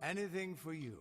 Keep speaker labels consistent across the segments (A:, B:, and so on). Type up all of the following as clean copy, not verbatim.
A: Anything for you.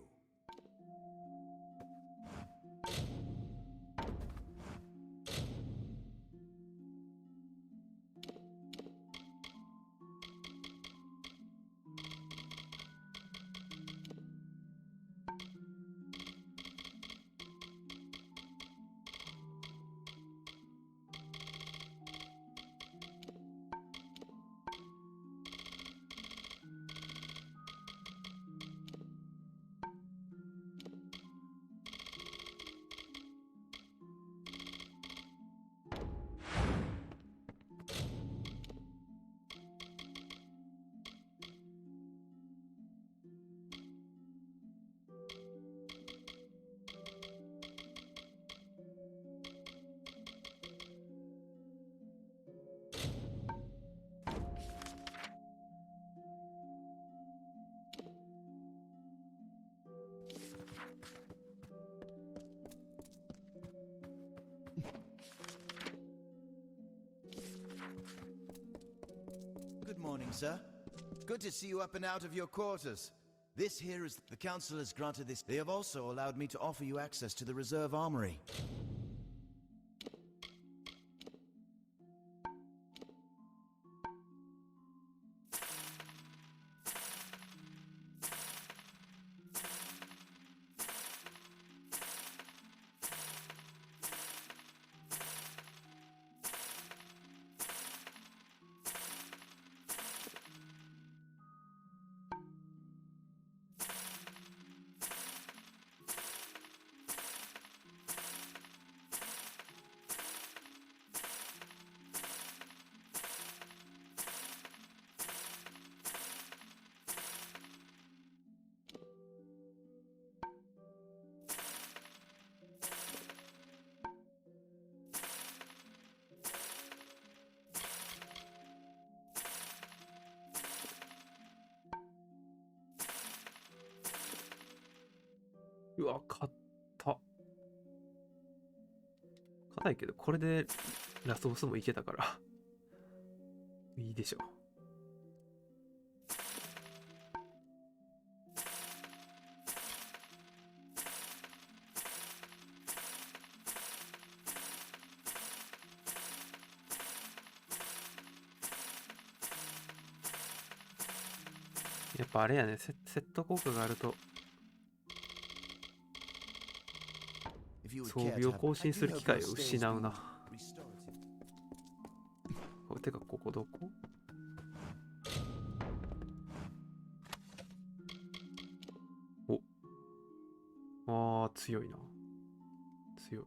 B: Good morning, sir. Good to see you up and out of your quarters. This here is... The council has granted this. They have also allowed me to offer you access to the reserve armory.
C: うわ、買った。硬いけど、これでラスボスもいけたから。いいでしょう。やっぱあれやね、セット効果があると装備を更新する機会を失うな。てか、ここどこ？お、あー、強いな。強い。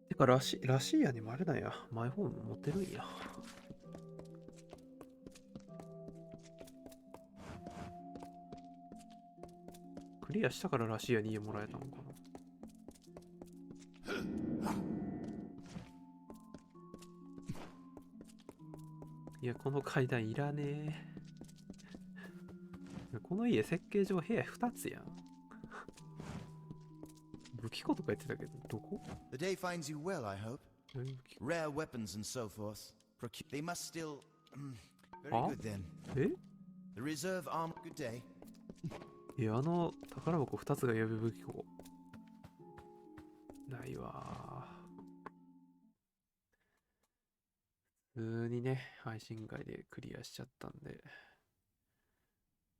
C: てか、らしいやにもあれだや。マイホーム持ってるんや。クリアしたかららしいやに家もらえたのかな。いや、この階段いらねえ。この家設計上部屋2つやん。武器庫とか言ってたけど、どこ？
B: The day finds you well, I hope. Rare weapons and so forth. They must still... very good then.
C: え？
B: The reserve armor... Good day.
C: いや、宝箱2つが予備武器庫。ないわー。普通にね、配信外でクリアしちゃったんで。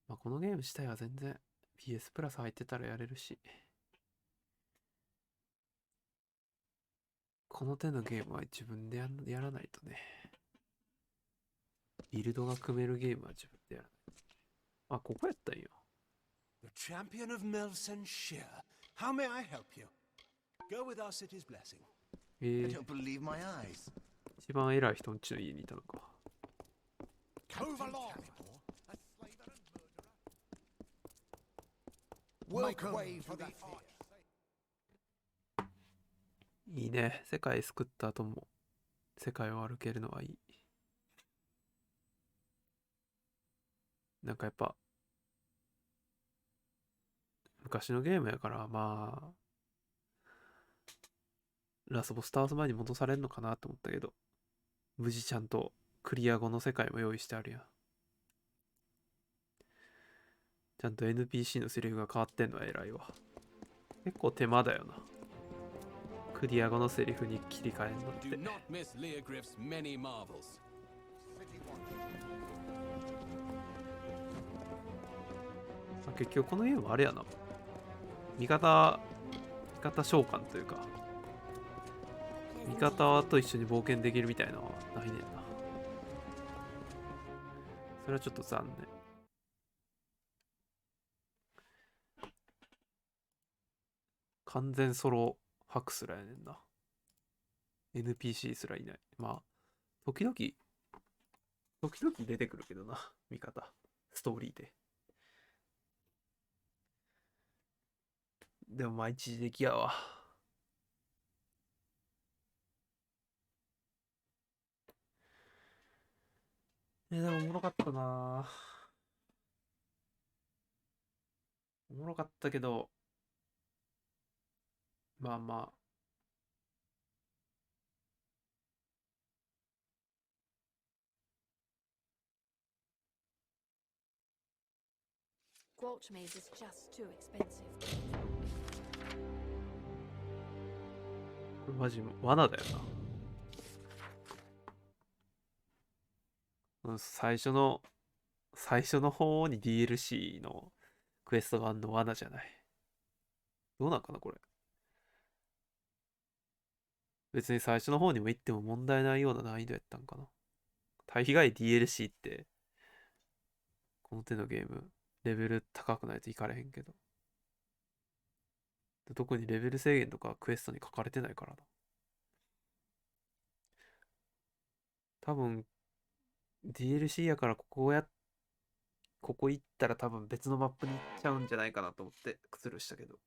C: まあ、このゲーム自体は全然 PS プラス入ってたらやれるし。この手のゲームは自分でやらないとね。ビルドが組めるゲームは自分でやらない。あ、ここやったんよ。
A: The champion of Melsen Shear. How may I help you? Go with our city's blessing.
B: I don't believe my eyes.
C: 一番偉い人んちの家にいたのか。
A: Move along.
C: いいね。世界救った後も世界を歩けるのはいい。なんかやっぱ昔のゲームやからまあラスボス倒す前に戻されるのかなと思ったけど、無事ちゃんとクリア後の世界も用意してあるやん。ちゃんと NPC のセリフが変わってんのは偉いわ。結構手間だよな。クリア後のセリフに切り替えるのって。結局このゲームあれやな。味方召喚というか、味方と一緒に冒険できるみたいなのはないねんな。それはちょっと残念。完全ソロハクすらやねんな。NPC すらいない。まあ、時々出てくるけどな、味方。ストーリーで。でもまあ一時的やわ。でもおもろかったな。おもろかったけど、まあまあ。これマジ罠だよな。最初の方に DLC のクエストがあんの罠じゃない。どうなんかなこれ。別に最初の方にも行っても問題ないような難易度やったんかな。大概 DLC ってこの手のゲームレベル高くないといかれへんけど、特にレベル制限とかクエストに書かれてないからな。多分 DLC やからここ行ったら多分別のマップに行っちゃうんじゃないかなと思ってスルーしたけど、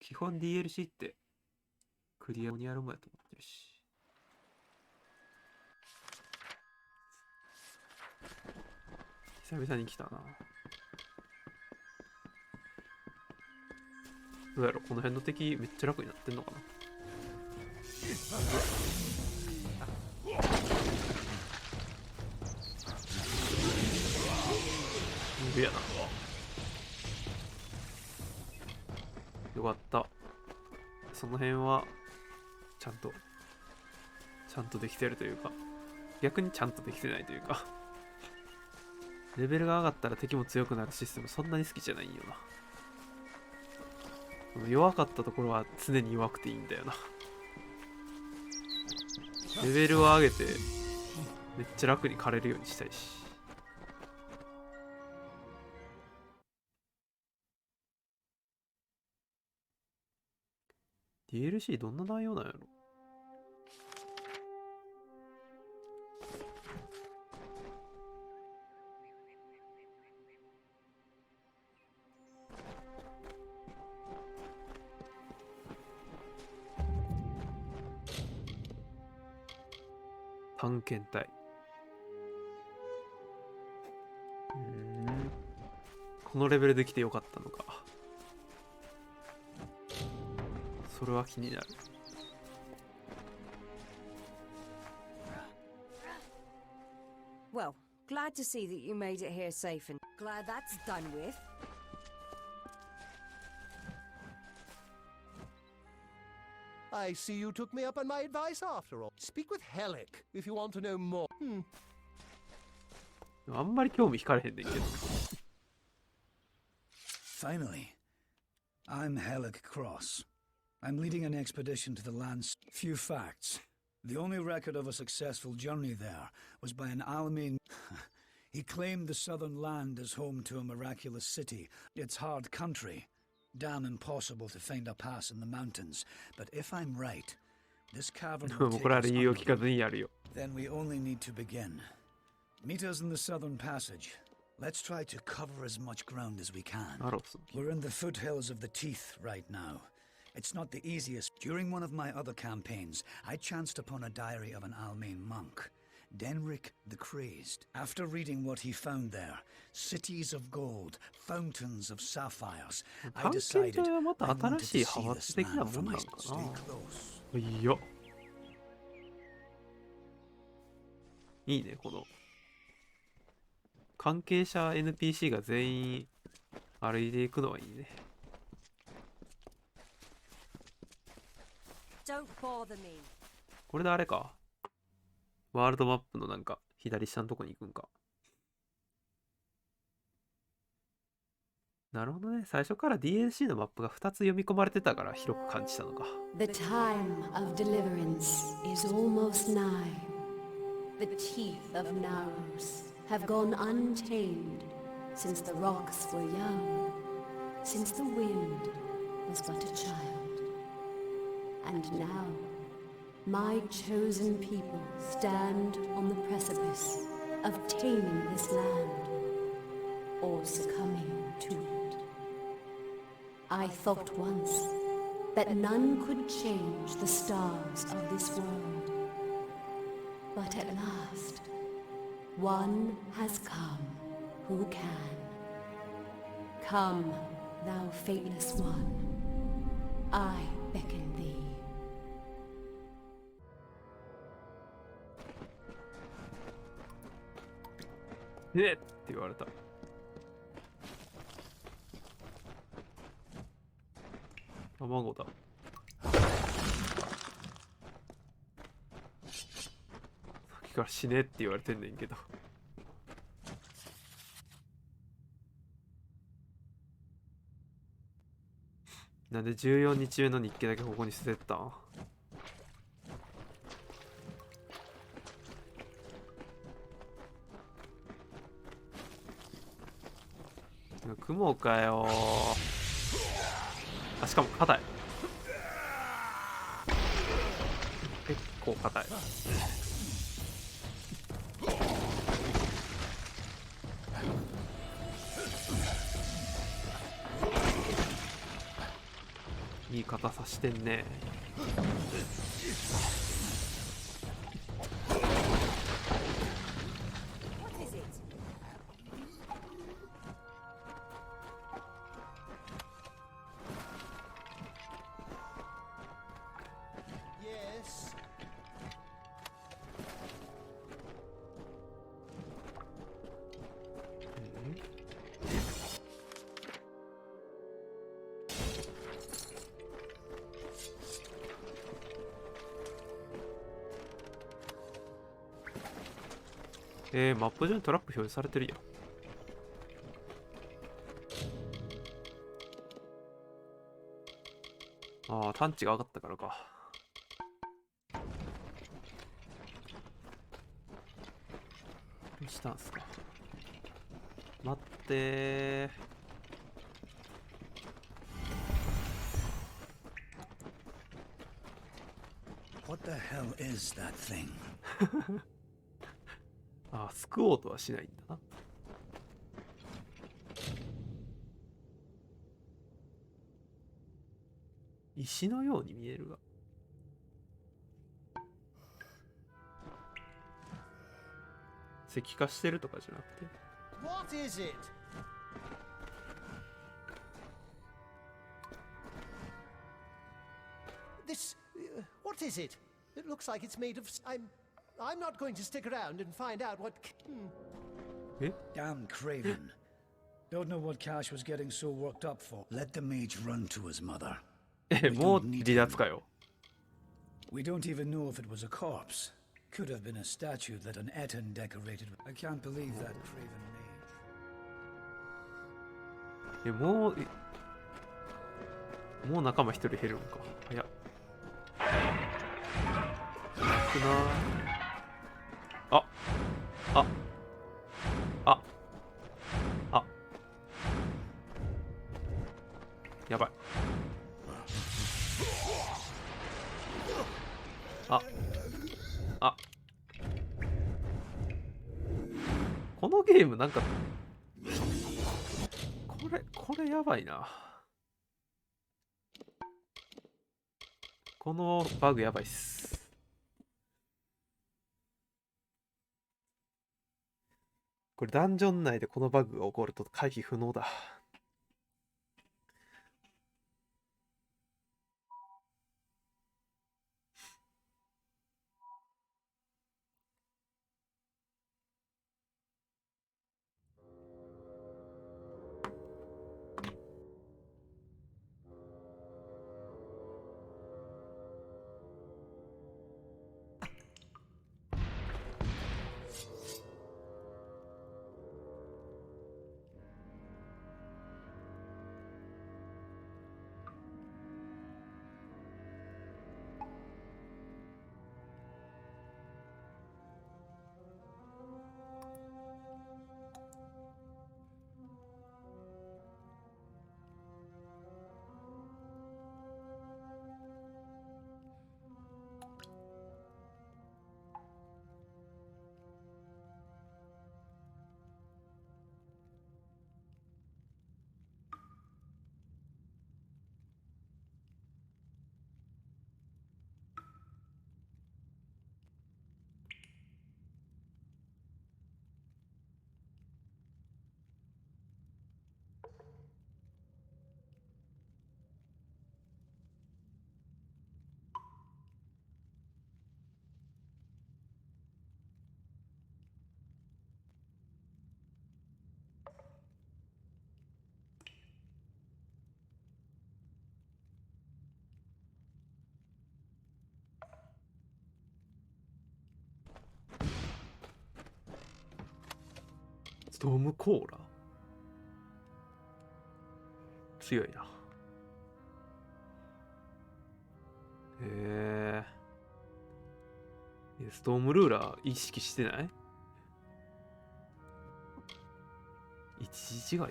C: 基本 DLC ってクリアにやるもんやと思ってるし。久々に来たな。どうやろ、この辺の敵めっちゃ楽になってんのかな。無理やな。よかった。その辺はちゃんとできてるというか、逆にちゃんとできてないというか、レベルが上がったら敵も強くなるシステムそんなに好きじゃないんよな。弱かったところは常に弱くていいんだよな。レベルを上げてめっちゃ楽に狩れるようにしたいし。DLC どんな内容なんやろ。探検隊。このレベルで来てよかったのか。それは気になる。
D: Well, glad to see that you made it here safe and glad that's done with.
A: I see you took me up on my advice after all. Speak with Helic if you want to know more.
C: あんまり興味惹かれへんねんけど。
E: Finally, I'm Helic Cross. I'm leading an expedition to the lands. Few facts. The only record of a successful journey there was by an Almain. He claimed the southern land as home to a miraculous city. It's hard country. Damn impossible to find a pass in the mountains. But if I'm right, this cavern will take us underground. Then we only need to begin. Meet us in the southern passage. Let's try to cover as much ground as we can.
C: ナロス。
E: We're in the foothills of the Teeth right now. It's not the easiest. During one of my other campaigns, I chanced upon a diary of an Almain monk, Denric the Crazed. After reading what he found there, cities of gold, fountains of sapphires, I
C: 探検
E: decided
C: 隊はま
E: I
C: た
E: wanted
C: 新し
E: to
C: い
E: see
C: 派
E: this
C: 閥的な
E: land
C: も
E: for
C: んな
E: my
C: んか
E: stay
C: な。
E: close.
C: いや。いいね、この。関係者 NPC が全員歩いていくのはいいね。
D: Don't bother me.
C: これであれか。ワールドマップのなんか左下のとこに行くんか。なるほどね。最初から DLC のマップが2つ読み込まれてたから広く感じたのか。
F: The time of deliverance is almost nigh. The teeth of Naros have gone untamed since the rocks were young, since the wind was but a child. And now, my chosen people stand on the precipice of taming this land, or succumbing to it. I thought once that none could change the stars of this world. But at last, one has come who can. Come, thou fateless one, I beckon thee.
C: ねって言われた。卵だ。さっきから死ねって言われてんねんけど。なんで14日中の日記だけここに捨てたん？雲かよー。あ、しかも硬い。結構硬い。いい硬さしてんね。マップ上にトラップ表示されてるやん。ああ、探知が上がったからか。どうしたんすか。待ってー。
E: What the hell is that thing?
C: ああ、救おうとはしないんだな。石のように見えるが。石化してるとかじゃなくて。
G: What is it? This. What is it? It looks like it's made of. I'm not going to stick around and find out what.
E: Damn Craven. Don't know what Cash was getting so worked up for. Let the mage run to his mother.
C: もう離脱かよ。
E: We don't even know if it was a corpse. Could have been a statue that an Eton decorated. I can't believe that Craven mage.
C: もう仲間一人減るんか。早っ。くなあ。あ。あ。あ。やばい。あ。あ。このゲームなんかこれやばいな。このバグやばいっす。これダンジョン内でこのバグが起こると回避不能だ。ストームコーラ強いな。ストームルーラー意識してない？一時違いや。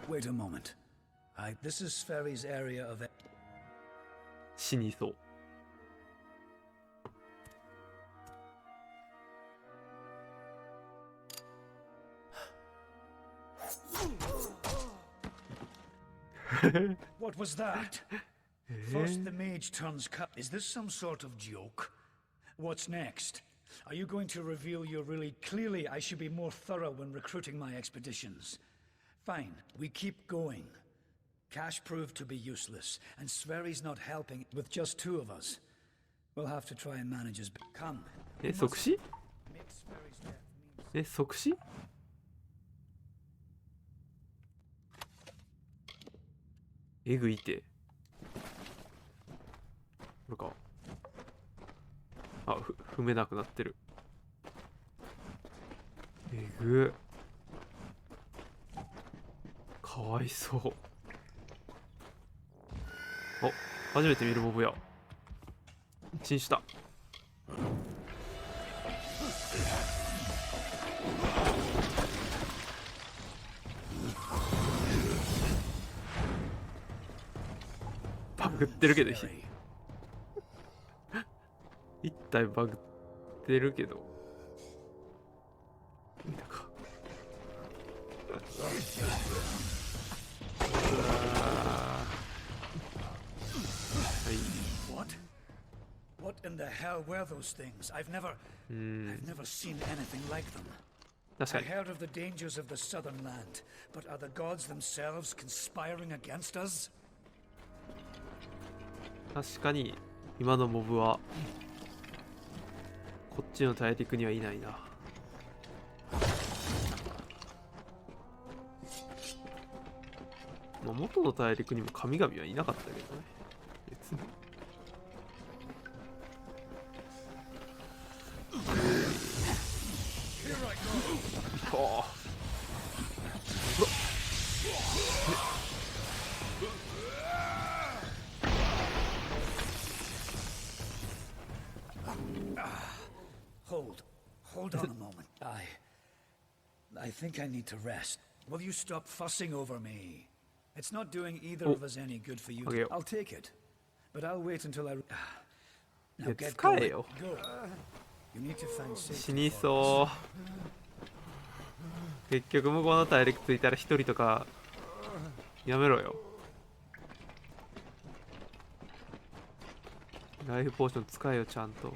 E: Wait a moment. This is Ferry's area of...
C: 死にそう。
E: What was that? First the mage turns cut. Is this some sort of joke? What's next? Are you going to reveal you're really... Clearly, I should be more thorough when recruiting my expeditions. Fine, we keep going. Cash proved to be useless, and Sverry's not helping with just two of us. We'll have to try and manage his... Come.
C: 即死？
E: Make Sverry's death means...
C: 即死？えぐいて。これか。あ、踏めなくなってる。えぐ。かわいそう。お、初めて見るモブや。チンした。バグってるけど、一体バグってるけど。見たか。
E: What in the hell were those things? I've never seen anything like them. I heard of the dangers of the southern land, but are the gods themselves conspiring against us?
C: 確かに今のモブはこっちの大陸にはいないな。まあ、元の大陸にも神々はいなかったけどね、別に。はあ。
E: Hold on a moment. I think I need to rest. Will you stop fussing over me? It's not doing either
C: Oh.
E: of us any good for you.
C: Okay.
E: I'll take it. But I'll wait until I... Now
C: Yeah,
E: get
C: 使え
E: going.
C: よ。
E: Go. You need to find
C: 死
E: safety
C: に
E: for us.
C: そう。結局向こうの大陸着いたら一人とかやめろよ。ライフポーション使えよちゃんと。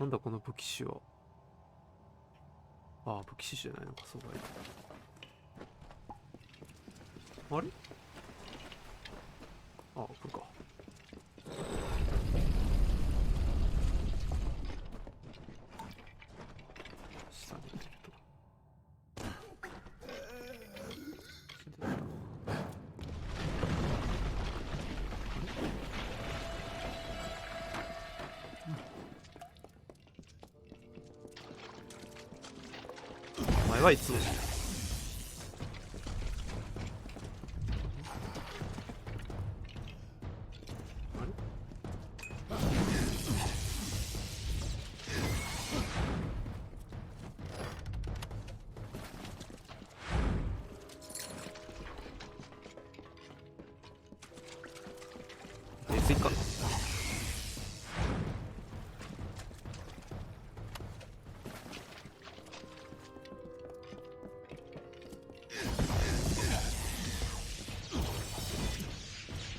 C: なんだこの武器種は。ああ、武器種じゃないのか、そうだよ。あれ、あ、これか。下に出ると。お前はいつも別にかな。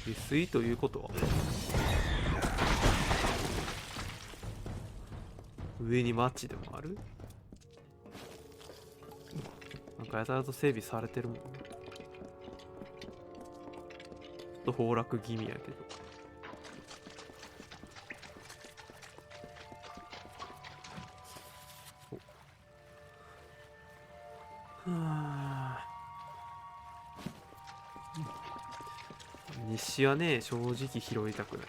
C: 下水ということは上にマッチでもある？なんかやたらと整備されてるもんね。ちょっと崩落気味やけど。はあ、日誌はね、正直拾いたくない。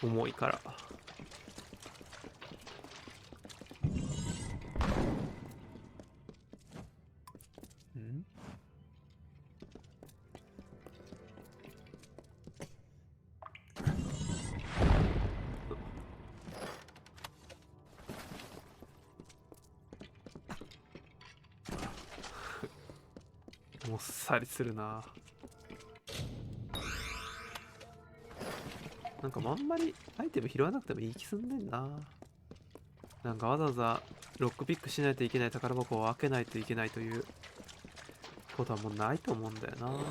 C: 重いから。ん？もっさりするな。なんかあんまりアイテム拾わなくてもいい気すんねんな。なんかわざわざロックピックしないといけない宝箱を開けないといけないということはもうないと思うんだよな。なんか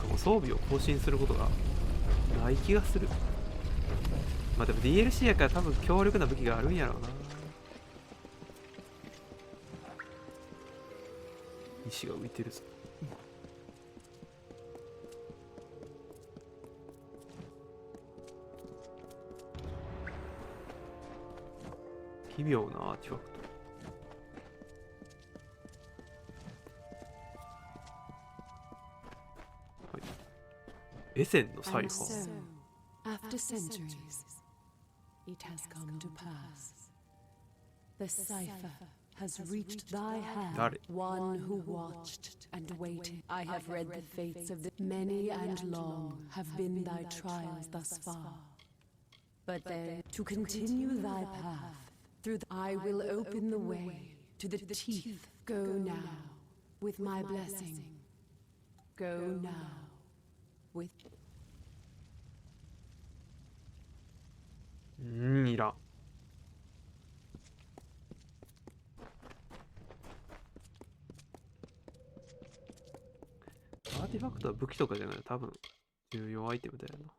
C: もう装備を更新することがない気がする。まあでも DLC やから多分強力な武器があるんやろうな。石が浮いてるぞ。奇妙なアーティファクト。はい。エセンのサイファ
F: And
C: ー。
F: so, after centuries, it has come to pass. The cipher has reached thy hand,
C: 誰？
F: one who watched and waited. I have read the fates of the many and long have been thy trials thus far. But then, to continue thy path, through I will open the way to the teeth. Go now, with my blessing. Go now, with
C: いらん。アーティファクトは武器とかじゃない。多分重要アイテムだよな。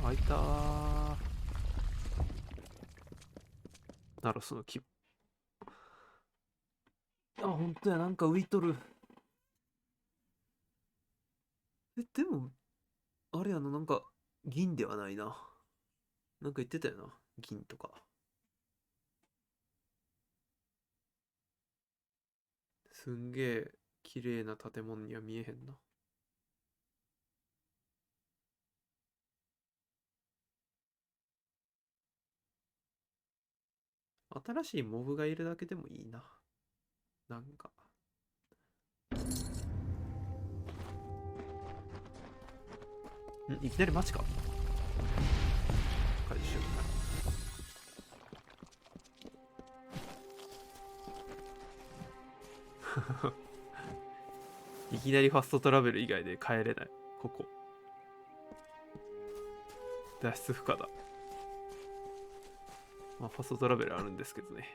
C: 開いたー。ナロスの牙。あ、ほんとや、なんか浮いとる。でも、あれやな、なんか、銀ではないな。なんか言ってたよな、銀とか。すんげえ、綺麗な建物には見えへんな。新しいモブがいるだけでもいいな。なんか。いきなり街か。回収。いきなりファストトラベル以外で帰れない。ここ。脱出不可だ。まあ、ファストトラベルあるんですけどね。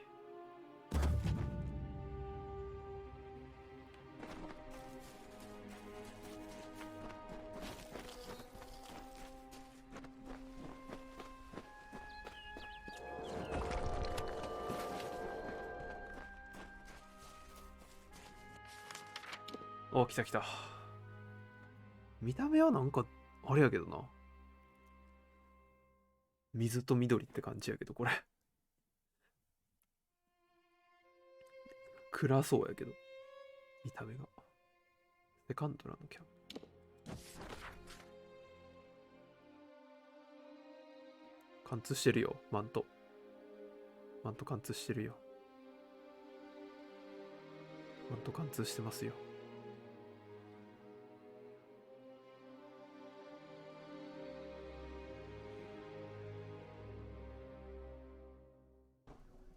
C: お、来た来た。見た目はなんか、あれやけどな。水と緑って感じやけど、これ。暗そうやけど。見た目が。セカンドラのキャンプ。貫通してるよ、マント。マント貫通してるよ。マント貫通してますよ。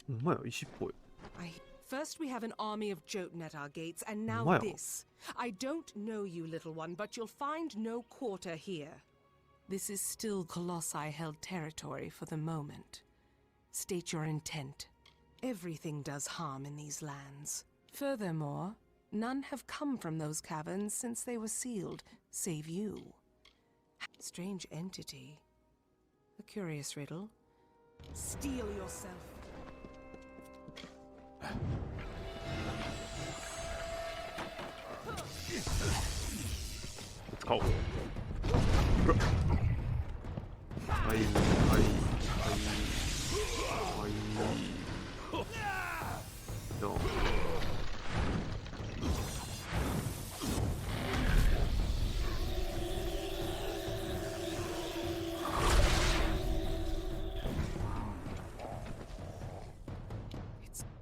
C: ほんまや、石っぽい。
H: First, we have an army of Jotun at our gates, and now
C: Wow.
H: this. I don't know you, little one, but you'll find no quarter here. This is still Colossi-held territory for the moment. State your intent. Everything does harm in these lands. Furthermore, none have come from those caverns since they were sealed, save you. Strange entity. A curious riddle. Steel yourself.
C: 使おう。はいはいはいはいどう。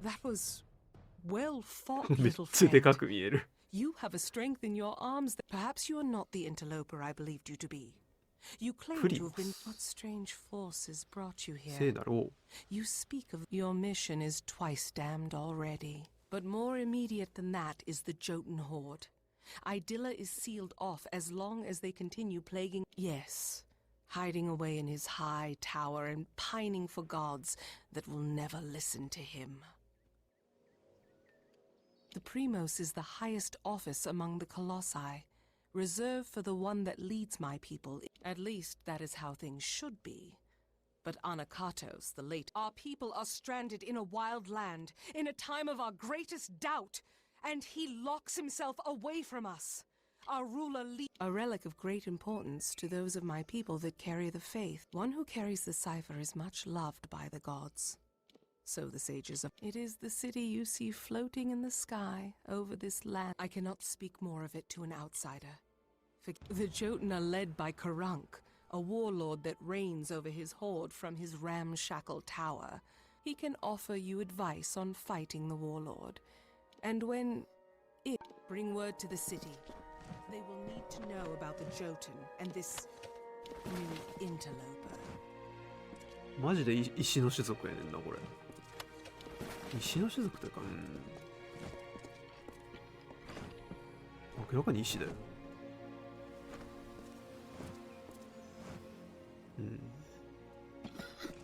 H: That was well fought,
C: めっ
H: little
C: ちゃでか
H: friend.
C: く見える。
H: You have a strength in your arms that perhaps you are not the interloper I believed you to be. You claim to have been. What strange forces brought you
C: せい
H: here?
C: だろ
H: You speak of your mission is twice damned already. But more immediate than that is the Jotun horde. Idilla is sealed off as long as they continue plaguing. Yes, hiding away in his high tower and pining for gods that will never listen to him. The Primos is the highest office among the Colossi, reserved for the one that leads my people. At least that is how things should be. But Anakatos, the late, our people are stranded in a wild land, in a time of our greatest doubt, and he locks himself away from us. Our ruler a relic of great importance to those of my people that carry the faith. One who carries the cipher is much loved by the gods. So the sages of it is the city you see floating in the sky over this land. I cannot speak more of it to an outsider. The Jotun are led by Karunk, a warlord that reigns over his horde from his ramshackle tower. He can offer you advice on fighting the warlord. And when it bring word to the city, they will need to know about the Jotun and this new interloper.
C: マジで石の種族やねんなこれ。石の種族というか、明らかに石だよ。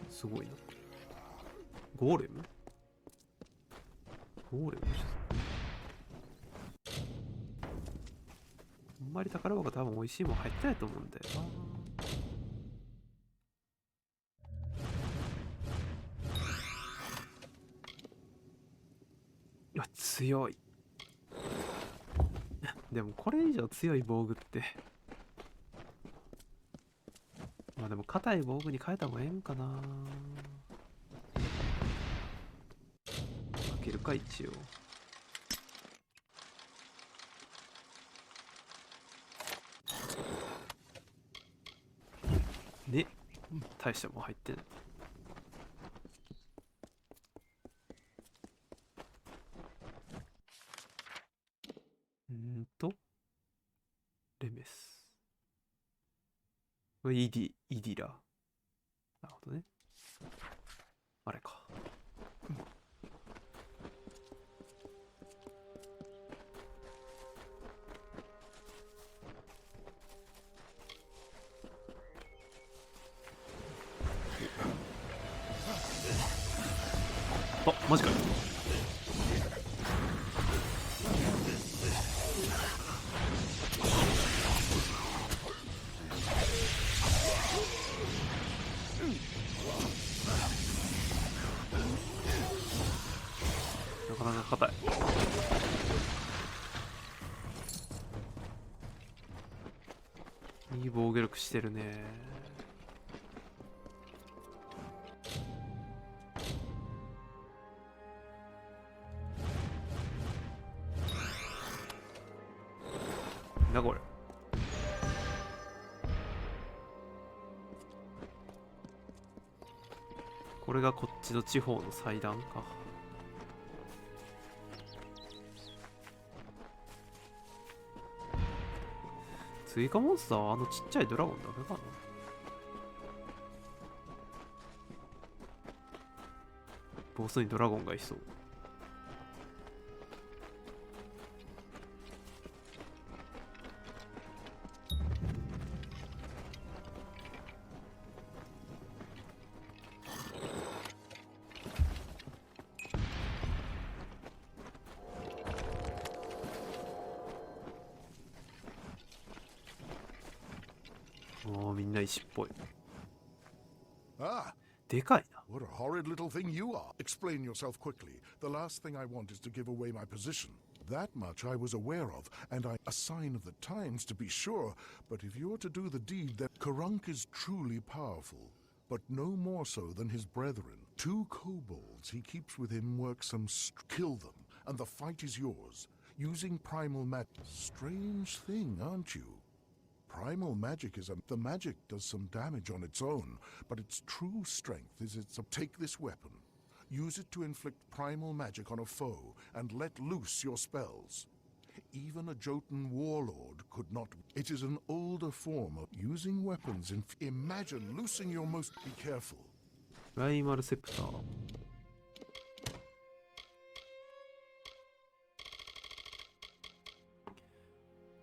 C: すごいな。ゴーレムの種族。あんまり宝箱多分美味しいもん入ってないと思うんだよな。いや強い。でもこれ以上強い防具ってまあでも硬い防具に変えた方がええんかな。開けるか一応。で大したもん入ってない。れイディラ。なるほどね。あれか。あ、マジかよ。なかなか硬い。いい防御力してるね。なんだこれ。これがこっちの地方の祭壇か。追加モンスターはあのちっちゃいドラゴンだけかな。ボスにドラゴンがいそう。もうみんな石っぽい。
I: Ah,
C: でかいな。
I: what a horrid little thing you are. Explain yourself quickly. The last thing I want is to give away my position. That much I was aware of, and a sign of the times to be sure. But if you're to do the deed, then Karunk is truly powerful, but no more so than his brethren. 2 kobolds he keeps with him work some kill them, and the fight is yours. Using primal magic. Strange thing, aren't you? Primal magic is the magic does some damage on its own, but its true strength is take this weapon. Use it to inflict primal magic on a foe, and let loose your spells. Even a Jotun warlord could not. It is an older form of using weapons. Imagine loosing your most. Be careful.
C: ライマルセプター。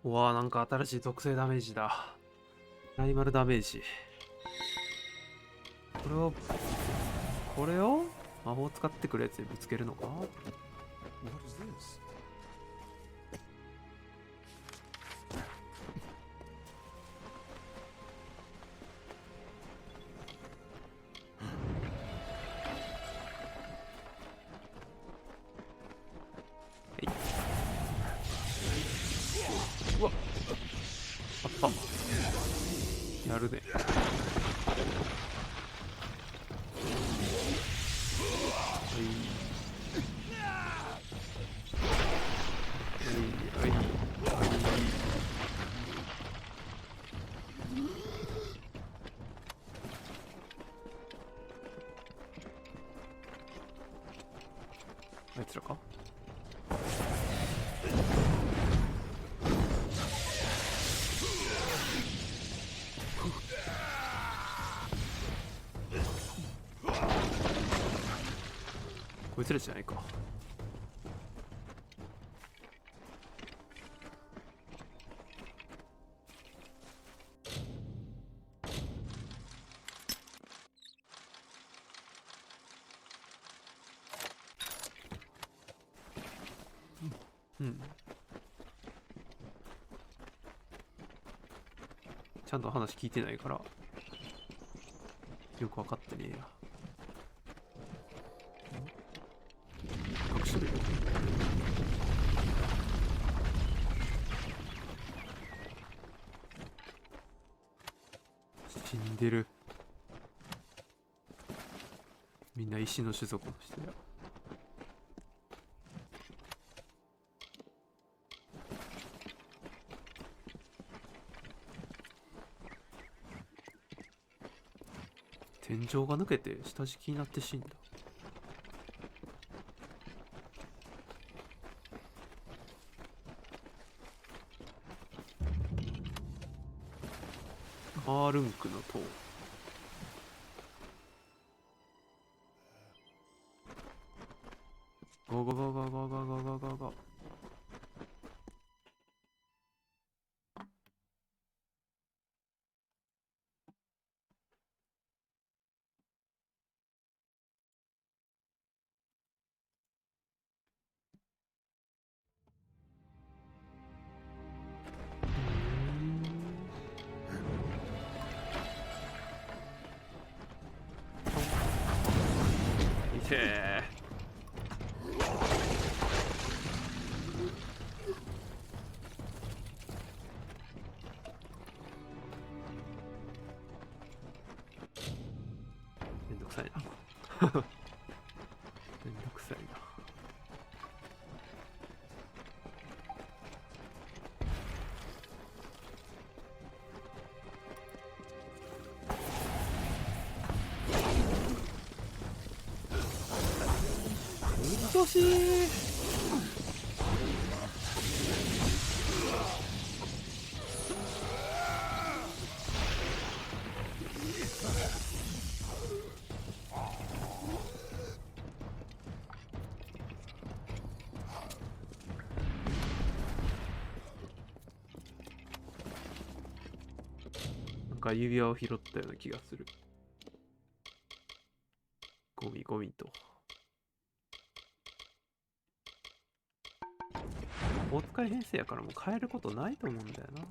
C: うわー、なんか新しい特性ダメージだ。ライマルダメージ。これを魔法使ってくるやつでぶつけるのか。
I: What is this?
C: うわっ、あった。やるね。あいつらか。こいつらじゃないか。うん。ちゃんと話聞いてないからよく分かってねえや。隠してるよ。死んでる。みんな石の種族の人や。天井が抜けて下敷きになって死んだ。カールンクの塔。ゴーゴーゴーゴーゴーゴーゴーゴーゴーゴー。いてー。めんどくさいな。めんどくさいな。難しい。なんか指輪を拾ったような気がする。ゴミゴミと。お使い編成やからもう変えることないと思うんだよな。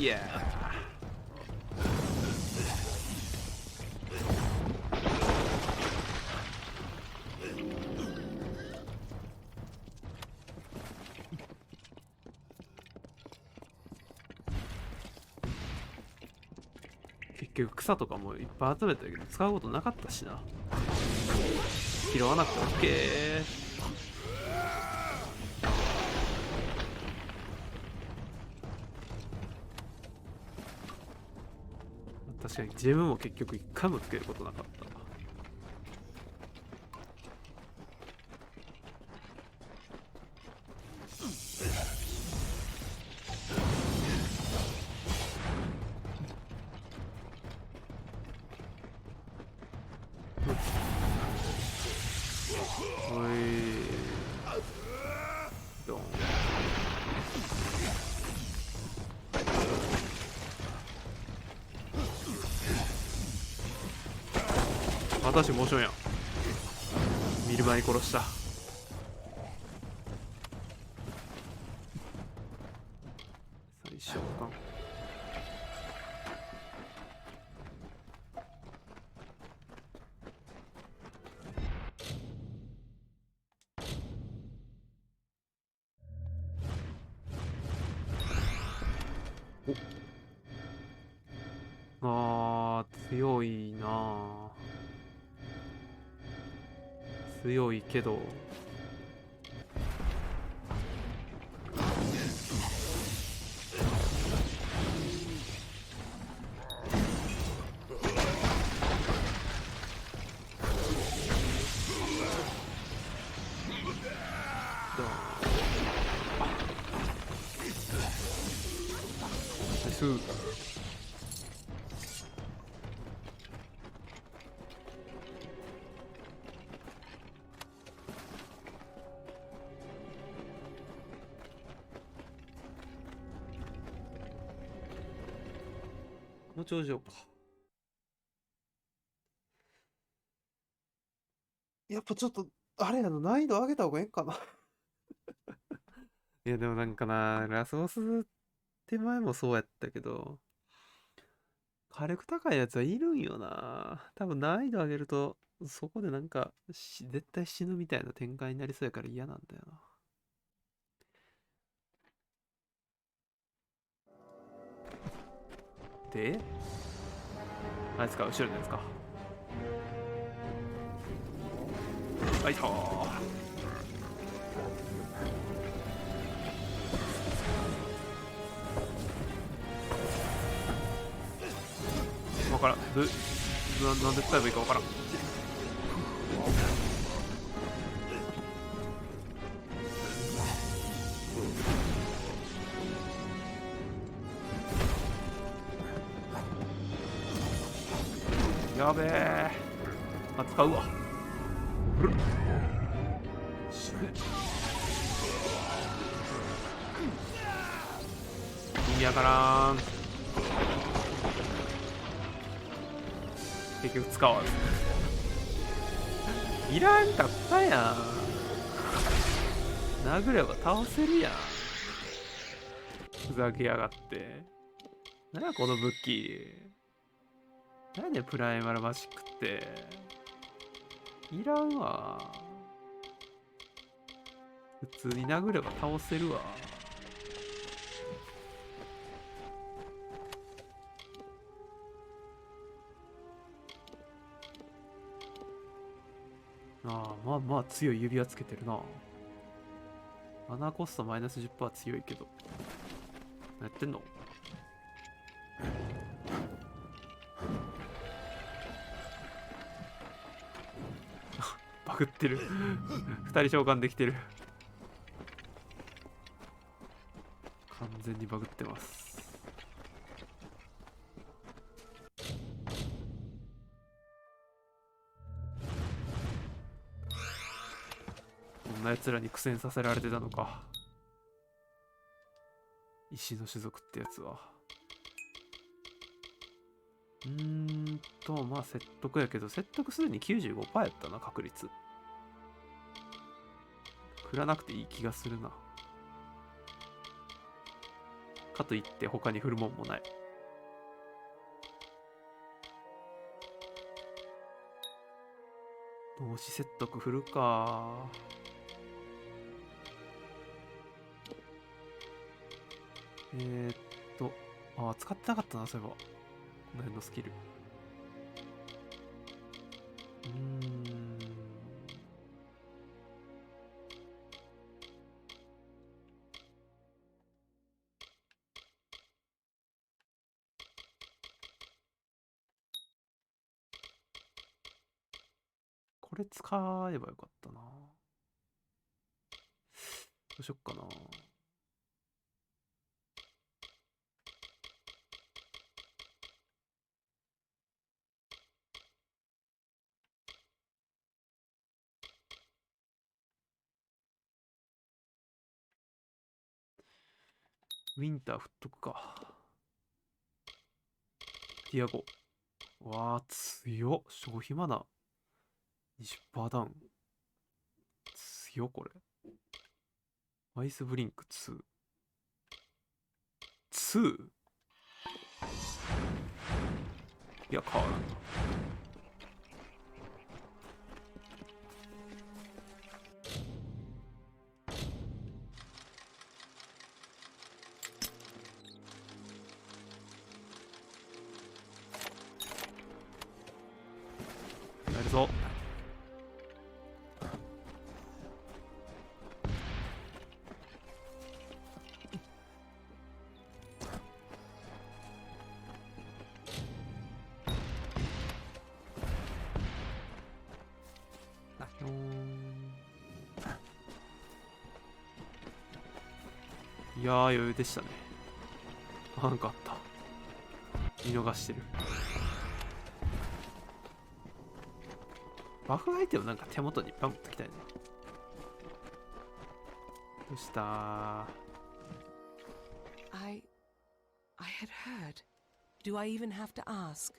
C: いや結局草とかもいっぱい集めたけど使うことなかったしな。拾わなくて OK。 確かにジェムも結局一回もつけることなかった。私モーションやん。見る前に殺した。最小か。お、強いなあ。強いけどの頂上か。やっぱちょっとあれやの難易度上げた方がええんかな。いやでもなんかな、ラスボスって前もそうやったけど火力高いやつはいるんよな。多分難易度上げるとそこでなんか絶対死ぬみたいな展開になりそうやから嫌なんだよな。であいつか、後ろのやつか。あいたー。分からん。なんで使えばいいか分からん。やべえ。あ、使うわ。意味わからん。結局使わず。いらんかったやん。殴れば倒せるやん。ふざけやがって。なんやこの武器。なんでプライマルマジックって。いらんわ。普通に殴れば倒せるわ。ああ、まあまあ強い指輪つけてるな。マナーコストマイナス 10% 強いけど。何やってんの？バグってる。2人召喚できてる。完全にバグってます。こんな奴らに苦戦させられてたのか。石の種族ってやつは。まあ説得やけど、説得すでに 95% やったな、確率。振らなくていい気がするな。かといって他に振るもんもない。動詞説得振るか。使ってなかったな、そういえば。この辺のスキル。これ使えばよかったな。どうしよっかな。ウィンター振っとくか。ティアゴ。わあ、強っ。消費マナ 20% ダウン。強っ、これ。アイスブリンク2。2? いや、変わらんな。やるぞ。いやー、余裕でしたね。なんかあった。見逃してる。バフアイテムなんか手元にいっぱい持ってきたいね。どうしたー？
H: I had heard. Do I even have to ask?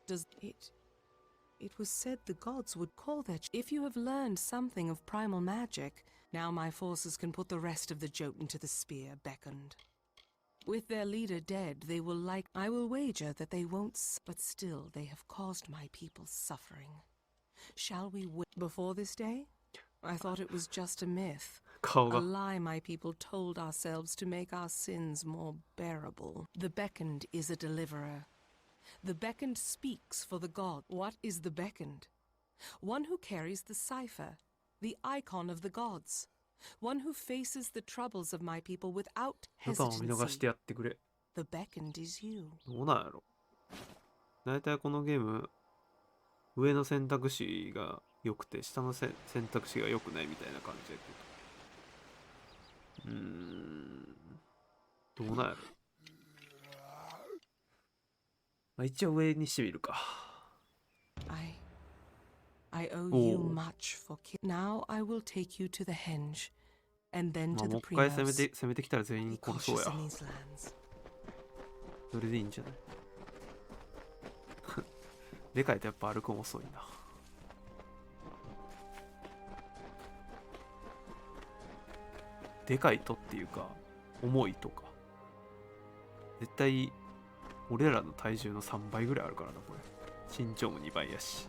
H: Does it was said the gods would call their if you have learned something of primal magic, now my forces can put the rest of the jote into the spear beckoned. With their leader dead, they will I will wager that they won't, but still they have caused my people suffering. Shall we wait before this day? I thought it was just a myth. A lie my people told ourselves to make our sins more bearable. The beckoned is a deliverer. The beckoned speaks for the god. What is the beckoned? One who carries the cipher, the icon of the gods. One who faces the troubles of my people without hesitancy. The beckoned is you.
C: どうなんやろ。だいたいこのゲーム、上の選択肢が良くて、下の選択肢が良くないみたいな感じやけど。どうなんやろ。まあ、一応上にしてみるか。
H: I owe you much for Now I will take you to the henge, and then
C: ま
H: to
C: あもう
H: the
C: 一回
H: primos.
C: 攻めてきたら全員
H: Be
C: 殺そう
H: cautious
C: や。
H: in these lands.
C: それでいいんじゃない？でかいとやっぱ歩くも遅いな。でかいとっていうか重いとか絶対俺らの体重の3倍ぐらいあるからな。これ身長も2倍やし。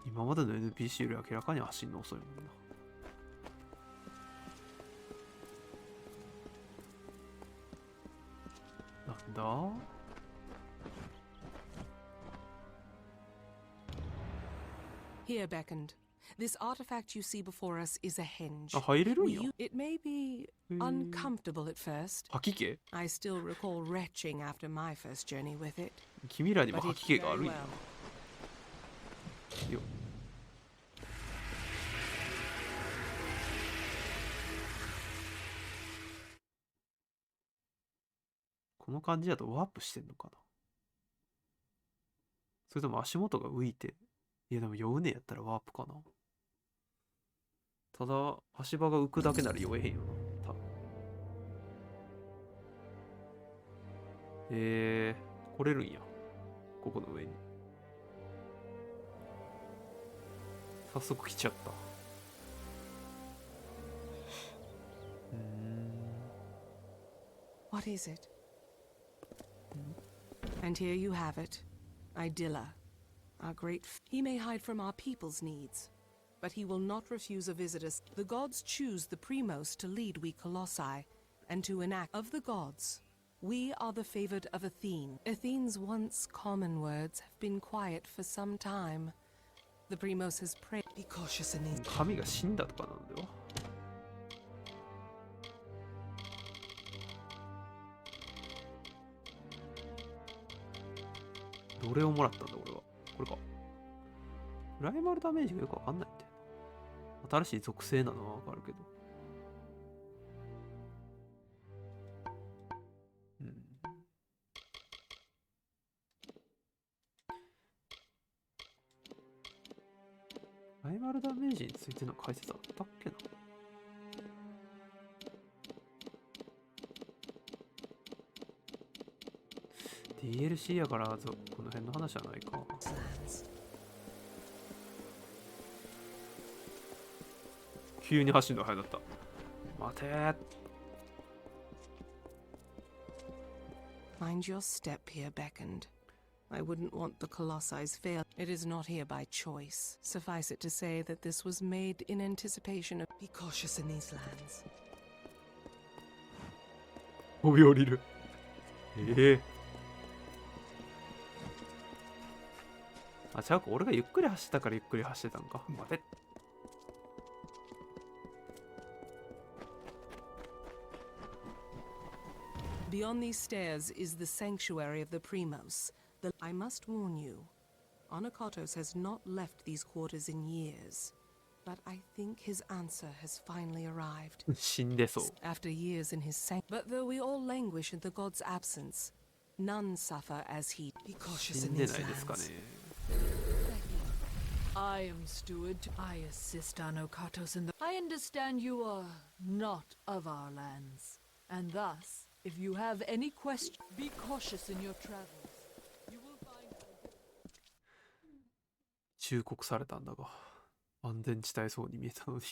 C: 今までの NPC より明らかに走るの遅いもんな。なんだ？
H: Here beckoned. This artifact you see before us is a henge.
C: あ、入れるんや。
H: It may be uncomfortable at first.
C: 吐き気？
H: I still recall retching after my first journey with it.
C: 君らにも
H: But
C: 吐
H: it
C: き気があるん
H: very
C: や。
H: well.
C: よ。この感じだとワープしてんのかな。それとも足元が浮いて。いやでも酔うねやったらワープかな。ただ足場が浮くだけなら酔えへんよな多分。来れるんやここの上に。早速来ちゃった。
H: What is it? And here you have it. Idilla, our great... He may hide from our people's needs, but he will not refuse a visitor. The gods choose the primos to lead we colossi, and to enact of the gods. We are the favored of Athene. Athene's once common words have been quiet for some time. The primos has prayed. Be cautious in these.
C: 神が死んだとかなんだよ。どれをもらったんだ俺は。これか。ライバルダメージがよくわかんないんだよな。新しい属性なのはわかるけど。ライバルダメージについての解説あったっけな。DLC やからこの辺の話はないか。急に走るの早かった。待てー。
H: Mind your step here beckoned. I wouldn't want the Colossi's fail. It is not here by choice. Suffice it to say that this was made in anticipation of... Be cautious in these lands.
C: 飛び降りる。あ、違うか。俺がゆっくり走ったからゆっくり走ってたんか。待て。
H: Beyond these stairs is the sanctuary of the Primos. I must warn you, Onakatos has not left these quarters in years, but I think his answer has finally arrived.
C: 死んでそう。
H: After years in his But though we all languish in the god's absence, none suffer as he. Be
C: 死
H: cautious
C: ん
H: in
C: で
H: these
C: ないですかね。
J: I am steward. I assist Anokatos in the... I understand you are not of our lands, and thus, if you have any question, be cautious in your travels. You will find...
C: 忠告されたんだが、安全地帯そうに見えたのに。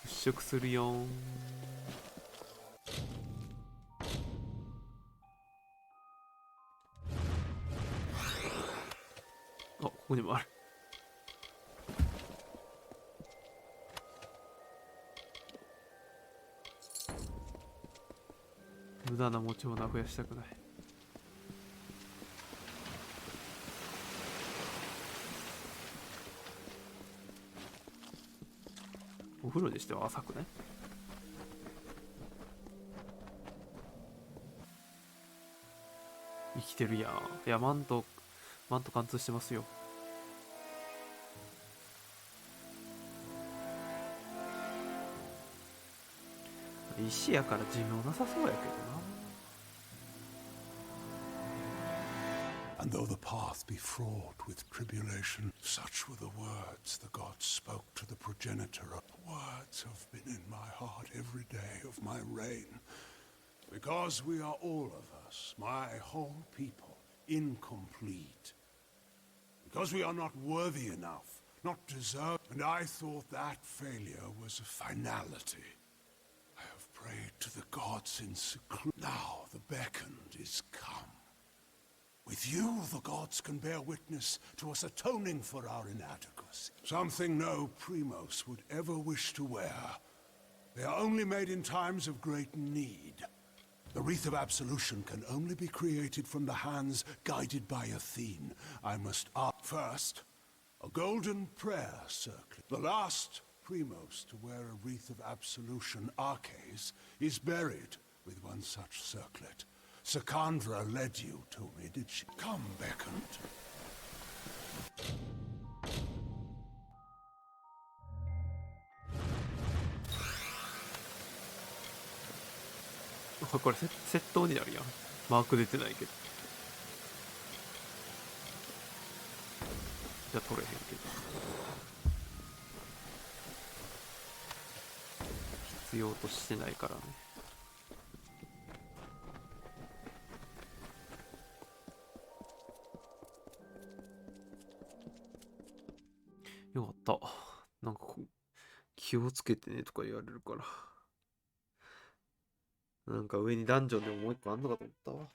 C: 物色するよん。あ、ここにもある。無駄な持ち物は増やしたくない。お風呂にしては浅くね。生きてるやん。いや、マント貫通してますよ。石やから寿命なさそうやけどな。
A: And though the path be fraught with tribulation, such were the words the gods spoke to the progenitor. Words have been in my heart every day of my reign. Because we are all of us, my whole people, incomplete. Because we are not worthy enough, not deserved. And I thought that failure was a finality. I have prayed to the gods in seclusion. Now the beckoned is come. With you, the gods can bear witness to us atoning for our inadequacy. Something no Primos would ever wish to wear. They are only made in times of great need. The wreath of absolution can only be created from the hands guided by Athene. I must ask first, a golden prayer circlet. The last Primos to wear a wreath of absolution, Arches, is buried with one such circlet. Sakandra led you to me, did she? Come, beckoned.
C: これ窃盗になるやん。マーク出てないけど。じゃあ取れへんけど。必要としてないからね。よかった。なんか気をつけてねとか言われるから。なんか上にダンジョンでももう一個あんのかと思ったわ。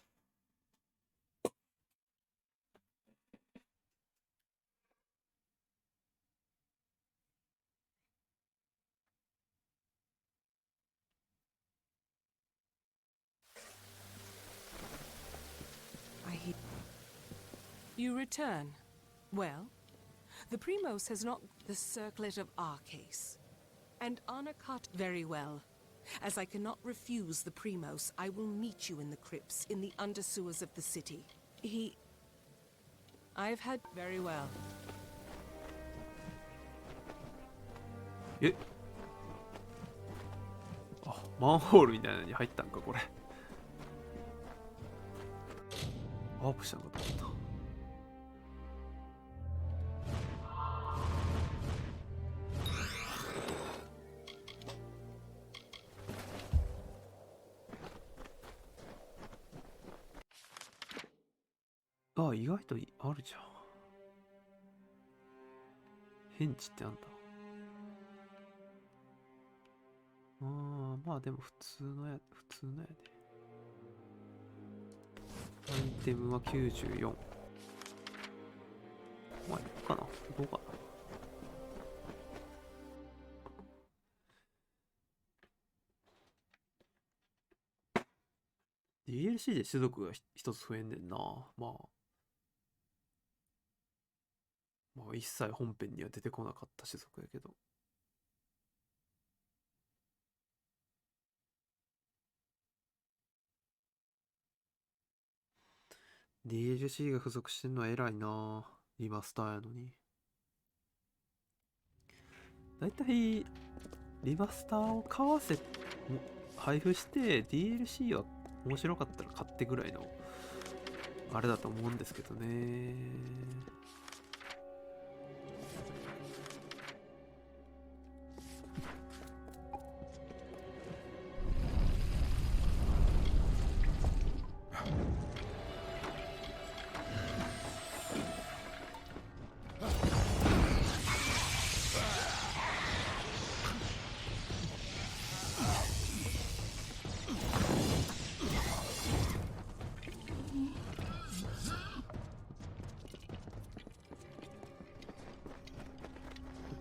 H: You return. Well, the Primos has not the circlet of Arches. And Anakat very well. As I cannot refuse the Primos, I will meet you in the crypts, in the undersewers of the city. I've had very well.
C: あ、マンホールみたいなのに入ったんかこれ。ワープしたんかと思った。あ、意外とあるじゃん。変地ってあんだ。まあでも普通のやで。アイテムは94。まあいいかな。どうかな。DLC で種族が一つ増えんねんな。まあ一切本編には出てこなかった種族やけど。DLC が付属してんのは偉いな。リマスターやのに。だいたいリマスターを買わせ配布して DLC は面白かったら買ってぐらいのあれだと思うんですけどね。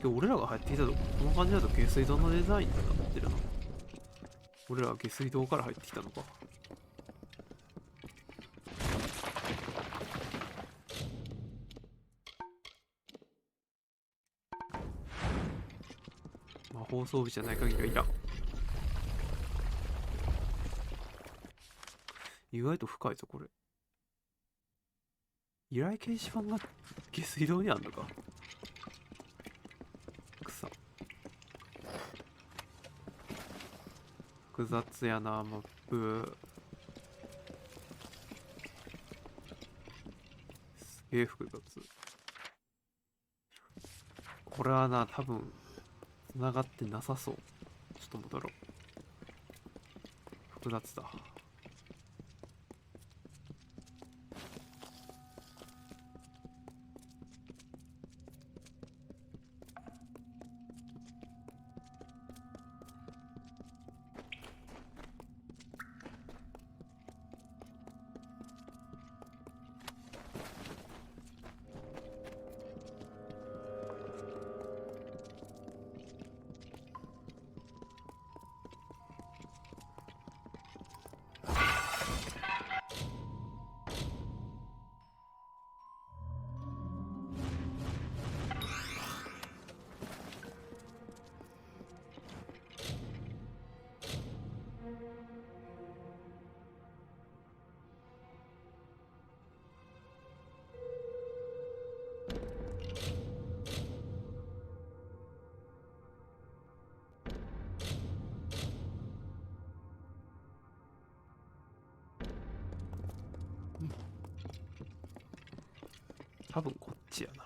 C: 俺らが入ってきたとこの感じだと下水道のデザインになってるな。俺らは下水道から入ってきたのか。魔法装備じゃない限りはいらん。意外と深いぞこれ。依頼掲示板が下水道にあんのか。草複雑やな、マップ。すげえ複雑。これはな、多分繋がってなさそう。ちょっと戻ろう。複雑だ。多分こっちやな。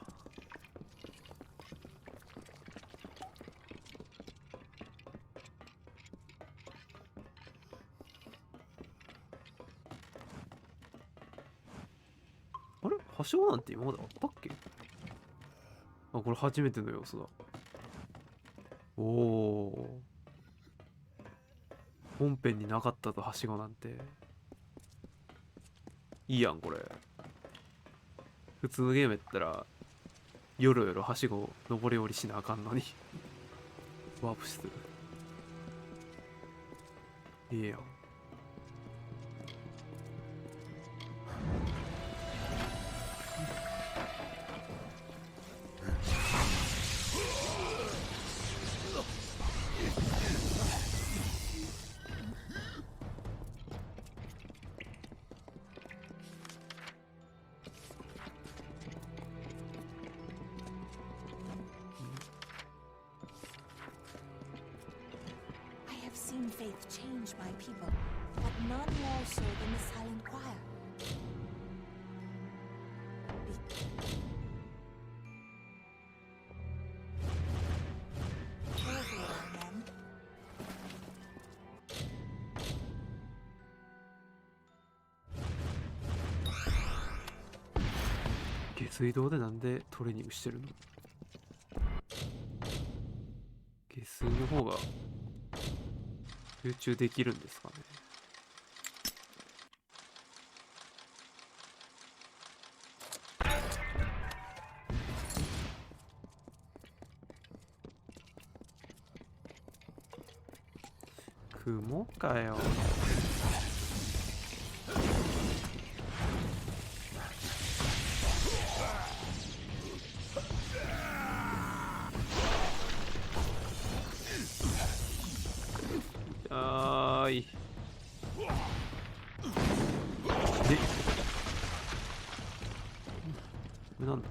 C: あれ、はしごなんて今まであったっけ。あ、これ初めての要素だ。おお、本編になかったとはしごなんて。いいやんこれ。普通のゲームやったらよろよろはしご登り降りしなあかんのにワープする。いいやん。
D: Seen faith change my people, but none more so than the silent choir. Careful, young men.
C: 下水道でなんでトレーニングしてるの。下水の方が集中できるんですかね。雲かよ。なんだ。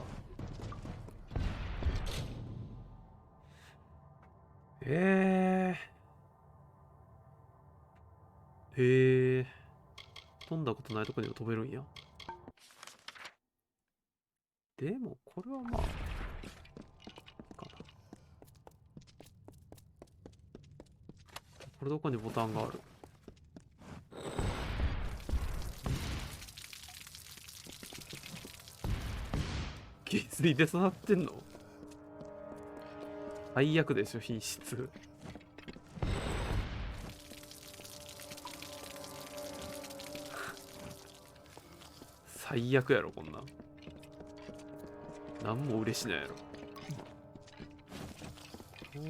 C: 飛んだことないとこにも飛べるんや。でもこれはまあかな。これどこにボタンがある。下水で育ってんの？最悪でしょ、品質。最悪やろ、こんなん。なんも嬉しないやろ。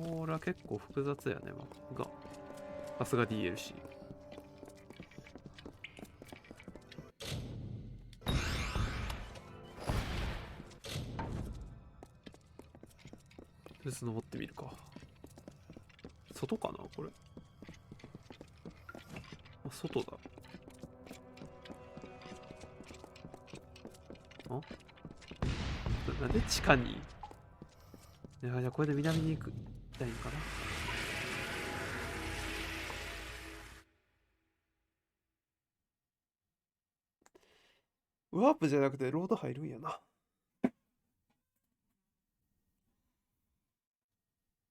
C: これは結構複雑やね、マップが。さすが DLC。とりあえず登ってみるか。外かなこれ。あ、外だ。なんで地下に。いや、じゃあこれで南に行くたいのかな。ワープじゃなくてロード入るんやな。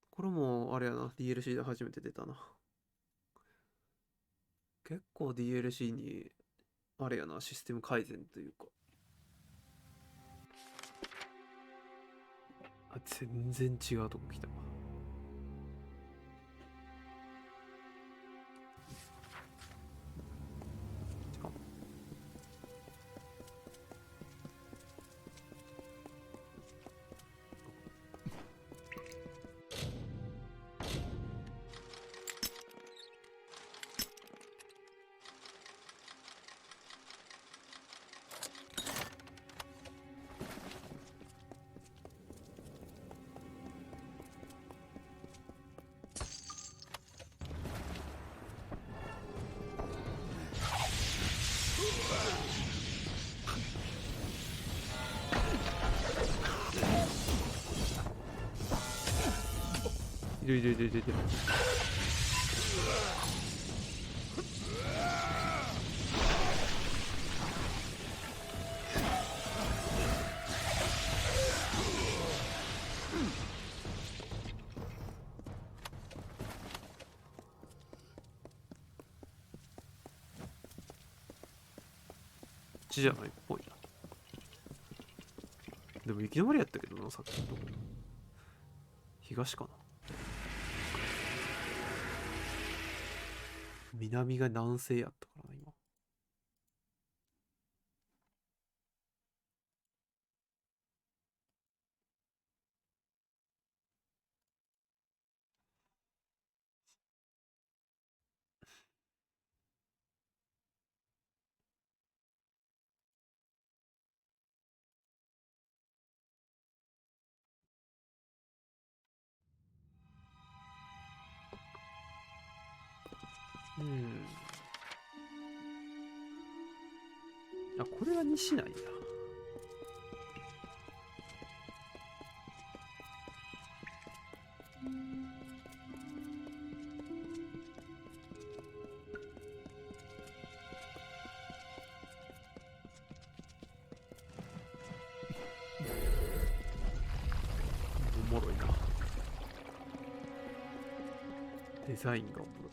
C: これもあれやな、DLC で初めて出たな。結構 DLC にあれやな、システム改善というか。あ、全然違うとこ来たわ。いる。ちじゃないっぽいな。でも行き止まりやったけどな、さっきのとこ。東かな。南が南西やったからな、今。あ、これは西なんや。おもろいな。デザインがおもろい。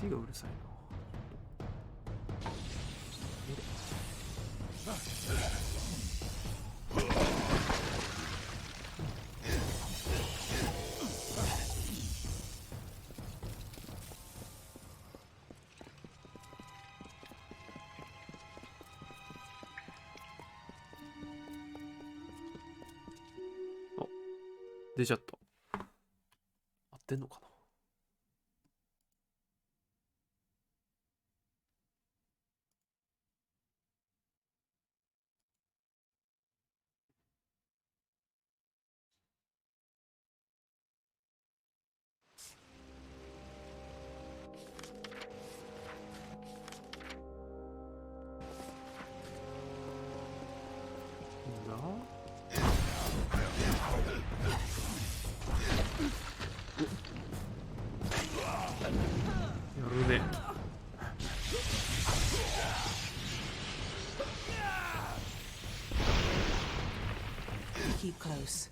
C: SE がうるさいな。出ちゃった。合ってんのかな。
H: Keep close.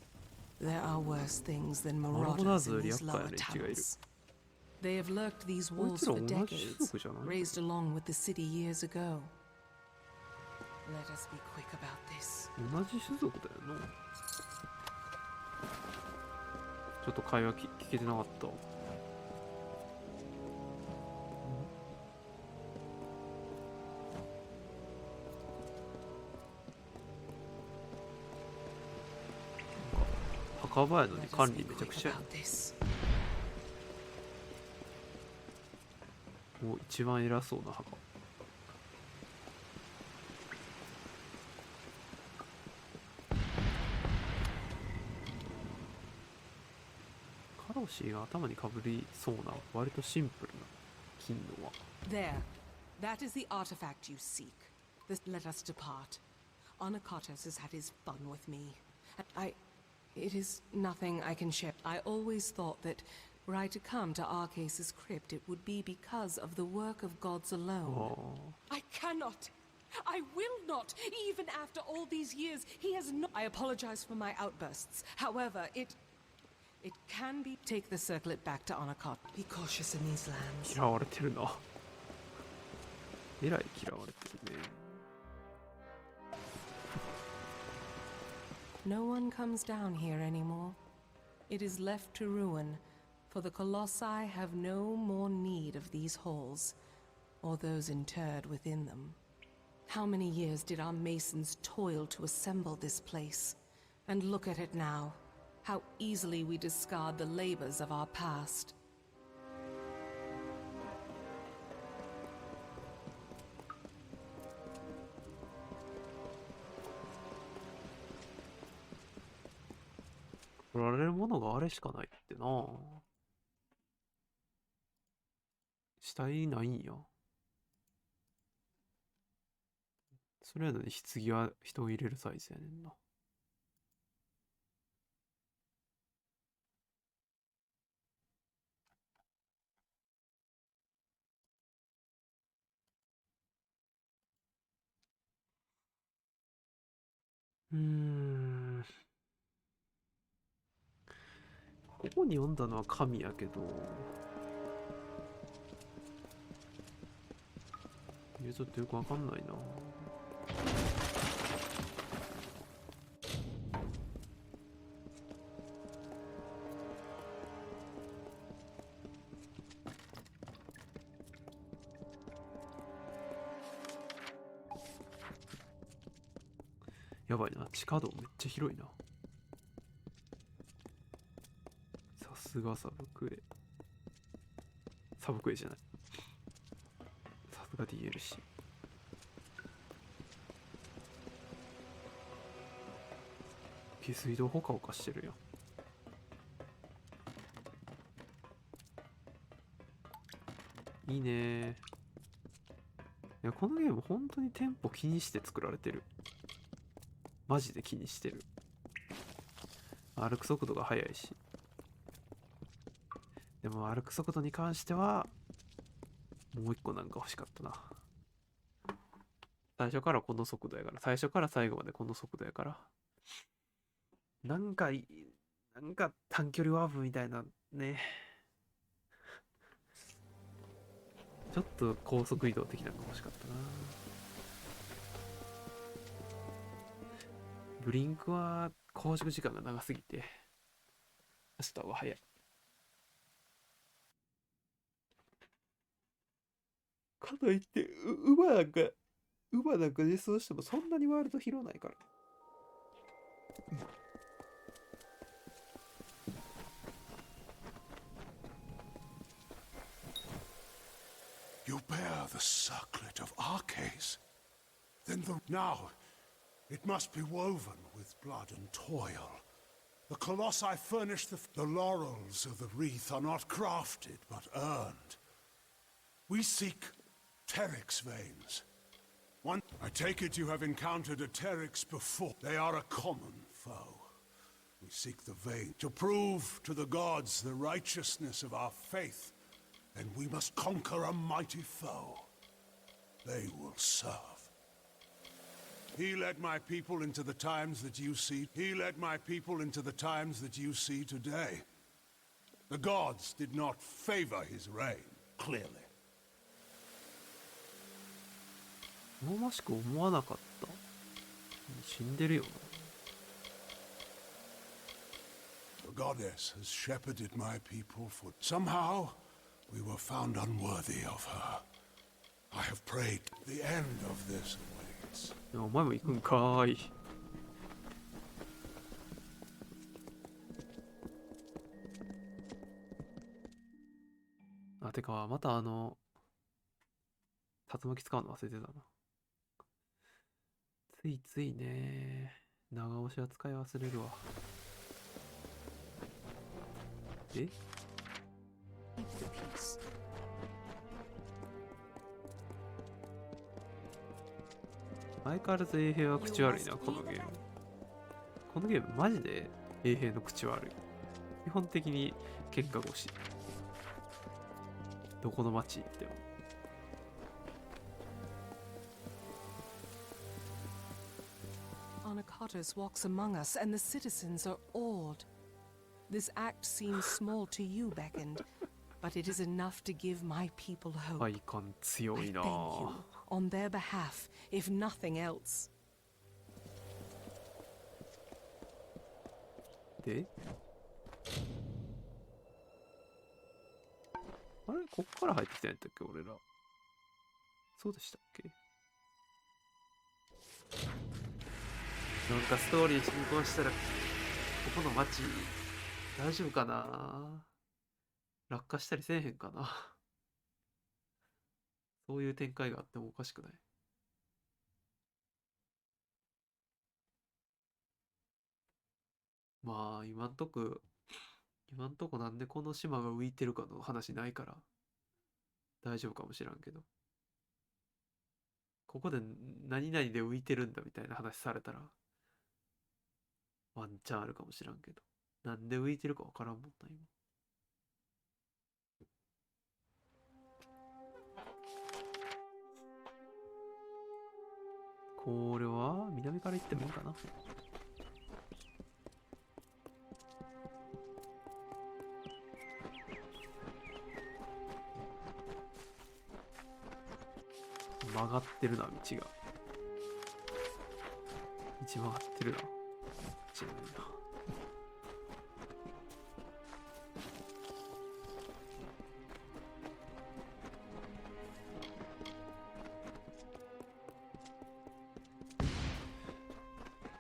H: There are worse things than marauders in these lower tunnels. They have lurked these walls for decades, raised along with the city years ago. Let us be quick about this.
C: 同じ種族だよな。ちょっと会話聞けてなかった。墓場やのに管理めちゃくちゃや。もう一番偉そうな墓。ローシーが頭にかぶりそうな割とシンプルな金の輪。
H: There. That is the artifact you seek. Let us depart. Anakatos has had his fun with me. It is nothing I can share. I always thought that were I to come to Arceus's crypt, it would be because of the work of gods alone.
C: Oh.
H: I cannot. I will not. Even after all these years, he has not. I apologize for my outbursts. However, it can be. Take the circlet back to Anakot. Be cautious in these lands.
C: 嫌われてるな。えらい嫌われてるね。
H: No one comes down here anymore. It is left to ruin, for the Colossi have no more need of these halls, or those interred within them. How many years did our masons toil to assemble this place? And look at it now. How easily we discard the labors of our past.
C: 取られるものがあれしかないってな。死体ないんや。それやのに棺は人を入れるサイズやねんな。ここに読んだのは神やけど、ちょっとよくわかんないな。やばいな、地下道めっちゃ広いな。さすがサブクエ。サブクエじゃない。さすが DLC。下水道ほかほかしてるやん。いいねー。いや、このゲーム本当にテンポ気にして作られてる。マジで気にしてる。歩く速度が速いし。でも歩く速度に関してはもう一個なんか欲しかったな。最初からこの速度やから、最初から最後までこの速度やから、なんか短距離ワープみたいなね、ちょっと高速移動的なのが欲しかったな。ブリンクは拘縮時間が長すぎて走った方が早い。かといって馬なんか実装してもそんなにワールド広ないから。
A: You bear the circlet of Arceus. Then now it must be woven with blood and toil. The Colossi furnish the laurels of the wreath are not crafted but earned. We seek Teryx veins. I take it you have encountered a Teryx before. They are a common foe. We seek the vein to prove to the gods the righteousness of our faith, and we must conquer a mighty foe. They will serve. He led my people into the times that you see. He led my people into the times that you see today. The gods did not favor his reign, clearly.
C: 好ましく思わなかった。死んでるよな。
A: The goddess has shepherded my people for somehow we were found unworthy of her. I have prayed. The end of this awaits.
C: お前も行くんかーい。あ、てかまた竜巻使うの忘れてたな。ついついね、長押しは使い忘れるわ。で相変わらず衛兵は口悪いな、このゲーム。このゲームマジで衛兵の口悪い。基本的に喧嘩腰。どこの町行っても。
H: Anakatos walks among us, and the citizens are awed. This act seems small to you, Beckoned, but it is enough to give my people hope.
C: アイコン強いな。
H: I thank you on their behalf, if nothing else.
C: であれこっから入ってきたんやったっけ俺ら。そうでしたっけ。なんかストーリー進行したらここの街大丈夫かな。落下したりせえへんかな。そういう展開があってもおかしくない。まあ今んとこなんでこの島が浮いてるかの話ないから大丈夫かもしらんけど、ここで何々で浮いてるんだみたいな話されたらワンチャンあるかもしらんけど、なんで浮いてるかわからんもんな今。これは南から行ってもいいかな。曲がってるな、道が。道曲がってるな。違うな。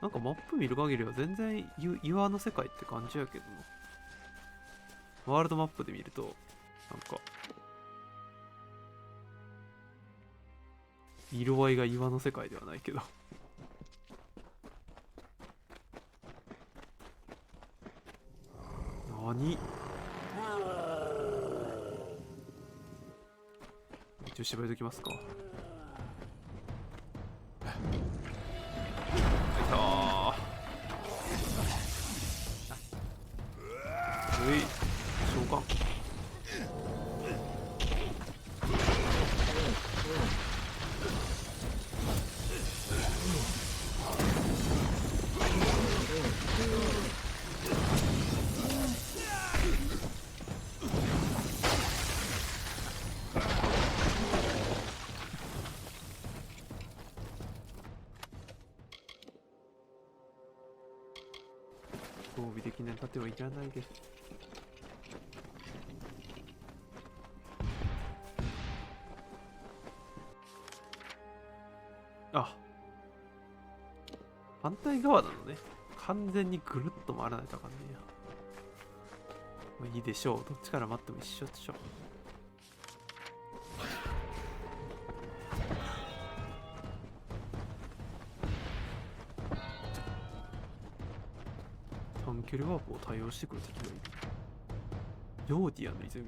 C: なんかマップ見る限りは全然岩の世界って感じやけどな。ワールドマップで見るとなんか色合いが岩の世界ではないけど何一応縛りときますか。召喚。装備的な盾はいらないです。あ、反対側なのね。完全にぐるっと回らないとあかんねや。まあいいでしょう。どっちから待っても一緒でしょ。短距離ワープを対応してくる敵がいる。ヨーディアの泉。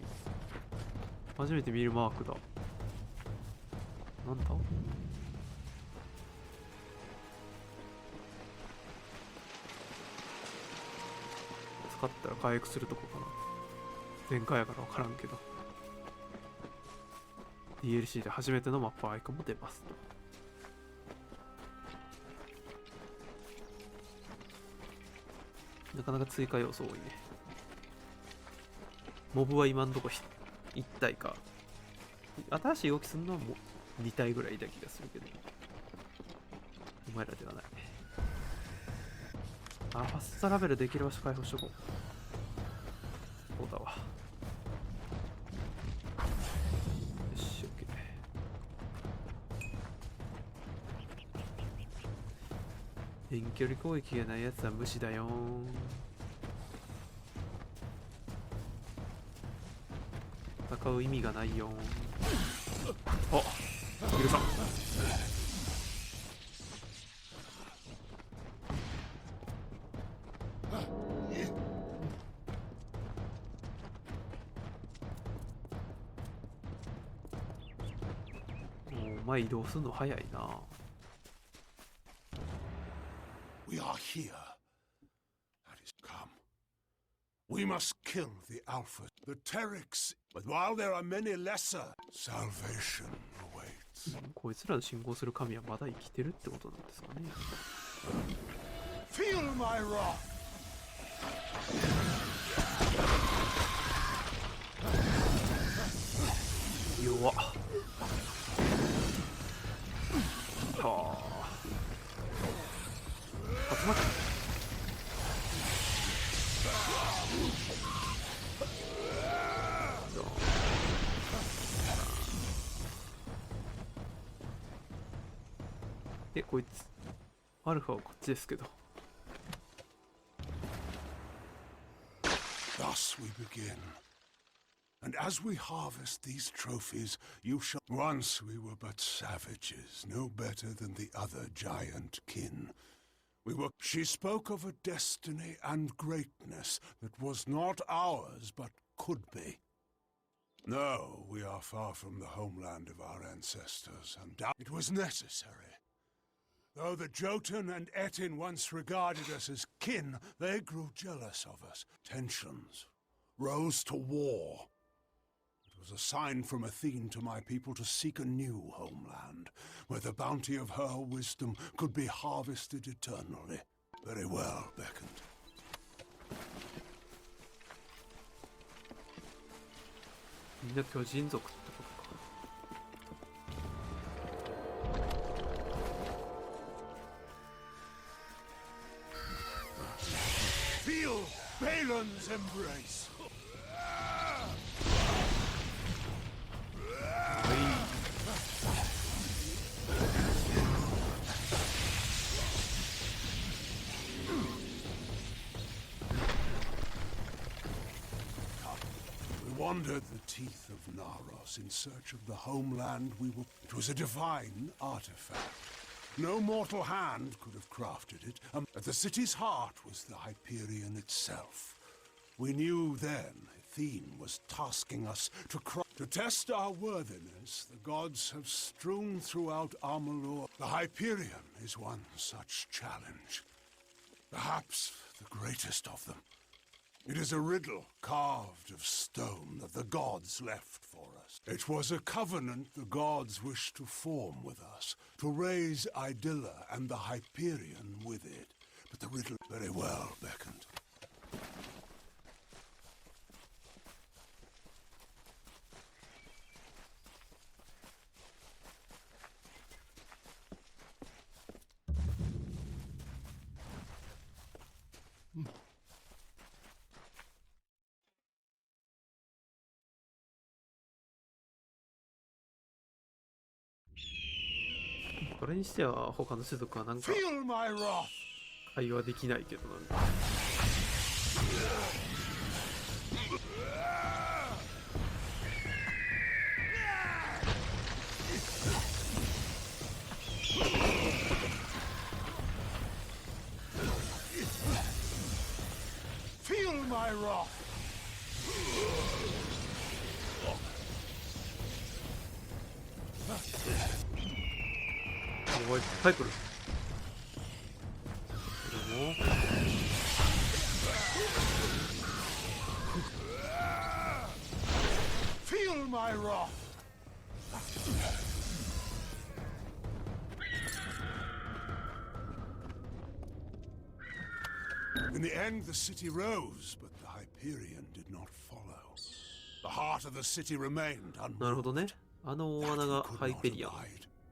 C: 初めて見るマークだ。なんだ？使ったら回復するとこかな。前回やから分からんけど DLC で初めてのマップアイコンも出ます。なかなか追加要素多いね。モブは今んとこ1体か、新しい動きするのはもう2体ぐらいいた気がするけど、お前らではない。あ、ファストラベルできる場所開放しとこう。そうだわ。よし、OK。遠距離攻撃がないやつは無視だよー。戦う意味がないよー。あ、許さん。前移動するの早いな。
A: We are here. That is come. We must kill the Alpha, the Terrix. But while there are many lesser, salvation awaits.
C: こいつらの信号する神はまだ生きてるってことなんですかね。
A: Feel my wrath.
C: 弱っ。はあ。竜巻。こいつアルファはこっちですけど。
A: Thus we begin. And as we harvest these trophies, you shall... Once we were but savages, no better than the other giant kin. We were... She spoke of a destiny and greatness that was not ours, but could be. No, we are far from the homeland of our ancestors, and it was necessary. Though the Jotun and Etin once regarded us as kin, they grew jealous of us. Tensions rose to war. It was a sign from Athene to my people to seek a new homeland, where the bounty of her wisdom could be harvested eternally. Very well, beckoned.
C: みんな巨人族ってことか。
A: Feel Balin's embrace. We wandered the teeth of Naros in search of the homeland we were... It was a divine artifact. No mortal hand could have crafted it. At the city's heart was the Hyperion itself. We knew then Athene was tasking us to test our worthiness. The gods have strewn throughout Amalur. The Hyperion is one such challenge. Perhaps the greatest of them. It is a riddle carved of stone that the gods left for us. It was a covenant the gods wished to form with us, to raise Idylla and the Hyperion with it. But the riddle very well beckoned.
C: Feel これにしては他の種族はなんか
A: my wrath.
C: 会話できないけどなんか。
A: Feel my wrath.
C: おいっぱい来る。でも
A: Feel my wrath. In the end, the city rose, but the Hyperion did not follow. The heart of the city remained
C: なるほどね。
A: unmoved.
C: あの大穴がハイペリアン。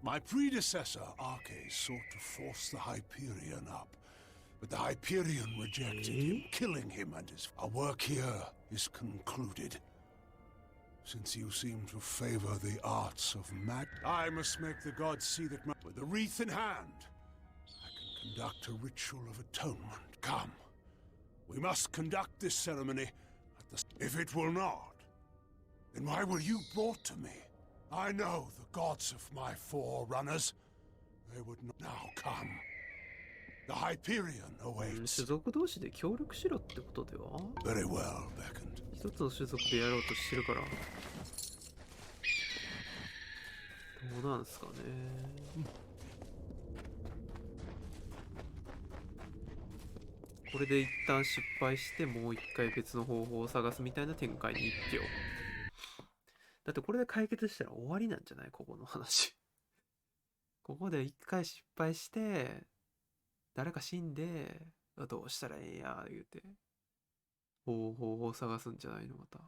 A: My predecessor, Arches, sought to force the Hyperion up, but the Hyperion rejected him, killing him and his... Our work here is concluded. Since you seem to favor the arts of magic, I must make the gods see that with a wreath in hand, I can conduct a ritual of atonement. Come, we must conduct this ceremony at the... If it will not, then why were you brought to me? I know the gods of my forerunners. They would not now come. The Hyperion awaits.
C: 種族同士で協力しろってことでは
A: Very well, beckoned.
C: 一つの種族でやろうとしてるから。どどうなんすかね。これで一旦失敗してもう一回別の方法を探すみたいな展開に一挙。だってこれで解決したら終わりなんじゃない？ここの話。ここで一回失敗して誰か死んでどうしたらええや言うて方法を探すんじゃないの？また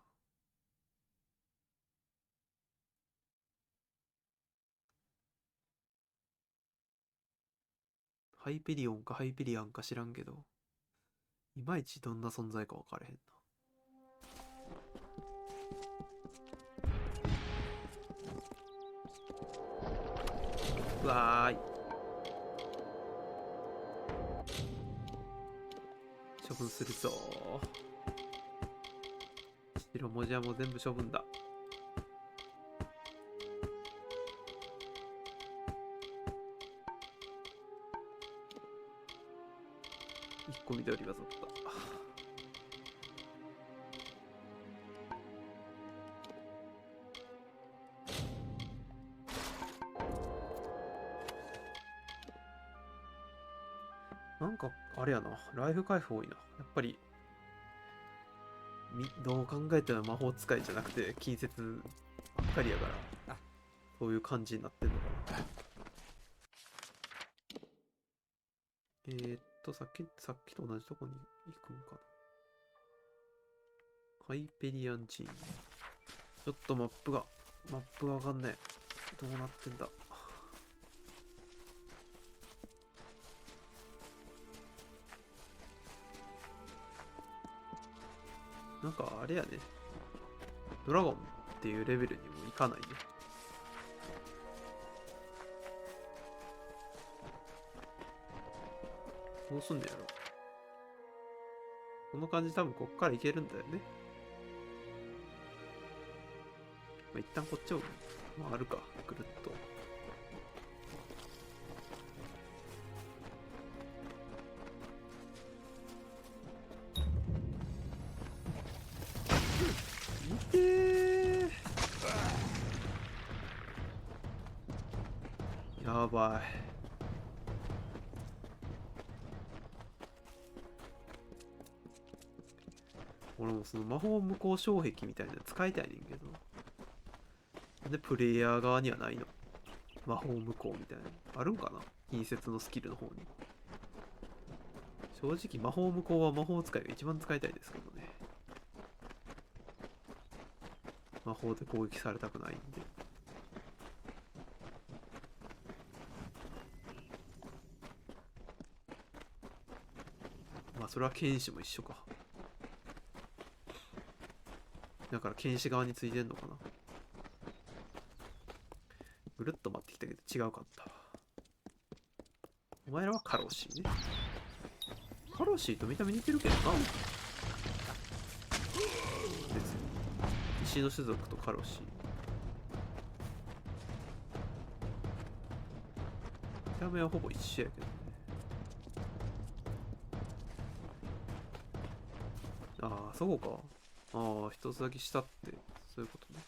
C: ハイペリオンかハイペリアンか知らんけど、いまいちどんな存在か分からへんな。うわーい、処分するぞー。白文字はもう全部処分だ。引っ込みでおりわざった。なんかあれやな、ライフ回復多いな。やっぱりどう考えても魔法使いじゃなくて近接ばっかりやからそういう感じになってんのかな。さっきと同じとこに行くんかな。ハイペリアン寺院。ちょっとマップがわかんねえ。どうなってんだ。なんかあれやね、ドラゴンっていうレベルにもいかないね。どうすんねやろ。この感じ多分こっからいけるんだよね。まあ、一旦こっちを回るか、ぐるっと。いてー。やばい。俺もその魔法無効障壁みたいなの使いたいねんけど、なんでプレイヤー側にはないの？魔法無効みたいなのあるんかな、近接のスキルの方に。正直魔法無効は魔法使いが一番使いたいですけどね。魔法で攻撃されたくないんで。まあそれは剣士も一緒か。だから剣士側についてんのかな。ぐるっと回ってきたけど違うかった。お前らはカロシーね。カロシーと見た目似てるけどな。別に石の種族とカロシー、見た目はほぼ一緒やけどね。ああ、そこか。ああ、一つだけ下ってそういうことね。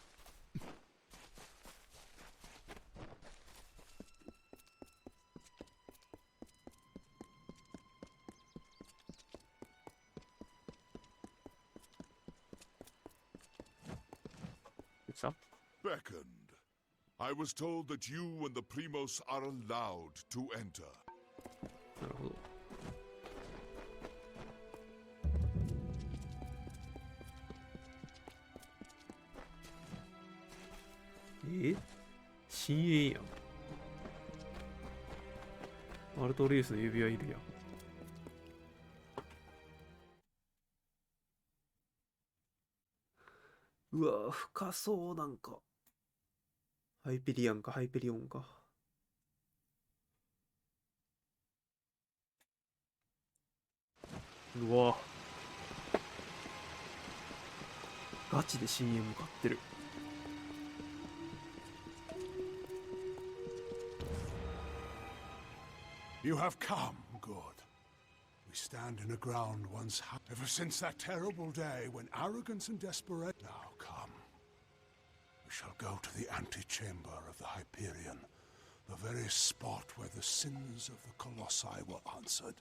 I: Beckoned. I was told that you and the Primos are allowed to enter.
C: なるほど。深淵やん。アルトリウスの指輪いるやん。うわぁ、深そう。なんかハイペリアンかハイペリオンか。うわぁ、ガチで深淵向かってる。
A: You have come, good. We stand in a ground once ever since that terrible day when arrogance and desperation. Now come. We shall go to the antechamber of the Hyperion, the very spot where the sins of the Colossi were answered.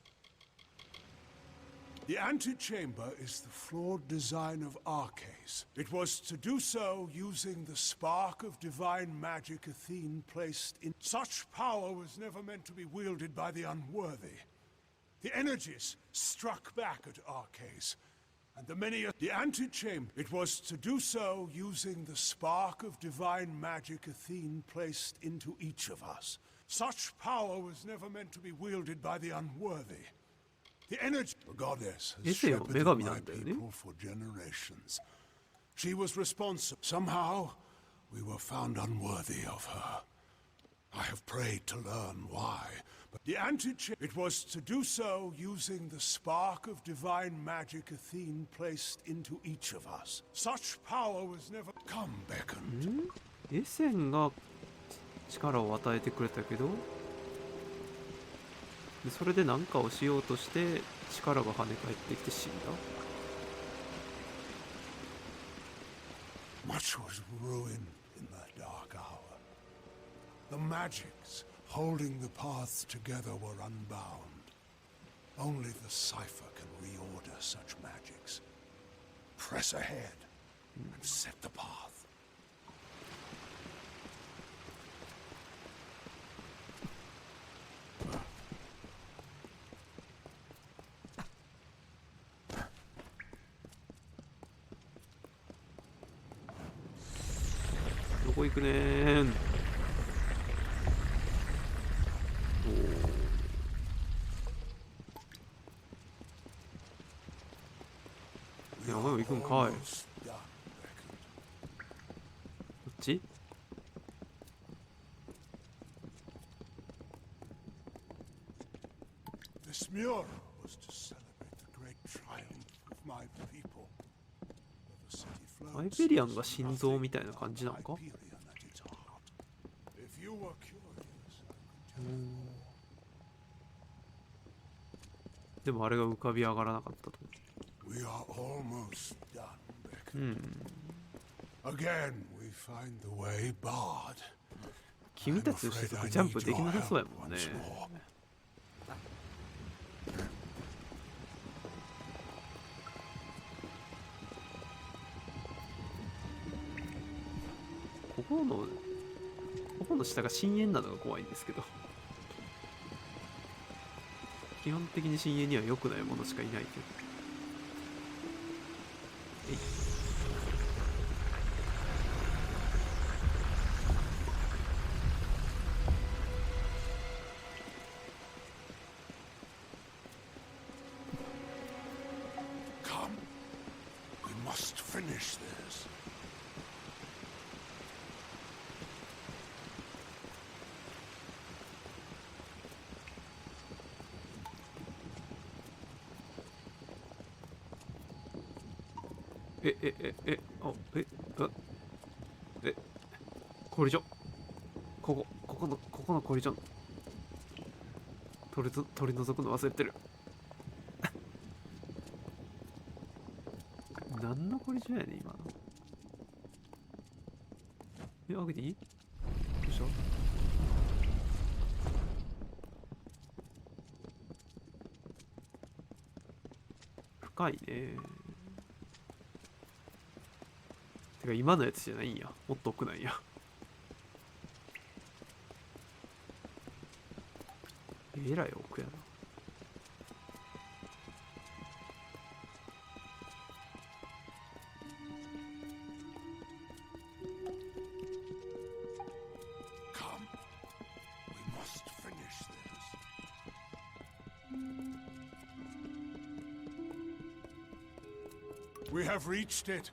A: The antechamber is the flawed design of Arcades. It was to do so using the spark of divine magic Athene placed in. Such power was never meant to be wielded by the unworthy. The energies struck back at Arcades, and the many. The antechamber. It was to do so using the spark of divine magic Athene placed into each of us. Such power was never meant to be wielded by the unworthy. The energy. The goddess has shepherded my people for generations. She was responsible. Somehow, we were found unworthy of her. I have prayed to learn why. But the antechamber. It was to do so using the spark of divine magic Athene placed into each of us. Such power was never. Come, beckoned.
C: エセンが力を与えてくれたけど、でそれで何かをしようとして力が跳ね返ってきて死んだ。
A: Much was ruined in that dark hour. The magics holding the paths together were unbound. Only the cipher can reorder such magics. Press ahead and set the path.
C: どこ行くねーん。いや、お前も行くんかい。こっち
A: This mural was to celebrate the great triumph of my people. The city floats.
C: ハイペリアンが心臓みたいな感じなのか。
A: If you were curious,
C: でもあれが浮かび上がらなかったと。
A: We are almost done, Beckett. Again, we find the way barred.
C: 君たちとしてジャンプできなさそうやもんね。ここの下が深淵なのが怖いんですけど、基本的に深淵には良くないものしかいないけど。えい。
A: Come, we must finish this.
C: 에, コリジョン。ここのコリジョン。取り除くの忘れてる。何のコリジョンやねん今の。開けていい？よいしょ。深いね。てか今のやつじゃないんや。もっと奥なんや。えらい奥やな。
A: Come, we must finish this. We have reached it.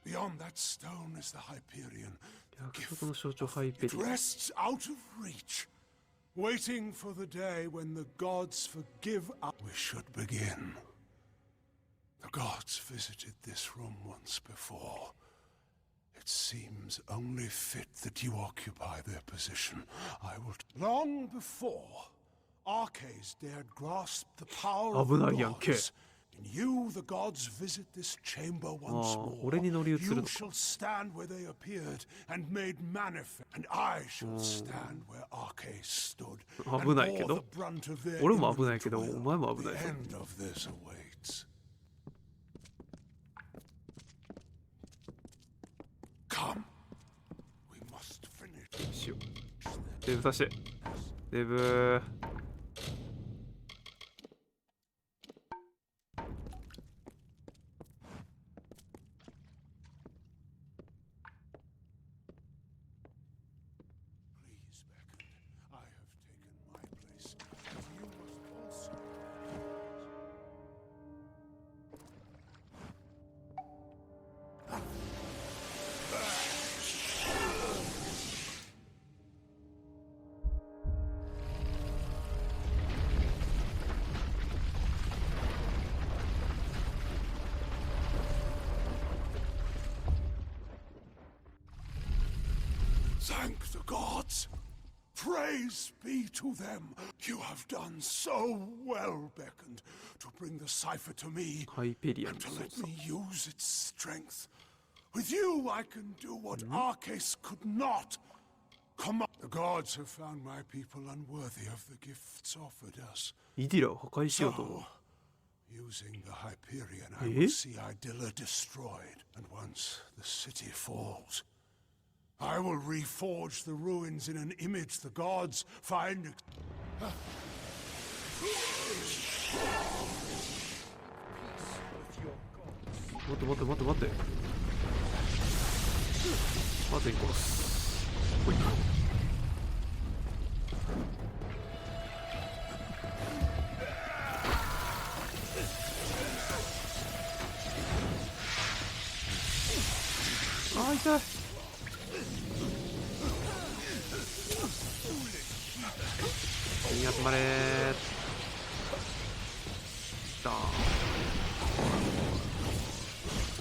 A: Beyond that stone is the Hyperion. It rests out of reach, waiting for the day when the gods forgive us. We should begin. The gods visited this room once before. It seems only fit that you occupy their position. I will. Long before, Arcades dared grasp the power of the gods. You, the gods, visit this chamber once more.
C: 俺に乗り移る
A: You
C: のか
A: shall stand where they appeared and made manifest, and I shall stand where Arcais stood.
C: 危ないけ
A: And
C: ど
A: bore the brunt of their
C: 俺も危ないけど
A: inward
C: お前も
A: toil.
C: 危ない
A: The
C: ぞ
A: end of this awaits. Come. We must finish.
C: しようデブさしてデブ
A: Please, Beckon. I have taken my place. But you must also. Thank the gods! Praise be to them! You have done so well, Beckoned, to bring the cipher to me
C: ハイペリアン
A: and
C: の
A: to
C: 操
A: let
C: 作
A: me use its strength. With you, I can do what Arcais could not. Come on. The gods have found my people unworthy of the gifts offered us.
C: イディラを破壊しようと思う
A: So, using the Hyperion, I will see Idylla destroyed. And once the city falls, I will reforge the ruins in an image the gods find.
C: 待って待って待って待ってまず行こうほいあー痛い全員集まれーダーン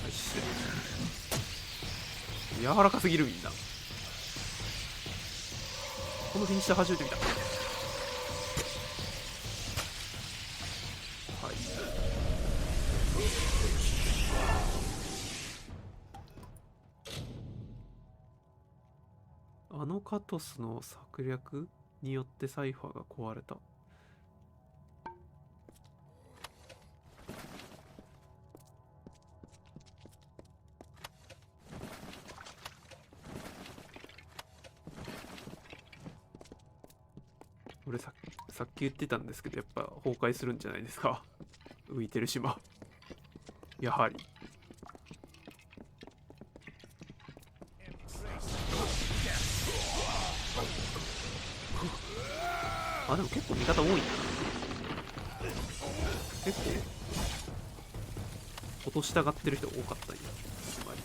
C: はいして柔らかすぎるみんなこのフィニッシャー初めて見たはいあのカトスの策略によってサイファーが壊れた俺さっき言ってたんですけどやっぱ崩壊するんじゃないですか浮いてる島やはりあでも結構味方多いんだな結構落としたがってる人多かったんやつまり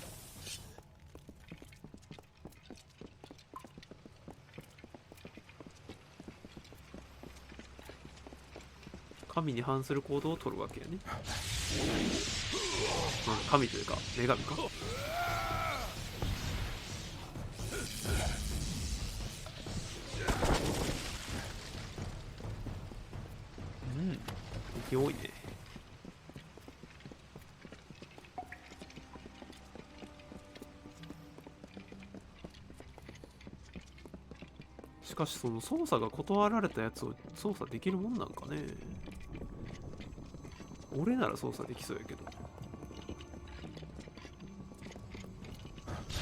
C: 神に反する行動を取るわけやね、神というか女神か多いねしかしその操作が断られたやつを操作できるもんなんかね俺なら操作できそうやけど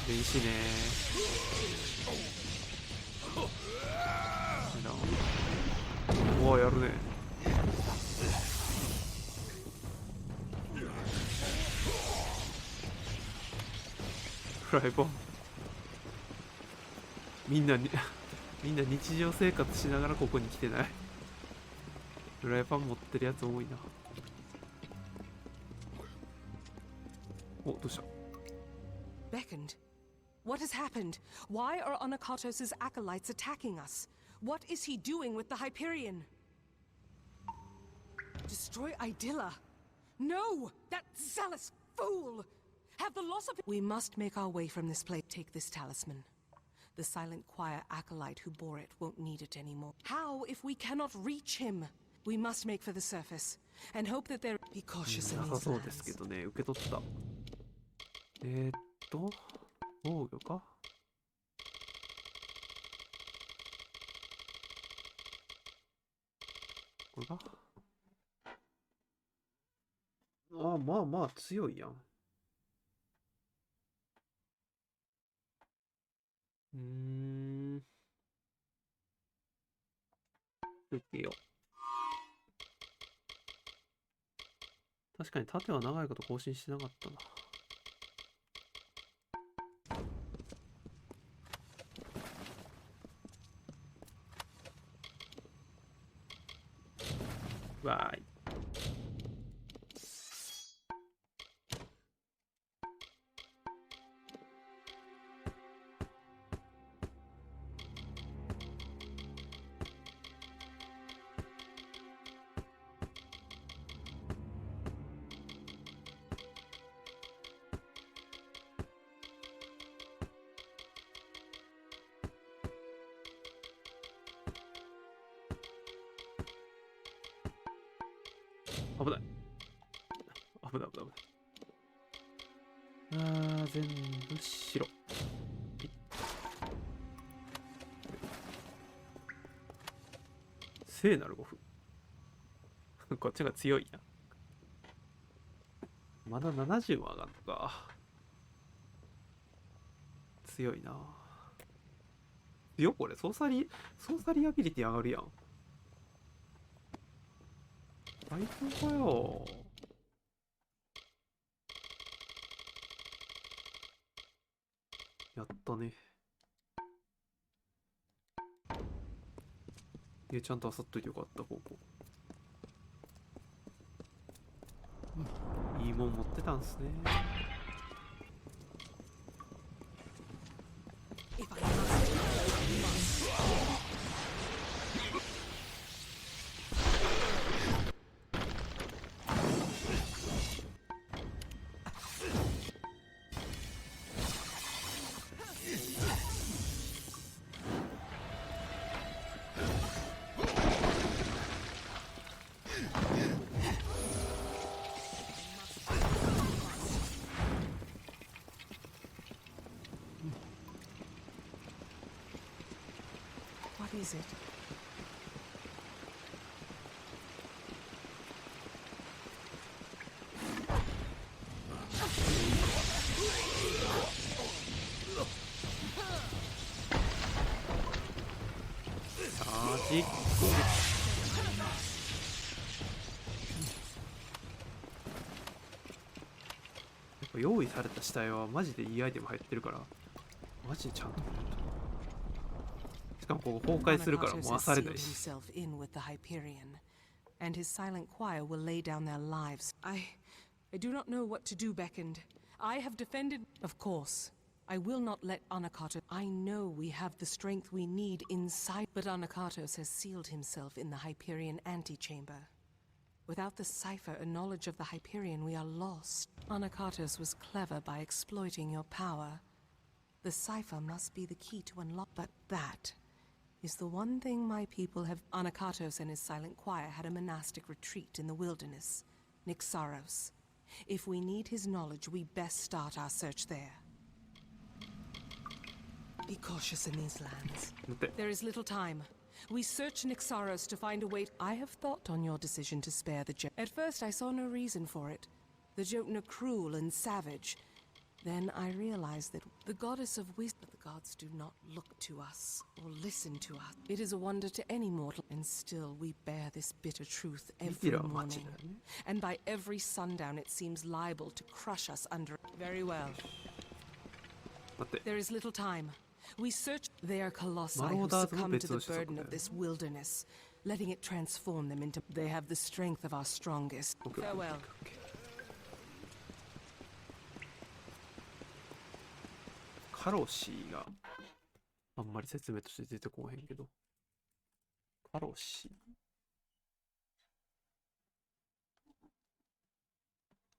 C: 電子ねーおーやるねフライパンみんな日常生活しながらここに来てないフライパン持ってるやつ多いなおどうした
H: Beckoned. What has happened? Why are Onakatos' acolytes attacking us? What is he doing with the Hyperion? Destroy Idylla? No! That zealous fool! Have the loss of it. We must make our way from this place. Take this talisman. The silent choir acolyte who bore it won't need it anymore. How if we cannot reach him? We must make for the surface and hope that there be cautious in
C: な
H: these
C: さそうですけ
H: lands.
C: どね。受け取った。防御か。これか。ああ、まあまあ強いやん。受けよう。確かに盾は長いこと更新してなかったな。わーい。危ない。危ない。全部白。聖なる5分。こっちが強いや。まだ70も上がるのか。強いな。これ、操作リアビリティ上がるやん。最高かよ。やったね。ちゃんと漁っといてよかった、ここ。いいもん持ってたんすね。
H: What is it?
C: Charge. 用意された死体はマジでいいアイテム入ってるからマジでちゃんと見ると。しかもここ崩壊するからもう漁れないし。
H: And his silent choir will lay down their lives. I do not know what to do, Beckoned. I have defended. Of course, I will not let Anakato. I know we have the strength we need inside, but Anakatos has sealed himself in the Hyperion antechamber. Without the cipher and knowledge of the Hyperion, we are lost. Anakatos was clever by exploiting your power. The cipher must be the key to unlock, but that is the one thing my people have. Anakatos and his silent choir had a monastic retreat in the wilderness, Nixaros. If we need his knowledge, we best start our search there. Be cautious in these lands. There is little time. We search Nixaros to find a way. I have thought on your decision to spare the At first I saw no reason for it. The Jotun cruel and savage. Then I realized that the goddess of wisdom, the gods do not look to us or listen to us. It is a wonder to any mortal, and still we bear this bitter truth every morning. And by every sundown it seems liable to crush us under. Very well. There is little time. We search their colossi who succumb to the burden of this wilderness, letting it transform them into. They have the strength of our strongest. Farewell.
C: カロシーがあんまり説明として出てこへんけど、カロシー、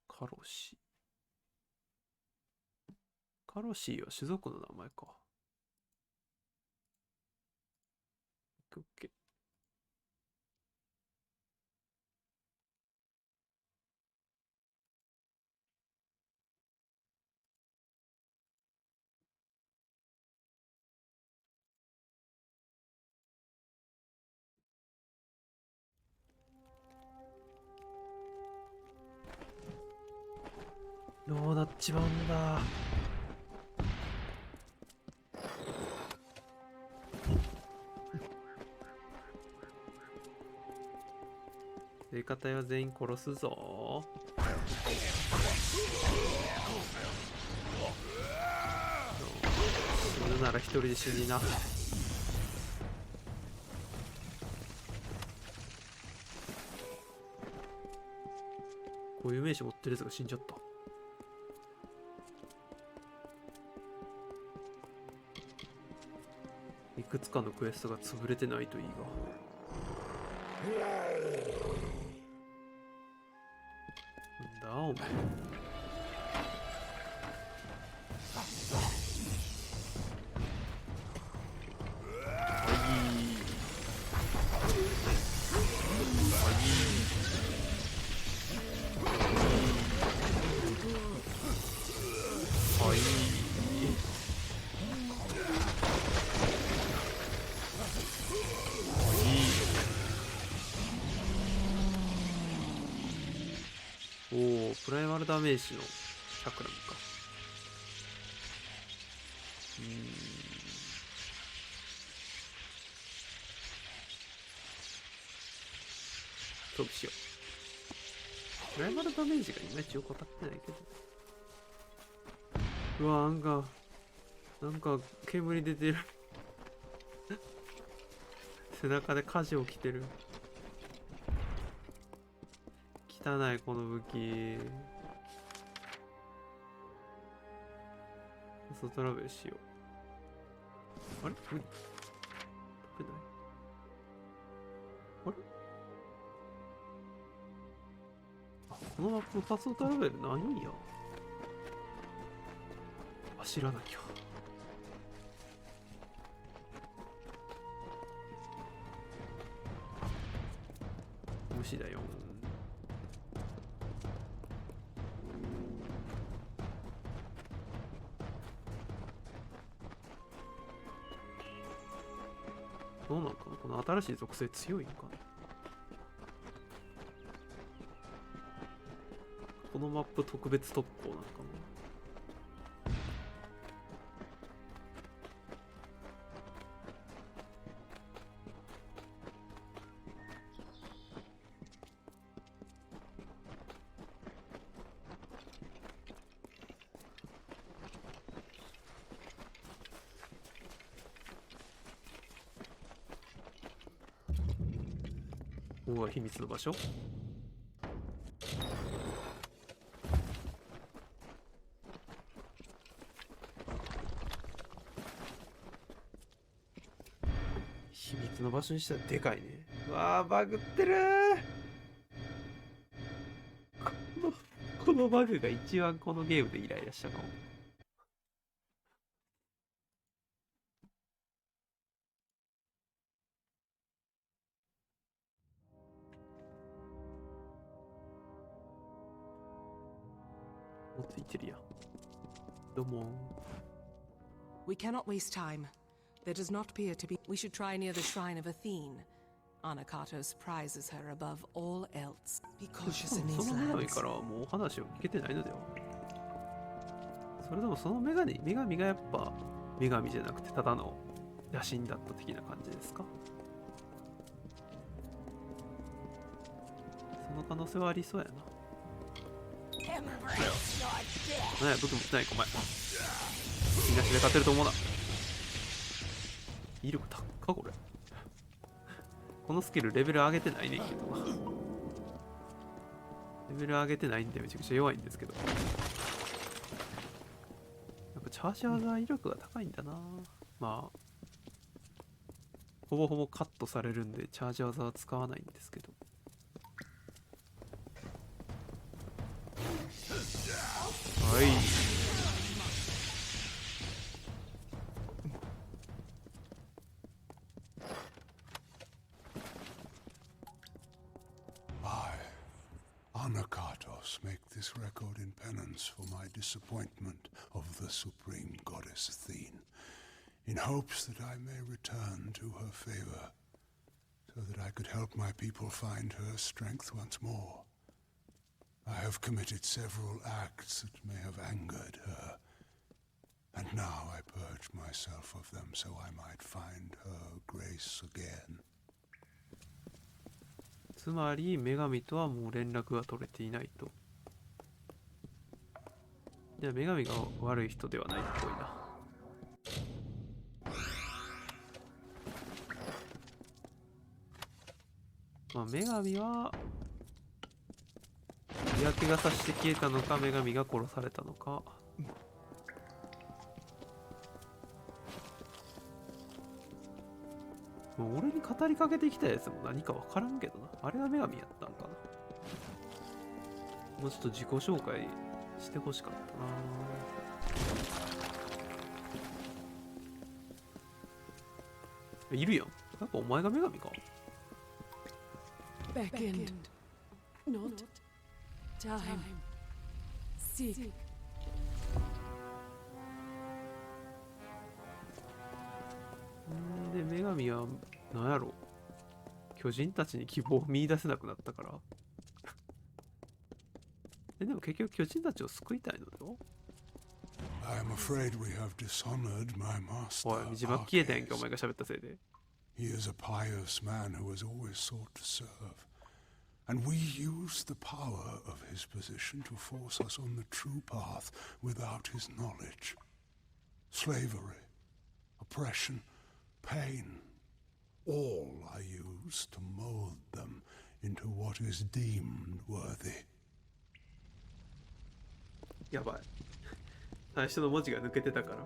C: カロシー、カロシーは種族の名前か。オッケー。どうなっちまうんだ。聖歌隊は全員殺すぞ。死ぬなら一人で死にな。こういう名詞持ってるやつが死んじゃった。いくつかのクエストが潰れてないといいが。なんだお前。おお、プライマルダメージのチャクラムか。装備しよう。プライマルダメージがいまいちよくわかってないけど。うわ、なんか煙出てる。背中で火事起きてる。汚いこの武器。ファストトラベルしよう。あれ無理。飛べない。あれあ、このマップファストトラベルないんや。走らなきゃ。無視だよ。どうなんかな、この新しい属性強いんかな。このマップ特別特攻なんかな。ここが秘密の場所。秘密の場所にしたらでかいね。うわあ、バグってるー。このバグが一番このゲームでイライラしたかも。もうついてるやん。どうも。
H: We cannot waste time. There does not appear to be. We should try near the shrine of Athene. Anakatos prizes her above all else. Be cautious in
C: そ
H: these
C: の女神
H: lands.
C: からはもうお話を聞けてないのでは。それでもその女神がやっぱ女神じゃなくてただの野心だった的な感じですか。その可能性はありそうやな。なんや武器持ってないかお前。みんなしで勝てると思うな。威力高っかこれ。このスキルレベル上げてないねんけど。レベル上げてないんでめちゃくちゃ弱いんですけど。やっぱチャージャーが威力が高いんだな。まあほぼほぼカットされるんでチャージ技は使わないんですけど。はい。
A: Anakatos make this record in penance for my disappointment of the supreme goddess Athene, in hopes that I may return to her favor, so that I could help my people find her strength once more. I have committed several acts that may have angered her, and now I purge myself of them so I might find her grace again.
C: つまり女神とはもう連絡が取れていないと。いや、女神が悪い人ではないっぽいな。まあ、女神は嫌気がさして消えたのか、女神が殺されたのか。もう俺に語りかけてきたやつも何か分からんけどな。あれが女神やったんかな。もうちょっと自己紹介してほしかったな。いるやん。やっぱお前が女神か。
J: Beckoned, not time. Seek.
C: で、女神は何やろ、巨人たちに希望を見出せなくなったからでも結局巨人たちを救いたいのだよ。
A: I am afraid we have dishonored my master.
C: おい、字幕消えたやんけ、お前が喋ったせいで。
A: He is a pious man who has always sought to serve, and we use the power of his position to force us on the true path without his knowledge. Slavery, oppression, pain, all are used to mold them into what is deemed worthy.
C: やばい。最初の文字が抜けてたから。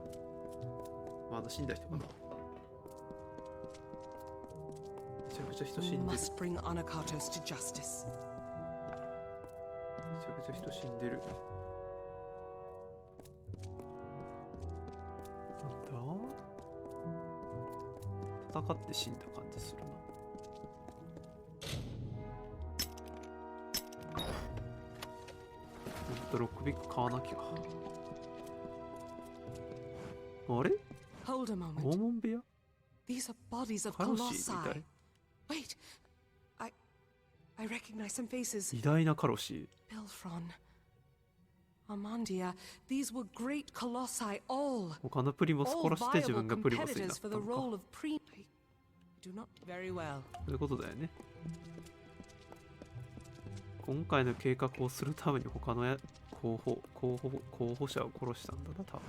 C: まだ死んだ人かな。めちゃくちゃ人死んでる。めちゃくちゃ人死んでる。なんだ？戦って死んだ感じするな。ロックピック買わなきゃ。あれ？
H: Hold a moment.
C: 拷問部屋？
H: These are bodies of
C: カロシーみ
H: colossi.
C: たい。
H: Wait, I recognize some faces.
C: 偉大なカロシー。
H: Belfron, Amandia, these were great colossi, all.
C: 他のプリモス
H: All
C: 殺して自
H: viable
C: 分がプリモスになっ
H: competitors
C: た
H: for
C: の
H: the
C: か。
H: role of pre. I do not very well.
C: そういうことだよね。今回の計画をするために他の候補者を殺したんだな、多分。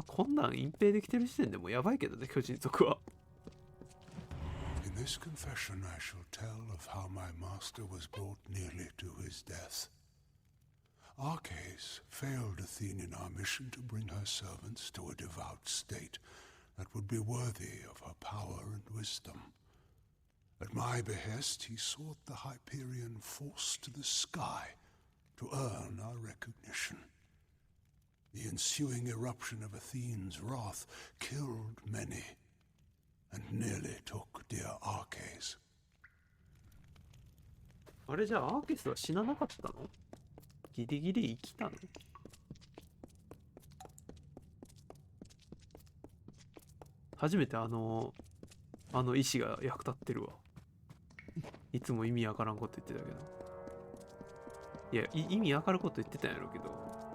C: こんなん隠蔽できてる時点でもうやばいけどね、巨人族は。
A: In this confession I shall tell of how my master was brought nearly to his death. Arcais failed Athene in our mission to bring her servants to a devout state that would be worthy of her power and wisdom. At my behest, he sought the Hyperion force to the sky to earn our recognition. The ensuing eruption of Athene's wrath killed many and nearly took dear Arcais.
C: あれじゃあアーケスは死ななかったの？ギリギリ生きたの？初めてあの意志が役立ってるわ。いつも意味わからんこと言ってたけど。いや、意味わかること言ってたんやろうけど、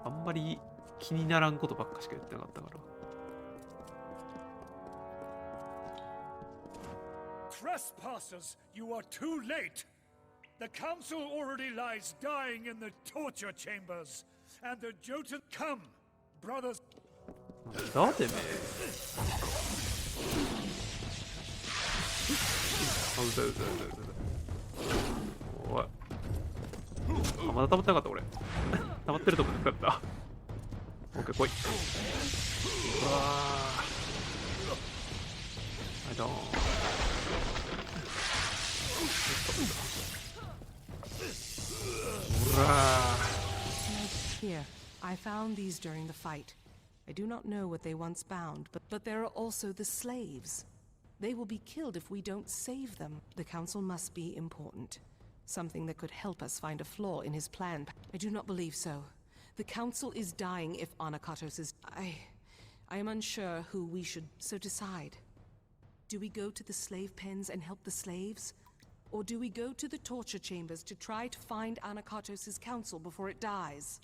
C: あんまり気にならんことばっかしか言ってなかったから。
K: Trespassers, you are too late. The council already lies dying in the torture chambers, and the Jotun come, brothers.
C: なんだてめえ。あ、うざいうざいうざいうざい。おい。あ、まだ溜まってなかった俺。溜まってるとこなかった。オッケー、来い。うわー。はい、どーん。ほらー。
H: Here, I found these during the fight. I do not know what they once bound, but there are also the slaves. They will be killed if we don't save them. The council must be important. Something that could help us find a flaw in his plan. I do not believe so. The council is dying if Anakatos is... I am unsure who we should so decide. Do we go to the slave pens and help the slaves? Or do we go to the torture chambers to try to find Anakatos' council before it dies?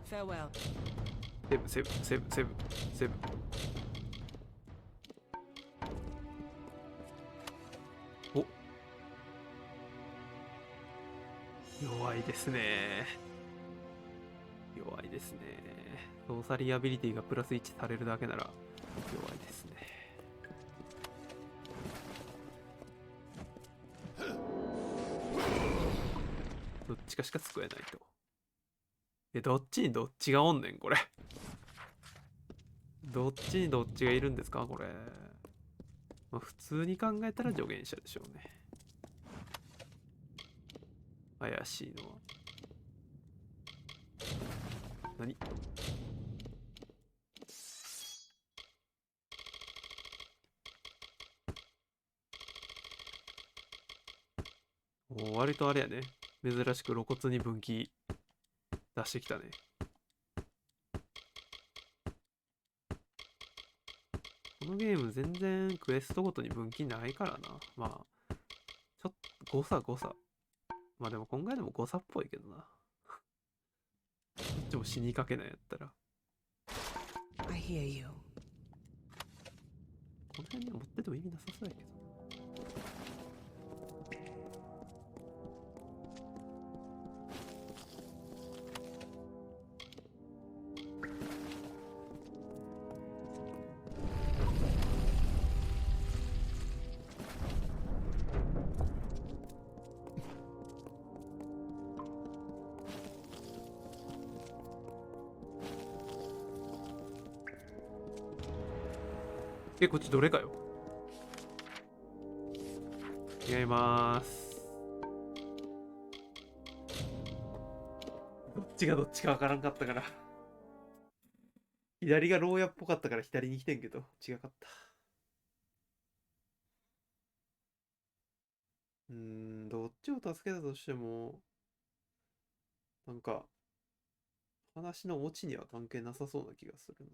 H: Farewell.
C: セブセブセブセブセブ。お、弱いですね。弱いですね。操作リアビリティがプラス1されるだけなら弱いですね。どっちかしか救えないと。どっちにどっちがおんねんこれ。どっちにどっちがいるんですかこれ。まあ、普通に考えたら助言者でしょうね。怪しいのは何？お、割とあれやね。珍しく露骨に分岐出してきたね。このゲーム全然クエストごとに分岐ないからな。まあ、ちょっと誤差誤差。まあでも今回でも誤差っぽいけどな。どっちも死にかけないやったら。
H: I hear you.
C: この辺に持ってても意味なさそうやけど。こっちどれかよ。違いまーす。どっちがどっちかわからんかったから。左が牢屋っぽかったから左に来てんけど、違かった。どっちを助けたとしても、なんか、話のオチには関係なさそうな気がするな。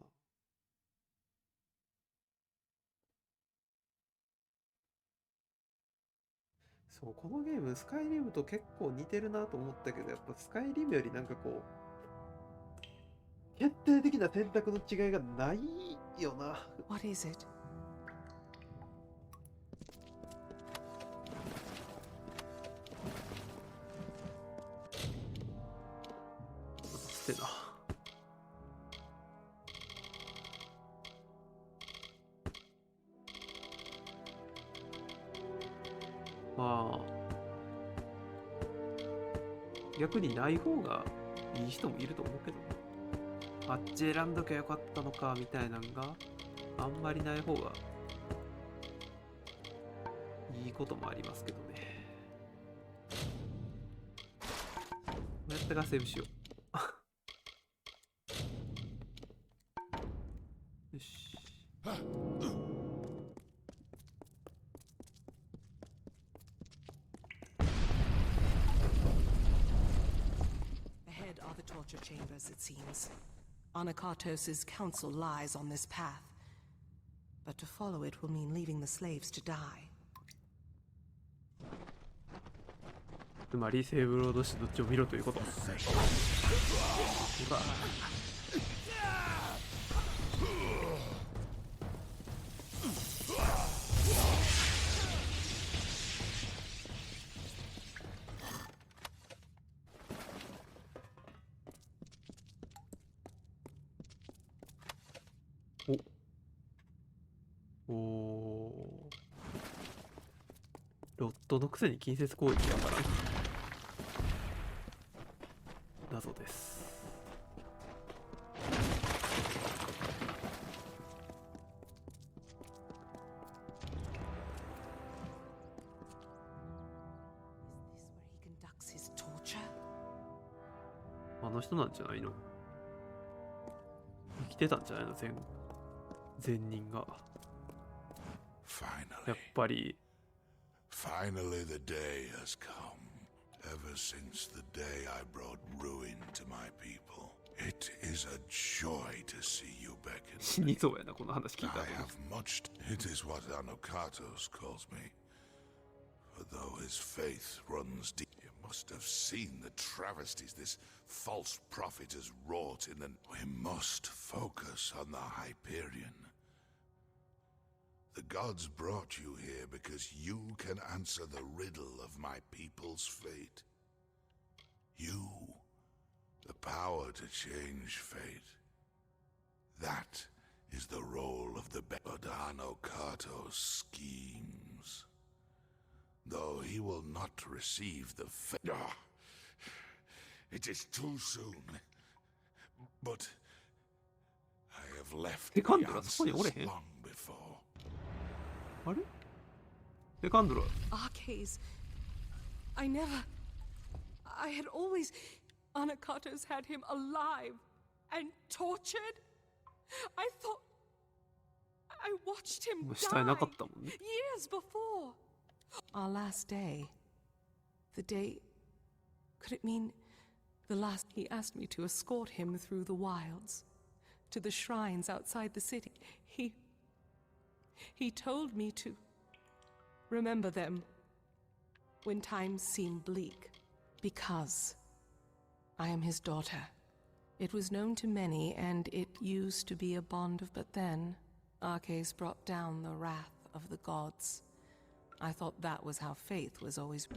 C: そう、このゲームスカイリムと結構似てるなと思ったけど、やっぱスカイリムよりなんかこう決定的な選択の違いがないよな。
H: What is it?
C: つってな。まあ逆にない方がいい人もいると思うけど、あっち選んどきゃよかったのかみたいなのがあんまりない方がいいこともありますけどね。やったかセーブしよう。よし。
H: Ahead are the torture chambers, it seems. Anakatos' council lies on this path. But to follow it will mean leaving the slaves to die.
C: つまりセーブロードしてどっちを見ろということ。うわ。お。ロットのくせに近接攻撃やから謎です。あの人なんじゃないの？生きてたんじゃないの？善人が。やっぱり。
A: Finally the day has come. Ever since the day I brought ruin to my people, it is a joy to see you back in.
C: I have
A: much. It is what Anakatos calls me.
I: But though his faith runs deep, you must have seen the travesties this false prophet has wrought in the... We must focus on the Hyperion. The gods brought you here because you can answer the riddle of my people's fate. You, the power to change fate. That is the role of the Badano Kato's schemes. Though he will not receive the fate. Ah, it is too soon. But I have left the answers long before.
C: あれデカンドラ
H: Arcades. I had always... Anakatos had him alive and tortured. I thought... I watched him die years before. Our last day. The day... Could it mean the last... He asked me to escort him through the wilds, to the shrines outside the city. He told me to remember them when times seem bleak, because I am his daughter. It was known to many, and it used to be a bond of... But then, Arcades brought down the wrath of the gods. I thought that was how faith was always...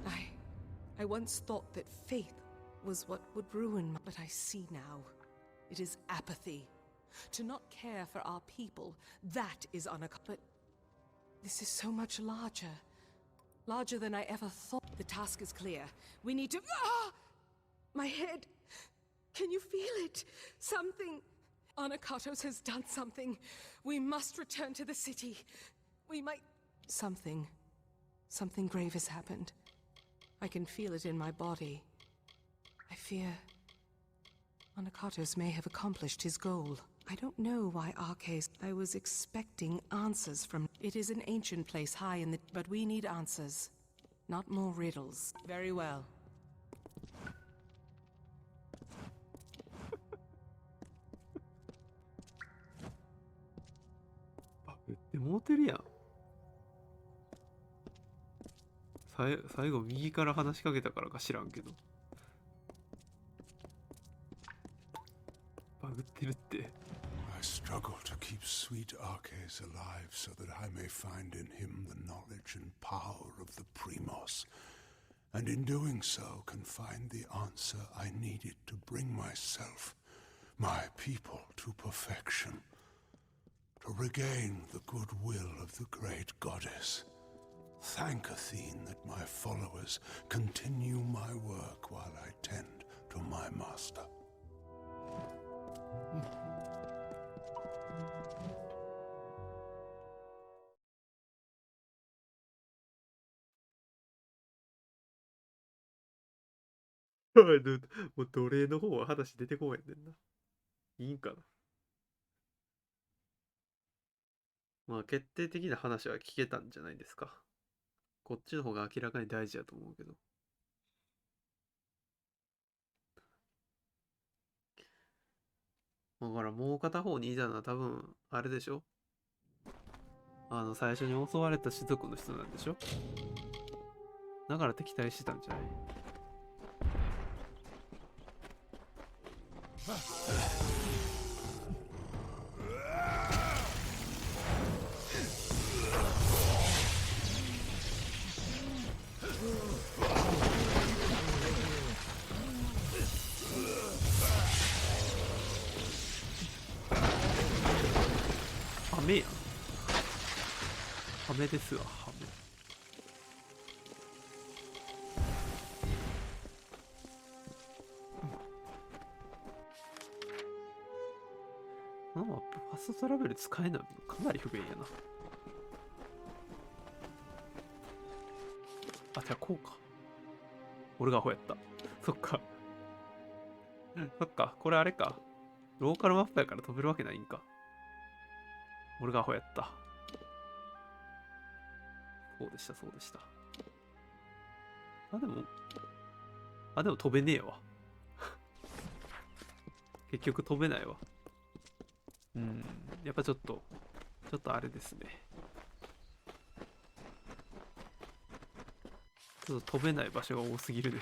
H: I once thought that faith was what would ruin... But I see now. It is apathy. To not care for our people, that is But this is so much larger. Larger than I ever thought. The task is clear. We need to... Ah! My head! Can you feel it? Something... Anakatos has done something. We must return to the city. We might... Something grave has happened. I can feel it in my body. I fear... Anakatos may have accomplished his goal. I don't know why Arcades... I was expecting answers from... It is an ancient place high in the... But we need answers. Not more riddles. Very well.
C: 売ってもうてるやん。最後右から話しかけたからか知らんけど。バグってるって。
A: I struggle to keep sweet Arcades alive so that I may find in him the knowledge and power of the Primos, and in doing so can find the answer I needed to bring myself, my people, to perfection, to regain the goodwill of the great goddess. Thank Athene that my followers continue my work while I tend to my master.
C: もう奴隷の方は話出てこへんねんな。いいんかな。まあ決定的な話は聞けたんじゃないですか。こっちの方が明らかに大事だと思うけど。だからもう片方にいたのは多分あれでしょ。最初に襲われた士族の人なんでしょ。だから敵対してたんじゃない。ハメやん。ハメですわ、ハメ。ファストトラベル使えないのかなり不便やな。あ、じゃあこうか。俺がアホやった。そっか。そっか、これあれか。ローカルマップやから飛べるわけないんか。俺がアホやった。そうでした、そうでした。でも飛べねえわ。結局飛べないわ。やっぱちょっとあれですね。ちょっと飛べない場所が多すぎるね。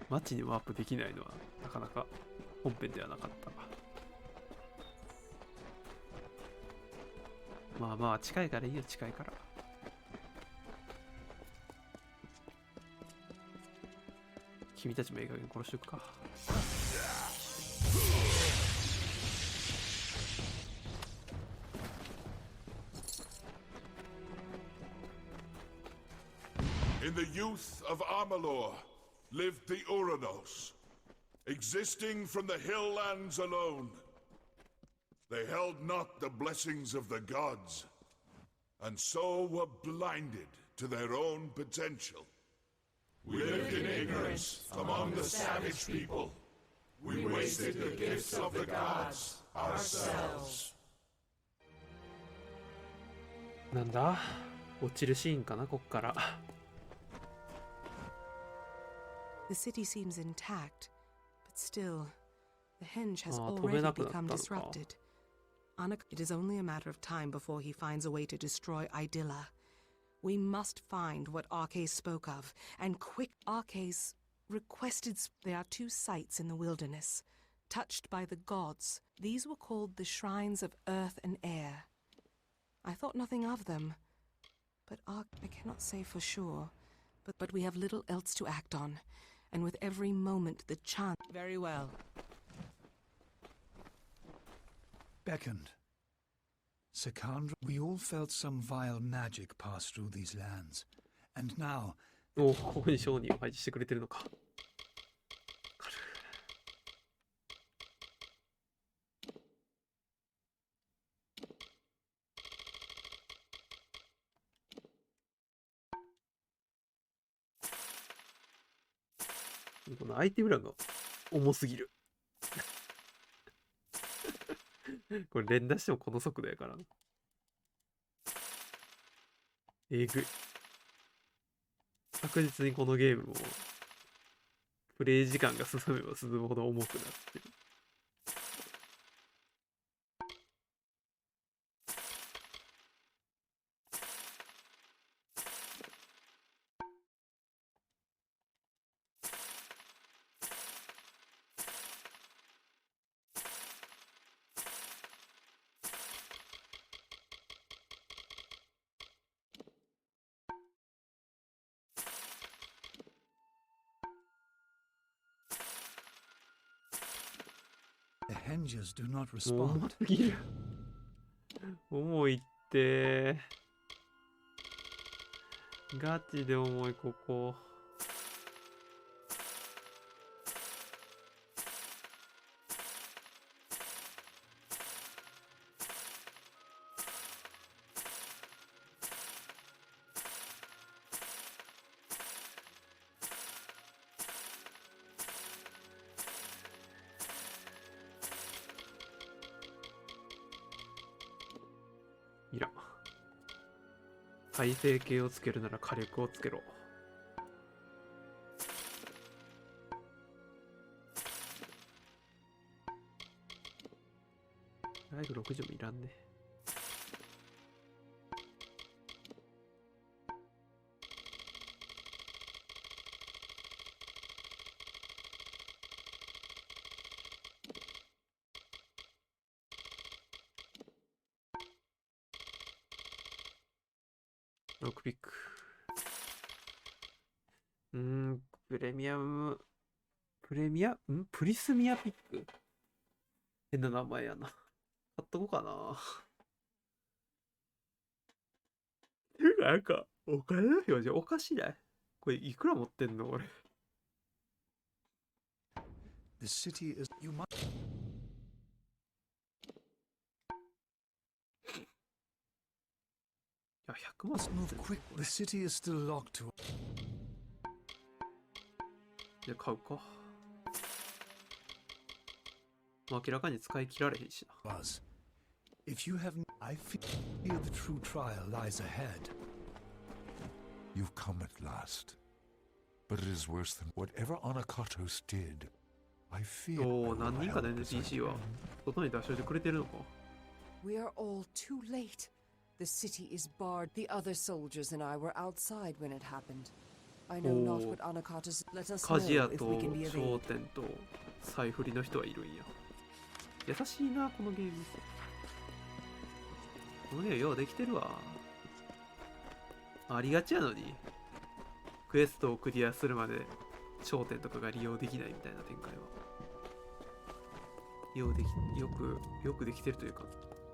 C: 街にワープできないのはなかなか本編ではなかった。まあまあ近いからいいよ、近いから。君たちもいい加減殺しとくか。
A: In the youth of Amalur lived the Uranos, existing from the hill lands alone. They held not the blessings of the gods, and so were blinded to their own potential. We lived in ignorance among the savage people. We wasted the gifts of the gods ourselves.
C: なんだ？落ちるシーンかな、こっから。
H: The city seems intact, but still, the henge has already become disrupted. It is only a matter of time before he finds a way to destroy Idylla. We must find what Arcais spoke of, and quick. Arcais requested. There are 2 sites in the wilderness, touched by the gods. These were called the Shrines of Earth and Air. I thought nothing of them, but I cannot say for sure. But we have little else to act on, and with every moment the chance. Very well.
E: Beckoned. Secondra, we all felt some vile magic pass through these lands. And now...
C: おお、ここに商人を配置してくれてるのか。このアイテム欄が重すぎる。これ連打してもこの速度やから。えぐい。確実にこのゲームもプレイ時間が進めば進むほど重くなってる。
E: The henges do not respond.
C: 重すぎる。重いって。ガチで重い、ここ。いらん。耐性系をつけるなら火力をつけろ。ライフ60もいらんね。ロックピック。プレミアム、プリスミアピック。変な名前やな。買っとこうかな。なんか、お金の表示おかしいない？これいくら持ってんの俺。
E: The city is... You must...
C: 100万
E: move quick. The city is still locked to...
C: じゃあ買うか。明らかに使い切られへんしな。
E: If you have... I feel the true trial lies ahead.
I: You've come at last. But it is worse than whatever Anakatos did. I fear...
C: おお、何人かの NPC は外に出しといてくれてるのか。
L: We are all too late. The city is barred. The other soldiers and I were outside when it happened. I know not what Anakata's. Let us know
C: 鍛冶屋
L: if
C: と
L: we can be of
C: 商
L: aid.
C: 店と財布りの人はいるんや。優しいなこのゲーム。このゲームようできてるわ。ありがちやのにクエストをクリアするまで商店とかが利用できないみたいな展開はよくできてるというか、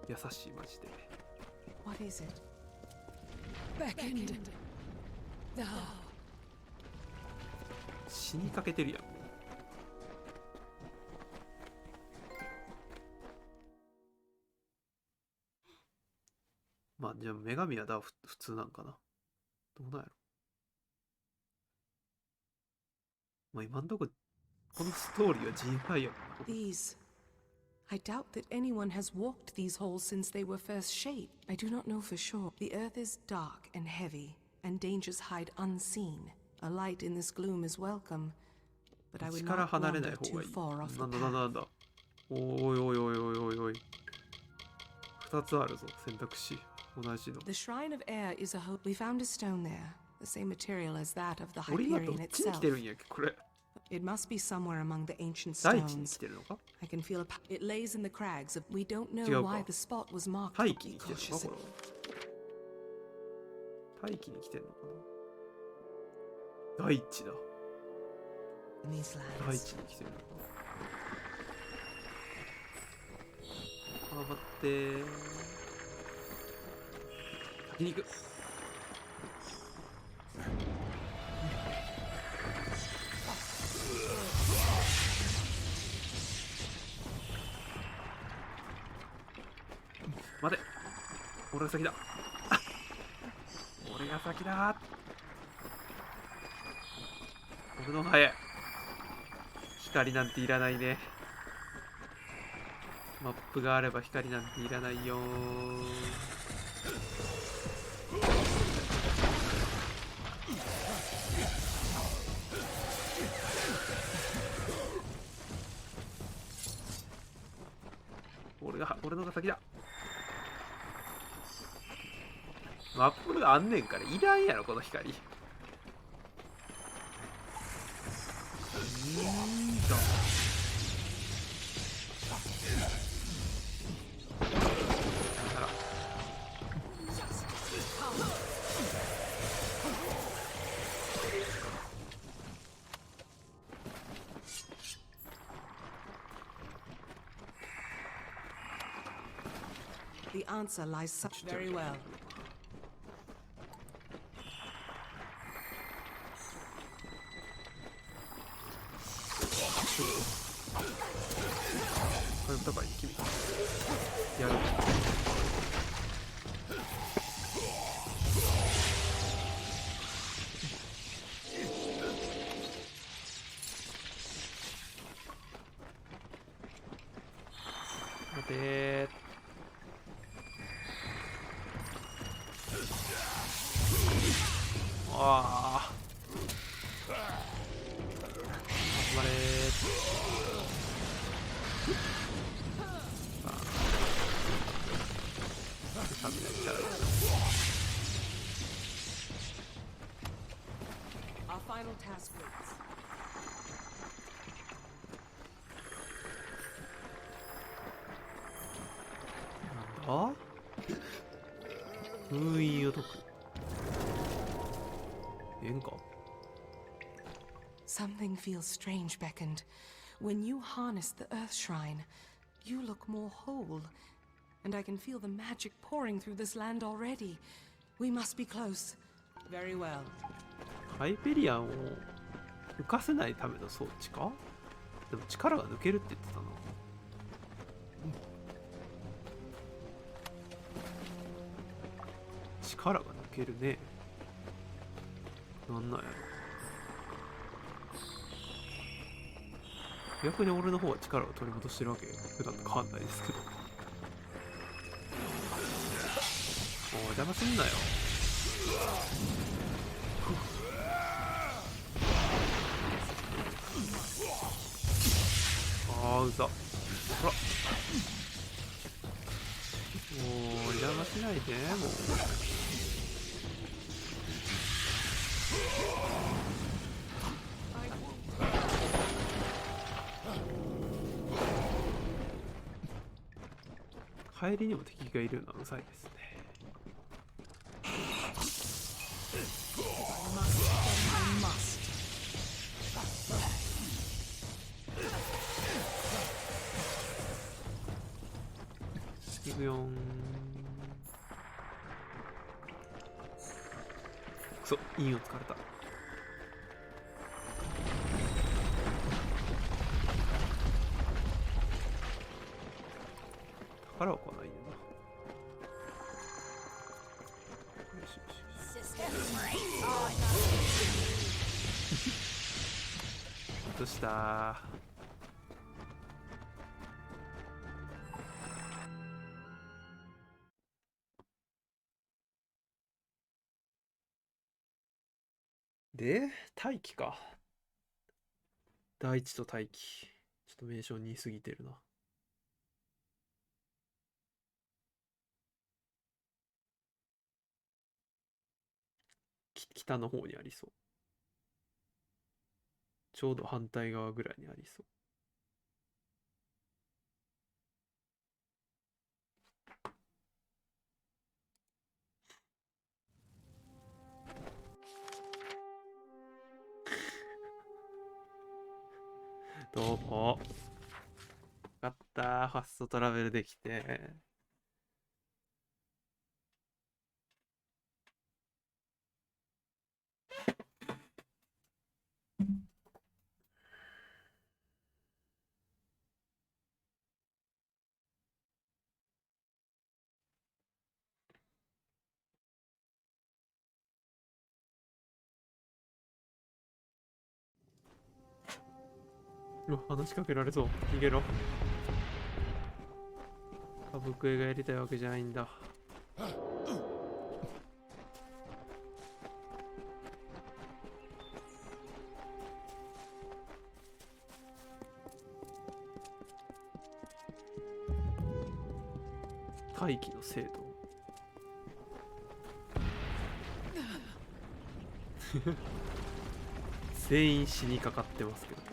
C: 優しいマジで。
H: What is it?
J: Beckoned. No.
C: 死にかけてるやん。まあじゃあ女神は普通なんかな。どうなんやろ。まあ今んとここのストーリーは GFI やん。
H: These. I doubt that anyone has walked these halls since they were first shaped. I do not know for sure. The earth is dark and heavy, and dangers hide unseen. A light in this gloom is welcome, but I would not wander too far off the
C: なんだ
H: path.
C: おいおいおいおいおいおい。2つあるぞ選択肢。同じの。
H: The Shrine of Air is a hope. We found a stone there, the same material as that of the
C: 俺今どっ
H: Hyperion
C: ちに来
H: itself.
C: てるんやっけこれ。
H: It must be somewhere among the ancient
C: 大地に来
H: stones.
C: てるのか。
H: I can feel it lays in the crags. We don't know
C: 違うか。
H: why the spot was marked.
C: 大
H: But
C: 気
H: be
C: に来てるのか
H: cautious.
C: これは。大気に来てるのかな。大地だ。
H: In these
C: 大
H: lands.
C: 地に来てるのか。頑張って先に行く。待て、俺が先だ。俺が先だ。俺の早い。光なんていらないね。マップがあれば光なんていらないよ。俺のが先だ。マップがあんねんからいらんやろこの光。
H: The answer lies very well. Our final task waits.
C: なんだ？封印を解く。ええんか？
H: Something feels strange, Beckoned. When you harness the Earth Shrine, you look more whole. And I can feel the magic pouring through this land already. We must be close. Very well.
C: ハイペリアンを浮かせないための装置か？でも力が抜けるって言ってたな。力が抜けるね。なんなんやろ。逆に俺の方は力を取り戻してるわけ。普段と変わんないですけど。おい邪魔すんなよ。ああうざ。ほらう邪魔しないでもう。帰りにも敵がいるのはうざいですね。行くよーん。くそ、インを突かれた。宝は来ないよな。よしよしよし。どうしたー。で、大気か。大地と大気。ちょっと名称似すぎてるな。北の方にありそう。ちょうど反対側ぐらいにありそう。どうも。よかった。ファストトラベルできて。話しかけられそう。逃げろ。歌舞伎がやりたいわけじゃないんだ。大気の精度。全員死にかかってますけど。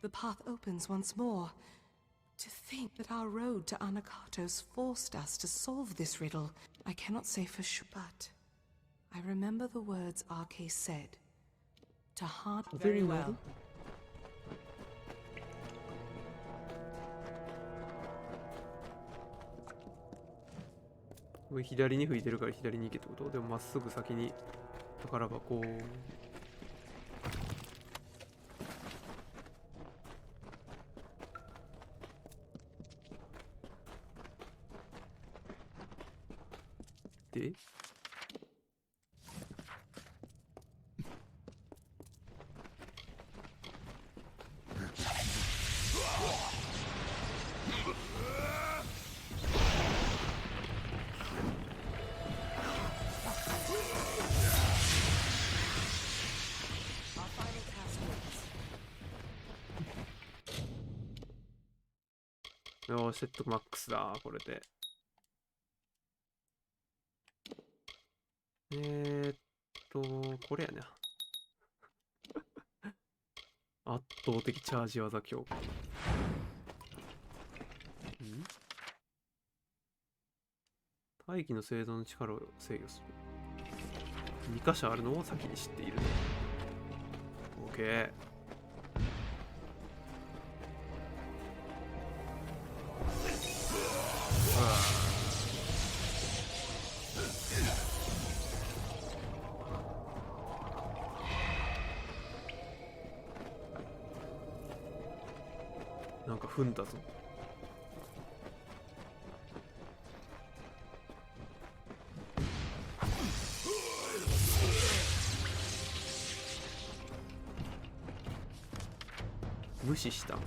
H: The path opens once more. To think that our road to Anakatos forced us to solve this riddle, I cannot say for sure, but I remember the words RK said. To heart very well.
C: 左に吹いてるから左に行けってこと？でもまっすぐ先に宝箱を。でよし、セットマックスだ、これで。これやな。圧倒的チャージ技強化。大気の精度の力を制御する。2箇所あるのを先に知っていると。OK。なんか踏んだぞ。無視したお前。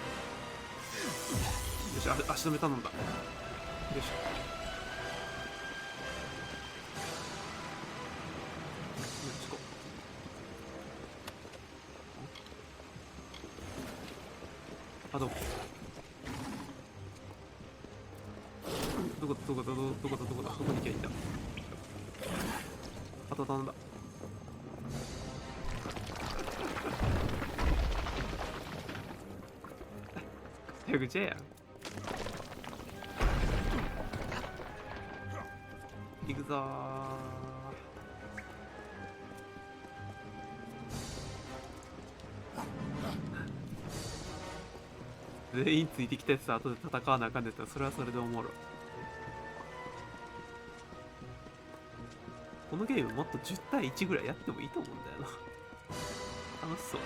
C: し、足止め頼んだ。よいしょ。どこどこどこどこどこどこだ、どこに行けばいいんだ。あと頼んだ。手口やん。行くぞー。全員ついてきたやつと後で戦わなあかんねったらそれはそれでおもろい。このゲームもっと10対1ぐらいやってもいいと思うんだよな。楽しそう。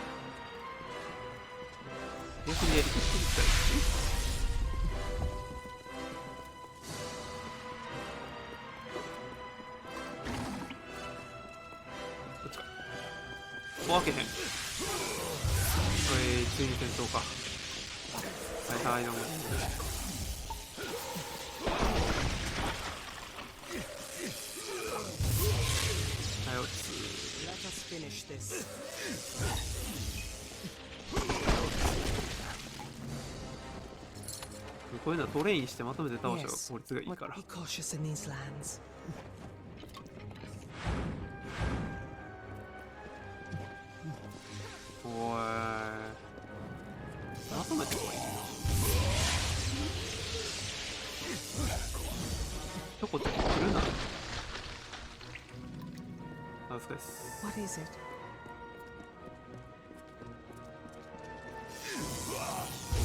C: 逆にやりきってみたい。こっちか。もう開けへん。ついに戦闘か。はいはい、どうも。はい、落ち着こういうのはトレインしてまとめて倒した方が効率がいいから。おい、まとめてこい。ちょこちょこ来るな。お疲れです。
H: What is it?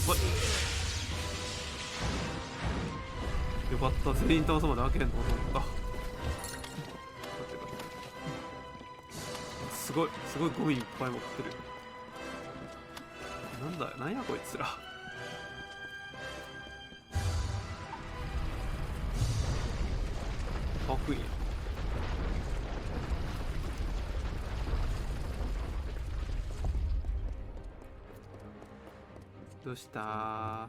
C: 遅い。よかった、全員倒すまで開けへんのと思った。すごいゴミいっぱい持ってる。なんやこいつら。かっこいいや。どうしたー。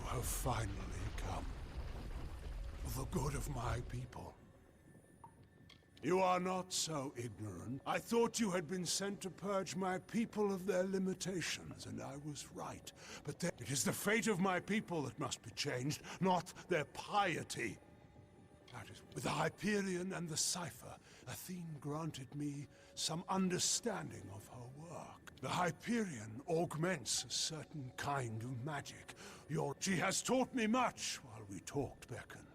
A: Have finally come for the good of my people. You are not so ignorant. I thought you had been sent to purge my people of their limitations, and I was right. But it is the fate of my people that must be changed, not their piety. That is, with the Hyperion and the Cipher, Athene granted me some understanding of her work. The Hyperion augments a certain kind of magic. She has taught me much while we talked, beckoned.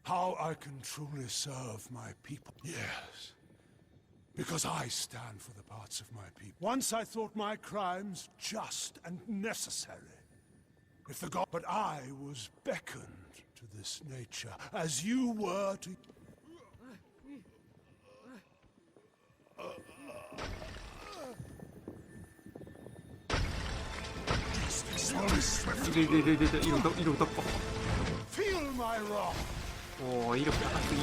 A: How I can truly serve my people. Yes. Because I stand for the parts of my people. Once I thought my crimes just and necessary. If the god... But I was beckoned to this nature, as you were to... Feel my wrath.
C: おお、威力高すぎ。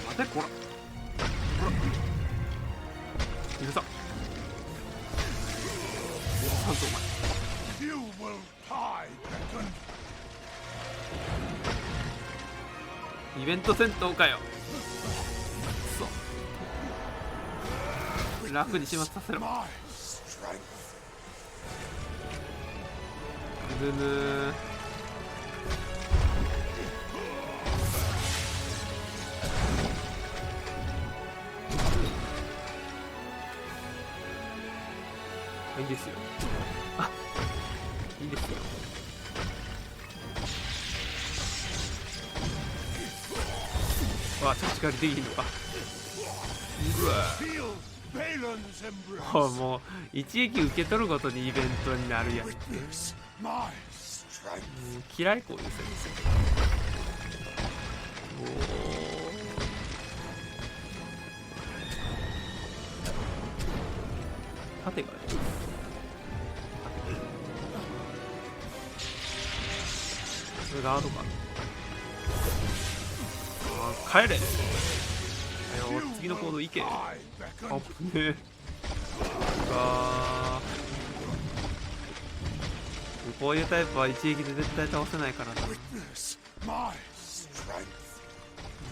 C: 待て、こら許さんとお前。
A: You will die, beckoned.
C: イベント戦闘かよ。そう楽に始末させろ。ブムー。いいですよ。あ、いいですよ。わあ、着地狩りできるのか。うわ、もう一撃受け取るごとにイベントになるやん。嫌いこういう戦争。おお。盾がある。それがアートか。あ、帰れ。次の行動行け。あっぶねえ。こういうタイプは一撃で絶対倒せないからな。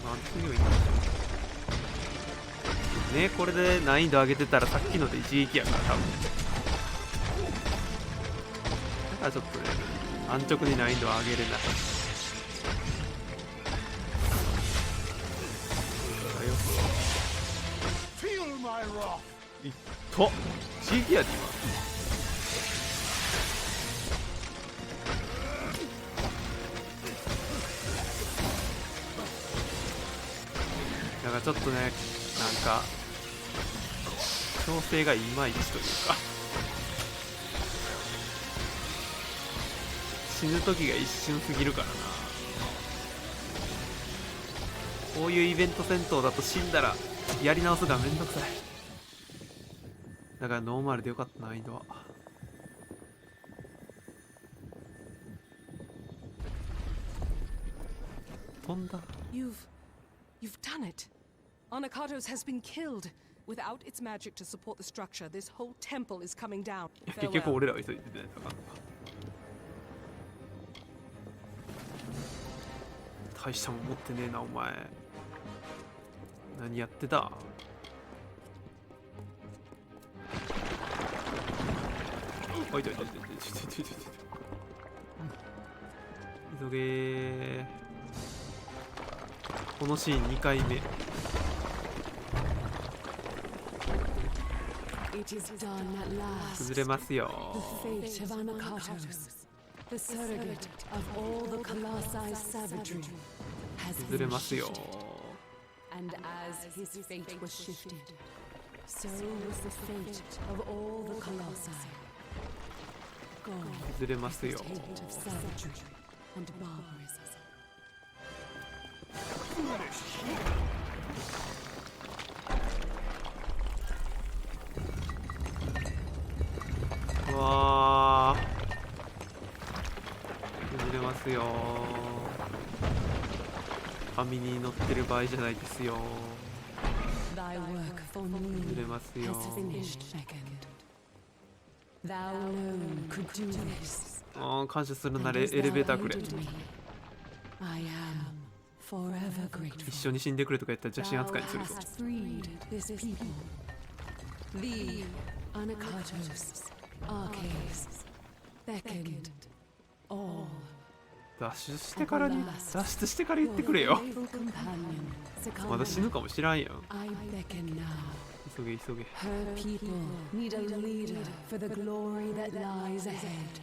C: なんて強いんだね。これで難易度上げてたらさっきので一撃やから多分。だからちょっとね、安直に難易度上げれない。いった一撃やで今。だからちょっとね、なんか調整がいまいちというか死ぬ時が一瞬すぎるからな。こういうイベント戦闘だと死んだらやり直すがめんどくさい。だからノーマルでよかった難易度は。飛んだ。
H: You've done it. Anakatos has been killed. Without its magic to support the structure, this whole temple is coming down.
C: 結局俺らは急いで出ないとか。大したもん持ってねえなお前。何やってた？おいといといといといといとい急げー。このシーン2回目。崩れますよ。崩れますよ。
F: And as his fate was shifted, so was the fate of all the colossi. Gone
C: 崩れますよ。
F: of savagery and barbarism.
C: うわー、崩れますよ。網に乗ってる場合じゃないですよ。
F: Thy work for me
C: 崩れますよ。
F: has finished, second. Thou alone could do this.
C: 感謝するならエレベーターくれ。
F: I am forever grateful.
C: 一緒に死んでくれとか言ったら邪神扱いにするぞ。
F: Thou hast freed this people. Thee, Anakatos, Arcades, beckoned, all.
C: 脱出してからに、脱出してから言ってくれよ。まだ死ぬかもしらんやん。
F: I beckon now.
C: 急げ急げ。
F: Her people need a leader for the glory that lies ahead.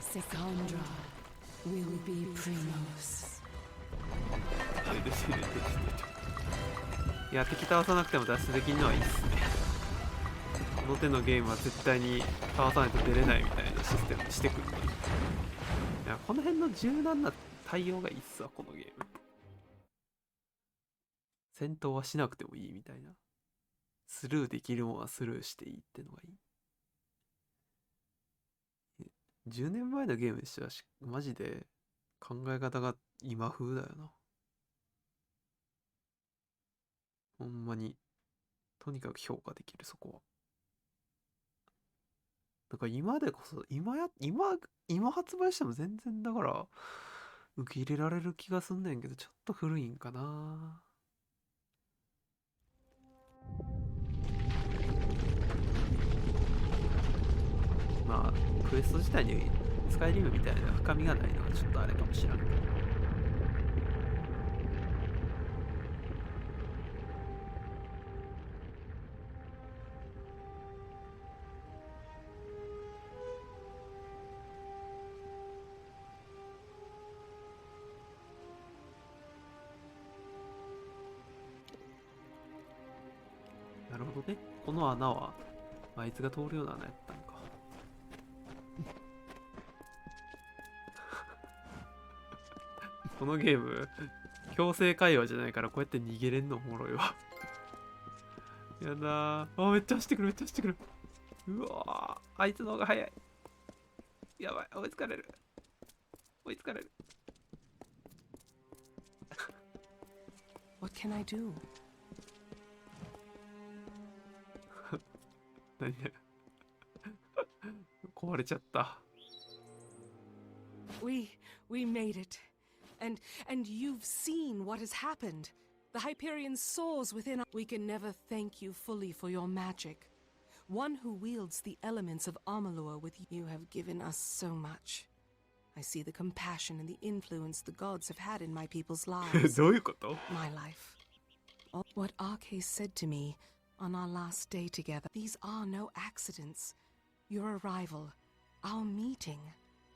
F: Secondra will be Primos.
C: いや、敵倒さなくても脱出できるのはいいっすね。この手のゲームは絶対に倒さないと出れないみたいなシステムにしてくる。いや、この辺の柔軟な対応がいいっすわ、このゲーム。戦闘はしなくてもいいみたいな。スルーできるもんはスルーしていいってのがいい。10年前のゲームにしてはマジで考え方が今風だよな。ほんまにとにかく評価できる、そこは。だから今でこそ今発売しても全然だから受け入れられる気がすんねんけど、ちょっと古いんかな。まあクエスト自体にスカイリムみたいな深みがないのがちょっとあれかもしれんけど。なるほどね。この穴はあいつが通るような穴やったのか。このゲーム強制会話じゃないからこうやって逃げれんのおもろいわ。やだー。あ、めっちゃ走ってくる、めっちゃ走ってくる。うわー、あいつの方が速い。やばい、追いつかれる、追いつかれる。
H: What can I do?
C: 何壊れちゃった。
H: We made it. And you've seen what has happened. The Hyperion soars within. We can never thank you fully for your magic. One who wields the elements of Amalur with you have given us so much. I see the compassion and the influence the gods have had in my people's lives.
C: どういうこと？
H: My life. What Arcase said to me on our last day together. These are no accidents. Your arrival, our meeting.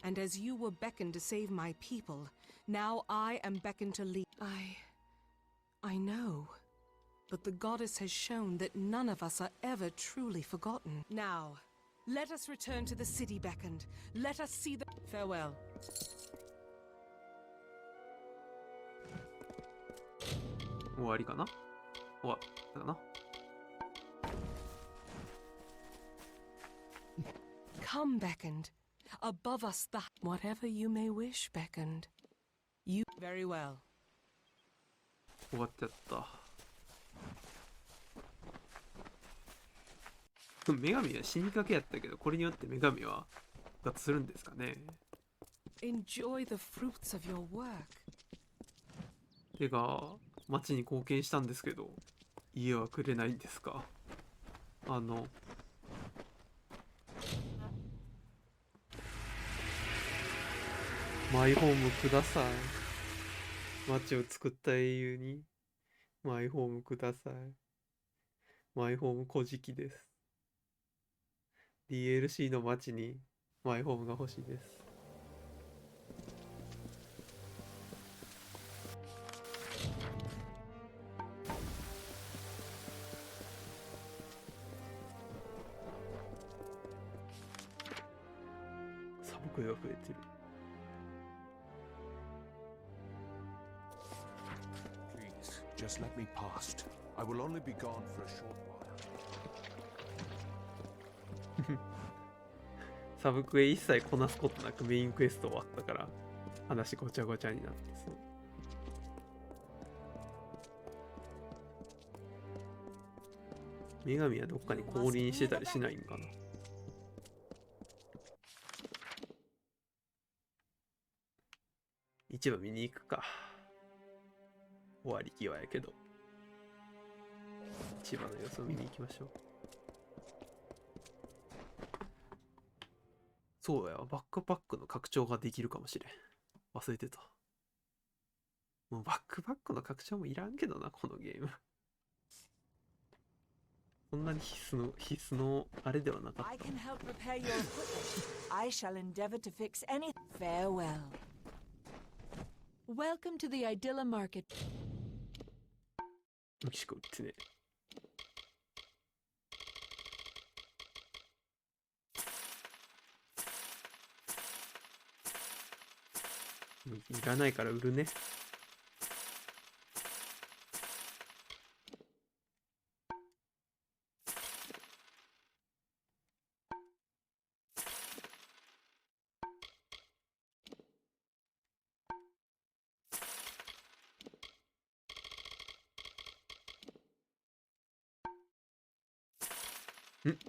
H: And as you were beckoned to save my people, now I am beckoned to lead. I know. But the goddess has shown that none of us are ever truly forgotten. Now, let us return to the city beckoned. Let us see the... Farewell.
C: 終わりかな？終わったかな？
H: Come, beckoned. Above us the... Whatever you may wish, beckoned. You... Very well.
C: 終わっちゃった。女神は死にかけやったけど、これによって女神は復活するんですかね。
H: Enjoy the fruits of your work.
C: てか、町に貢献したんですけど、家はくれないんですか？マイホームください。町を作った英雄にマイホームください。マイホーム古事記です。DLC の町にマイホームが欲しいです。サブクエが増えてる。
A: Just let me past. I will only be gone for a short while.
C: サブクエ一切こなすことなくメインクエスト終わったから話ごちゃごちゃになってそう。女神はどっかに降臨してたりしないんかな。市場見に行くか。終わり際やけど市場の様子を見に行きましょう。そうや、バックパックの拡張ができるかもしれん。忘れてた。もうバックパックの拡張もいらんけどな、このゲーム。そんなに必須のあれではなかった。
M: I can help repair your equipment. I shall endeavor to fix any. Farewell.
J: Welcome to the Idilla Market.
C: しか売ってねえ。いらないから売るね。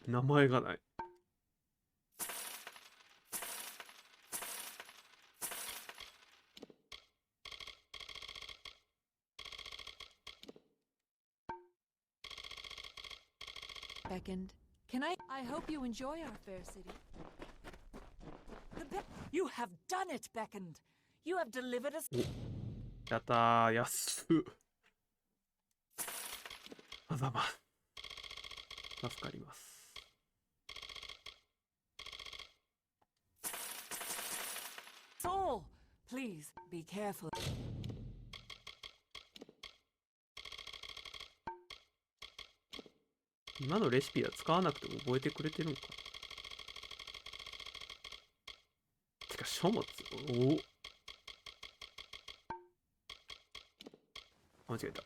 C: 名前がない。
J: Beckoned. Can I hope you enjoy our fair city.
M: You have done it, Beckoned. You have delivered us.
C: やったー、安っ。あざま。助かります。
M: Soul, please be careful.
C: 今のレシピは使わなくても覚えてくれてるんか。てか書物、間違えた。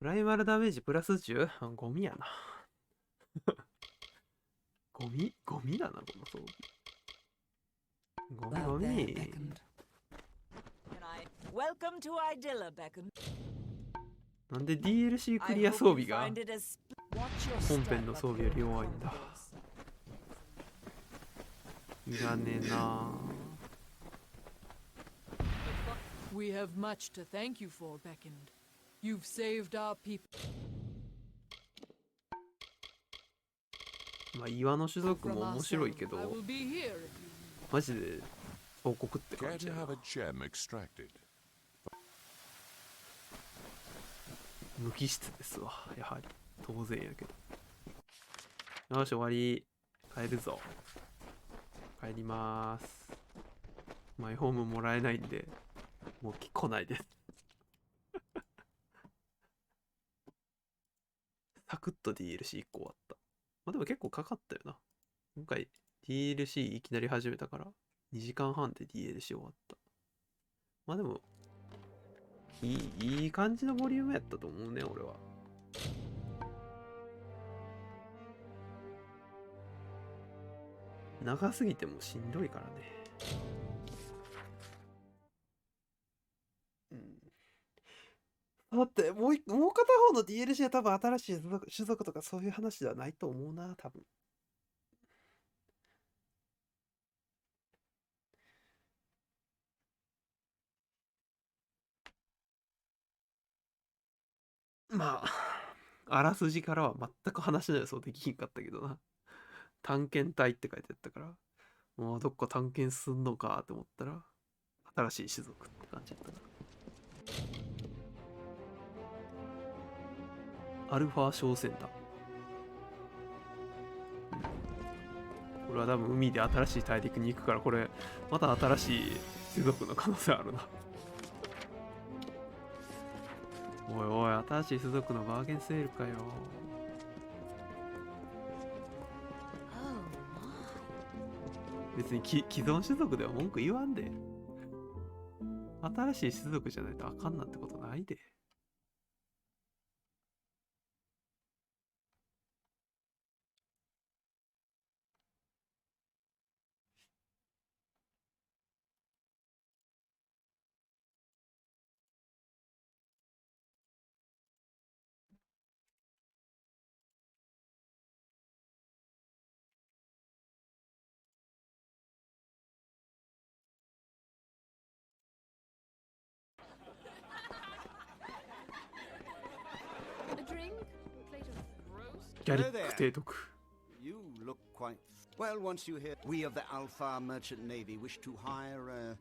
C: プライマルダメージプラス 10？ ゴミやな。ゴミだな、この装備。ゴミ。
M: Welcome to Idilla, Beckoned.
C: なんで DLC クリア装備が本編の装備より弱いんだ。いらねえな。
J: We have much to thank you for, Beckoned. You've saved our people.
C: まあ岩の種族も面白いけど、
J: I will be here if you need.
C: マジで王国って感
A: Care
C: じ
A: to
C: やな。
A: have a gem extracted?
C: 無機質ですわ、やはり。当然やけど。よし、終わり。帰るぞ。帰りまーす。マイホームもらえないんで、もう来ないです。サクッと DLC1 個終わった。まあでも結構かかったよな。今回 DLC いきなり始めたから、2時間半で DLC 終わった。まあでも、いい感じのボリュームやったと思うね、俺は。長すぎてもしんどいからね。だってもう片方の DLC は多分新しい種族とかそういう話ではないと思うな、多分。まあ、あらすじからは全く話の予想できひんかったけどな。探検隊って書いてあったから、もうどっか探検すんのかって思ったら、新しい種族って感じだったな。アルファ小船だ。これは多分海で新しい大陸に行くから、これまた新しい種族の可能性あるな。おいおい、新しい種族のバーゲンセールかよ。別に既存種族では文句言わんで。新しい種族じゃないとあかんなんてことないで。ギャリック提督。
N: You look quite well. Once you hear, we of the Alpha Merchant Navy wish to hire a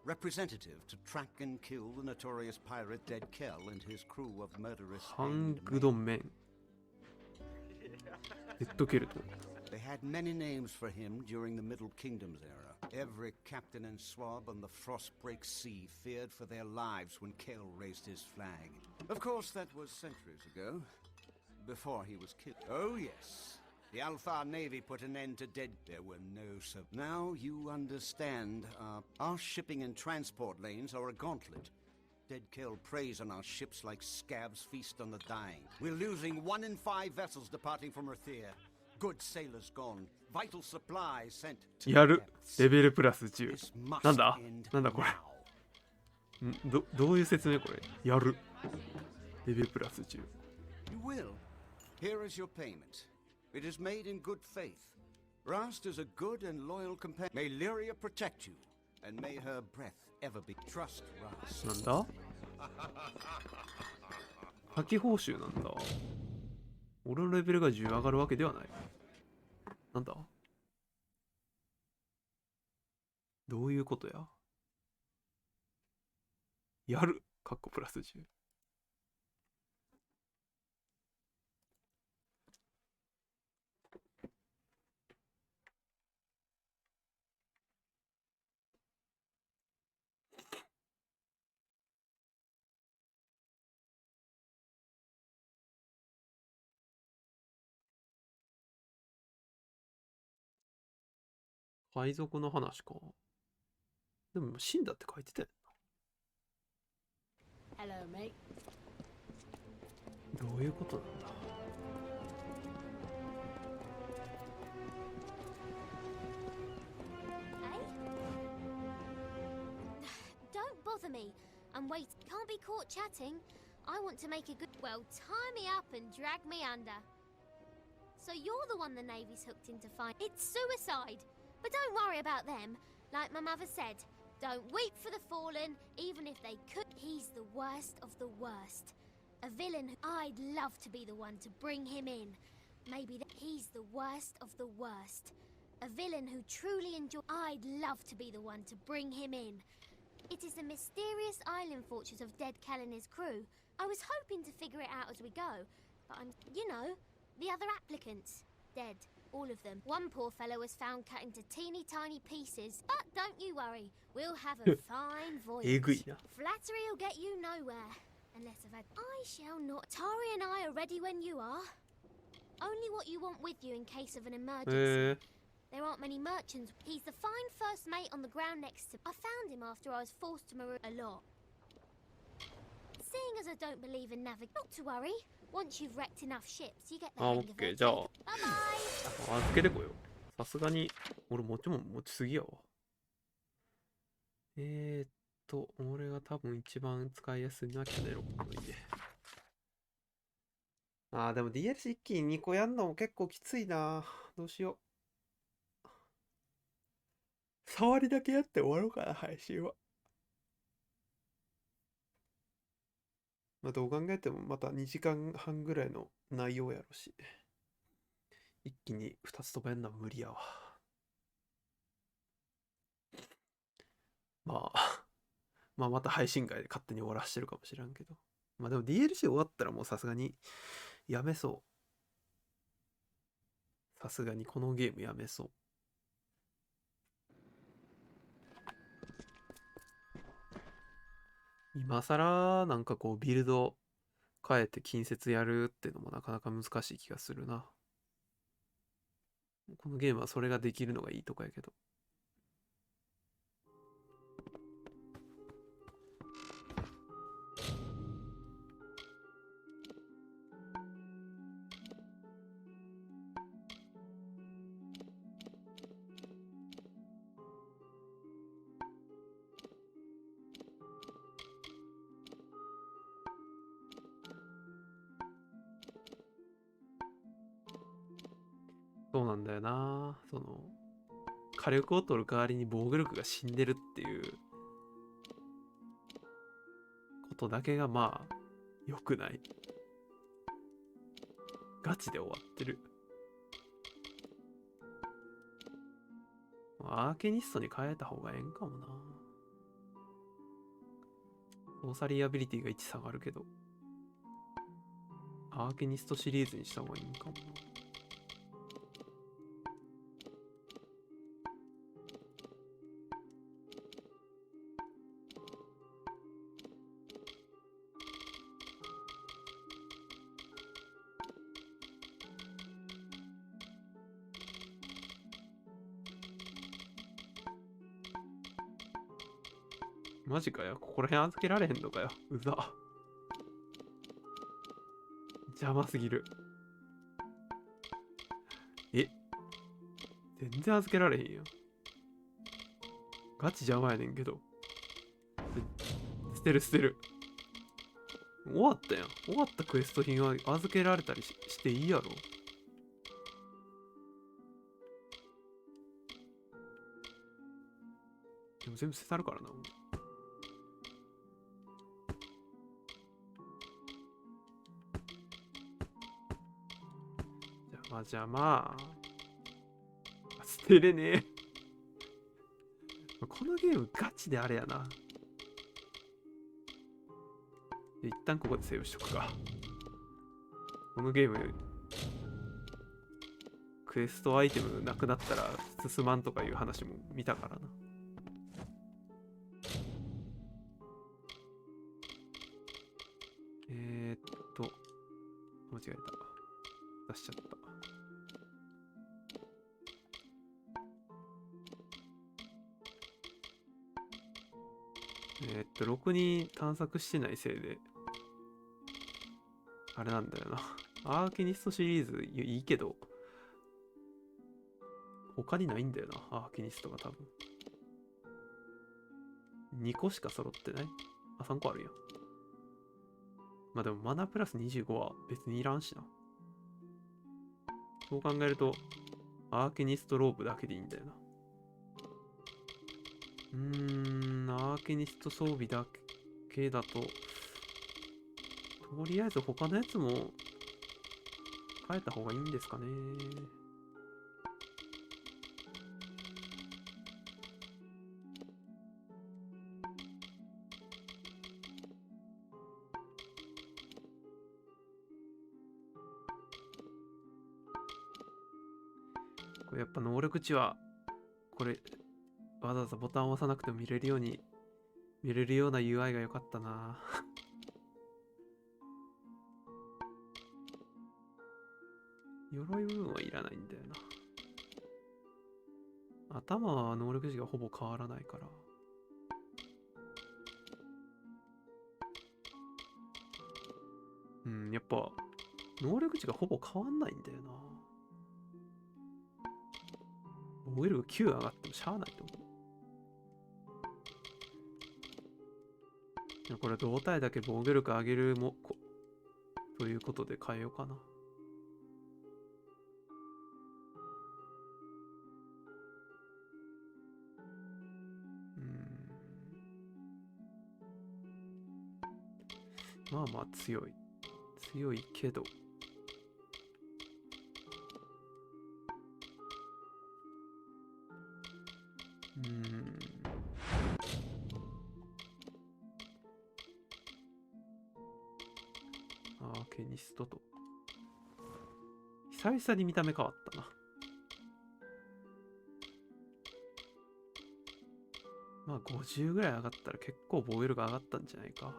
N: representative to track and kill the notorious pirate Dead Kell and his crew of murderous
C: ハングドメン。デッドケルト。
N: They had many names for him during the Middle Kingdom's era. Every captain and swab on the Frostbreak Sea feared for their lives when Kell raised his flag. Of course, that was centuries ago, before he was killed. Oh yes, the Alpha Navy put an end to Dead. There were no sub. Now you understand. Our shipping and transport lanes are a gauntlet. Dead Kell preys on our ships like scabs feast on the dying. We're losing 1 in 5 vessels departing from Earthia. Good sailors gone. Vital supplies sent to
C: やる。レベルプラス10。なんだなんだこれ。どういう説明これ。やる。レベルプラス10。
N: You will. Here is your payment. It is made in good faith. Rast is a good and loyal companion. May Lyria protect you, and may her breath ever be. Trust Rast.
C: なんだ破棄報酬なんだ。俺のレベルが10上がるわけではない。なんだどういうことややるかっこプラス10。海賊の話か。でも死んだって書いてたよな。
F: Hello, mate.
C: どういうことなんだ。
O: Don't bother me. I'm wait. Can't be caught chatting. I want to make a good. Well, tie me up and drag me under. So you're the one the Navy's hooked into. Fine. It's suicide. But don't worry about them. Like my mother said, Don't weep for the fallen, even if they could. He's the worst of the worst. A villain. I'd love to be the one to bring him in. Maybe he's the worst of the worst. A villain who truly enjoys. I'd love to be the one to bring him in. It is the mysterious island fortress of Dead Kel and his crew. I was hoping to figure it out as we go, but you know, the other applicants, dead, all of them. One poor fellow was found cut into teeny tiny pieces, but don't you worry, we'll have a fine voyage. Flattery will get you nowhere, unless I've had. I shall not. Tari and I are ready when you are. Only what you want with you in case of an emergency. There aren't many merchants. He's the fine first mate on the ground next to. I found him after I was forced to maroon a lot. Seeing as I don't believe in navigation, not to worry. Once you've wrecked enough ships, you get the hang of it.
C: じゃあ、預けてこよう。さすがに、俺持ちすぎやわ。俺が多分一番使いやすいのはキャネロックで。でも DLC 一気に2個やんのも結構きついな。どうしよう。触りだけやって終わろうかな、配信は。どう考えてもまた2時間半ぐらいの内容やろし。一気に2つ飛ばんのは無理やわ。また配信外で勝手に終わらしてるかもしれんけど。でも DLC 終わったらもうさすがにやめそう。さすがにこのゲームやめそう。今更なんかこうビルド変えて近接やるっていうのもなかなか難しい気がするな。このゲームはそれができるのがいいとこやけど。そうなんだよな。火力を取る代わりに防御力が死んでるっていうことだけが良くない。ガチで終わってる。アーケニストに変えた方がええんかもな。操作リアビリティが1下がるけど、アーケニストシリーズにした方がいいんかもな。マジかよ。ここら辺預けられへんのかよ。うざ。邪魔すぎる。全然預けられへんよ。ガチ邪魔やねんけど。捨てる。終わったやん。終わったクエスト品は預けられたり していいやろ。でも全部捨てたるからな。じゃあ捨てれねえ。このゲームガチであれやな。一旦ここでセーブしとくか。このゲームクエストアイテムなくなったら進まんとかいう話も見たからな。間違えた。出しちゃった。ろくに探索してないせいで、あれなんだよな。アーケニストシリーズいいけど、他にないんだよな、アーケニストが多分。2個しか揃ってない？ 3個あるやん。でもマナプラス25は別にいらんしな。そう考えると、アーケニストローブだけでいいんだよな。アーケニスト装備だけだと、とりあえず他のやつも変えた方がいいんですかね。これやっぱ能力値は、これわざわざボタンを押さなくても見れるような UI が良かったな。鎧部分はいらないんだよな。頭は能力値がほぼ変わらないから。やっぱ能力値がほぼ変わんないんだよな。防御力9上がってもしゃあないと思う。これ胴体だけ防御力上げるということで変えようかな。まあまあ強いけど、アーケニストと久々に見た目変わったな。まあ50ぐらい上がったら結構防御力上がったんじゃないか。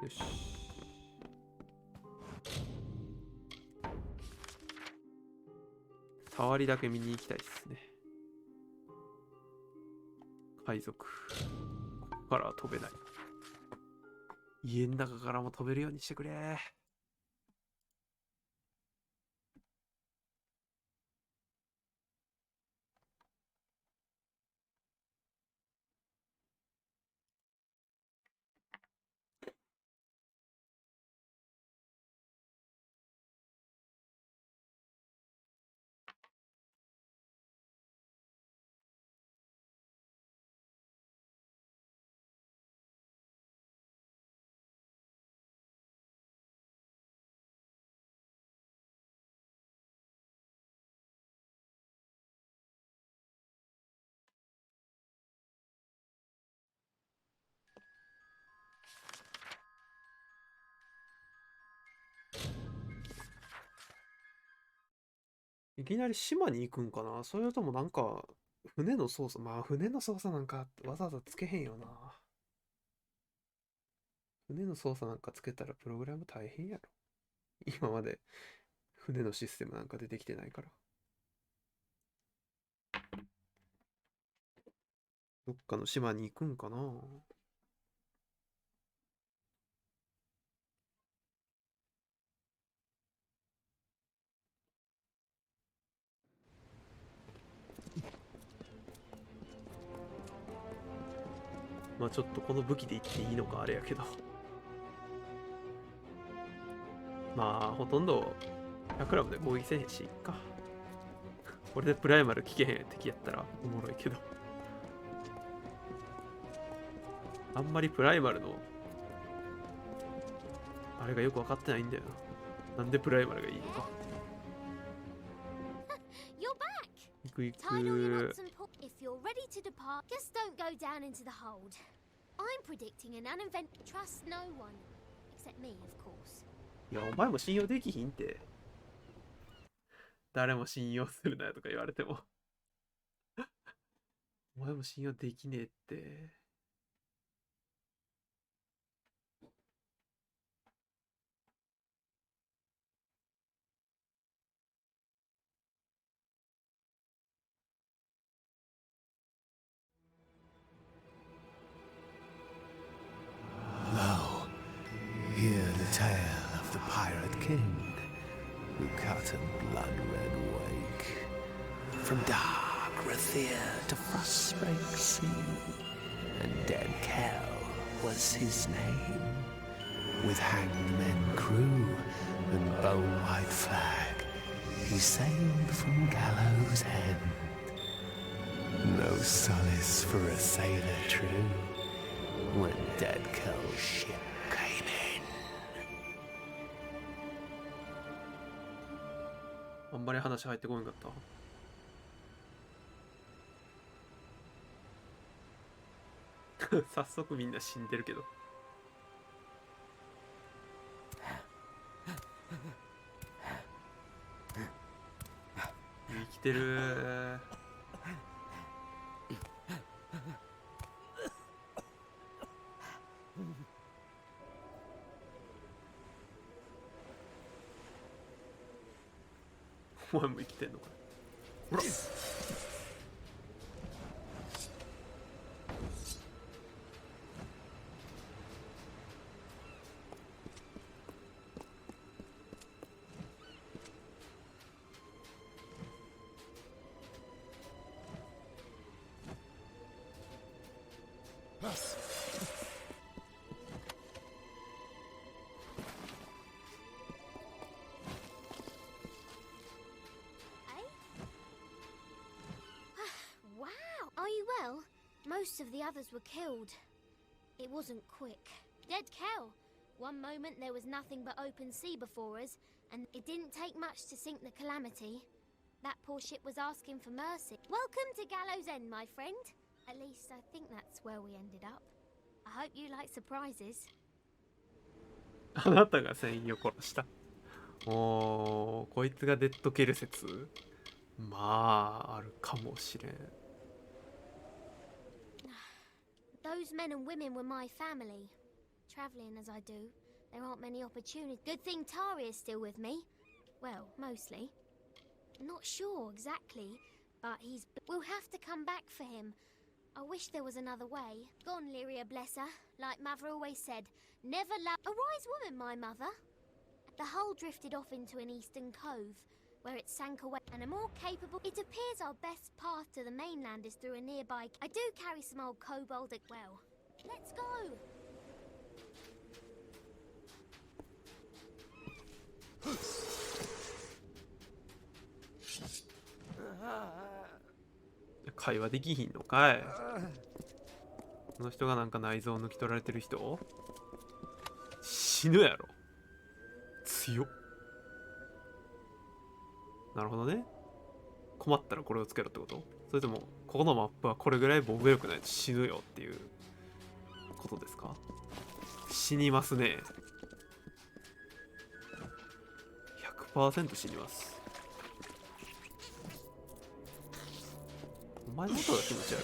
C: よし。触りだけ見に行きたいですね。海賊。ここからは飛べない。家の中からも飛べるようにしてくれ。いきなり島に行くんかな。それともなんか船の操作、まあ船の操作なんかわざわざつけへんよな。船の操作なんかつけたらプログラム大変やろ。今まで船のシステムなんか出てきてないから。どっかの島に行くんかな。まあちょっとこの武器で行っていいのかあれやけど。まあほとんど100ラムで攻撃せへんしいっか。これでプライマル効けへん敵やったらおもろいけど。あんまりプライマルのあれがよく分かってないんだよな。なんでプライマルがいいのか。行く行く。
O: If you're ready to depart, just don't go down into the hold. I'm predicting an uneventful. Trust no one except me, of course.
C: いや、お前も信用できひんって。誰も信用するなよとか言われても。お前も信用できねえって。
P: Lo, hear the tale of the pirate king who cut a blood-red wake from dark Rathir to frostbreak sea, and dead Kel was his name. with hanged men crew and bone-white flag, he sailed from gallows end. No solace for a sailor true when Dead Kell's ship came in.
C: あんまり話入ってこなかった。早速みんな死んでるけど。生きてる。お前も生きてんのか。ほら。
O: Most of the others were killed. It wasn't quick. Dead Kell. One moment there was nothing but open sea before us, and it didn't take much to sink the Calamity. That poor ship was asking for mercy. Welcome to Gallows End, my friend. At least I think that's where we ended up. I hope you like surprises.
C: あなたが船員を殺した。おー、こいつがデッドケル説。まあ、あるかもしれん。
O: Those men and women were my family. Traveling as I do, there aren't many opportunities. Good thing Tari is still with me. Well, mostly. Not sure exactly, but we'll have to come back for him. I wish there was another way. Gone, Lyria, bless her. Like Mother always said, never love a wise woman, my mother. The hull drifted off into an eastern cove, where it sank away, and a more capable... It appears our best path to the mainland is through a nearby... I do carry some old kobold... Well, let's go!
C: 会話できひんのかい。この人がなんか内臓を抜き取られてる人死ぬやろ。強っ。なるほどね。困ったらこれをつけろってこと？それともここのマップはこれぐらい防御力ないと死ぬよっていうことですか？死にますね。100% 死にます。お前の音が気持ち悪い。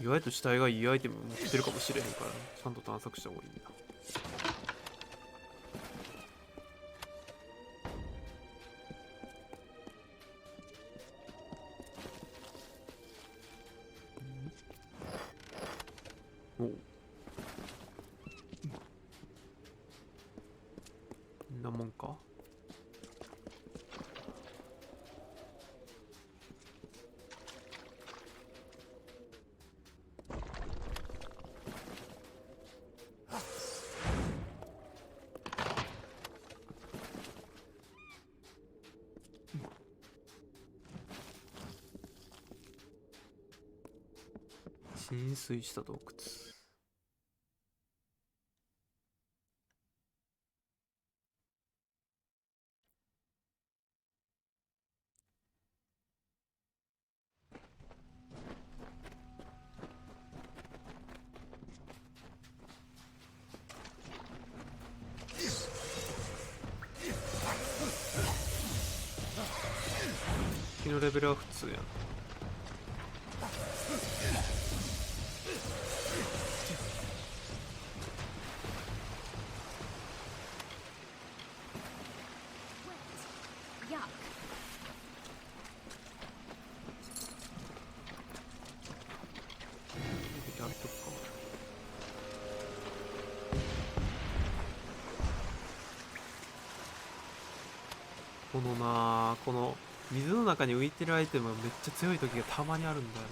C: 意外と死体がいいアイテム持ってるかもしれへんから、ちゃんと探索した方がいいんだ。おう。んなもんか。浸水した洞窟。敵のレベルは普通やん。この水の中に浮いてるアイテムがめっちゃ強い時がたまにあるんだよな。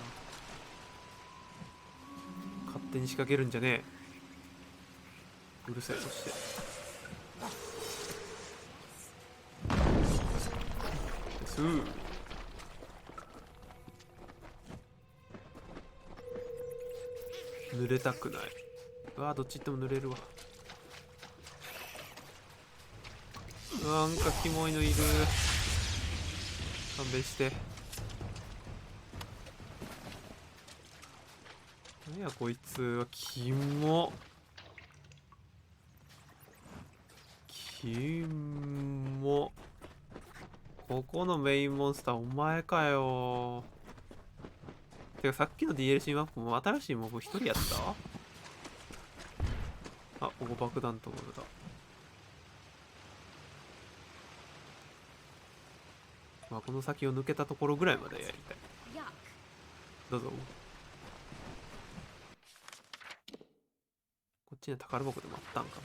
C: 勝手に仕掛けるんじゃねえ。うるさい。そしてです濡れたくない。うわー、どっち行っても濡れるわ。なんかキモいのいる。勘弁して。何やこいつは。キモ。ここのメインモンスターお前かよ。てかさっきの DLC マップも新しいモブ一人やった。あ、ここ爆弾ところだ。まあこの先を抜けたところぐらいまでやりたい。どうぞ。こっちに宝箱でもあったんか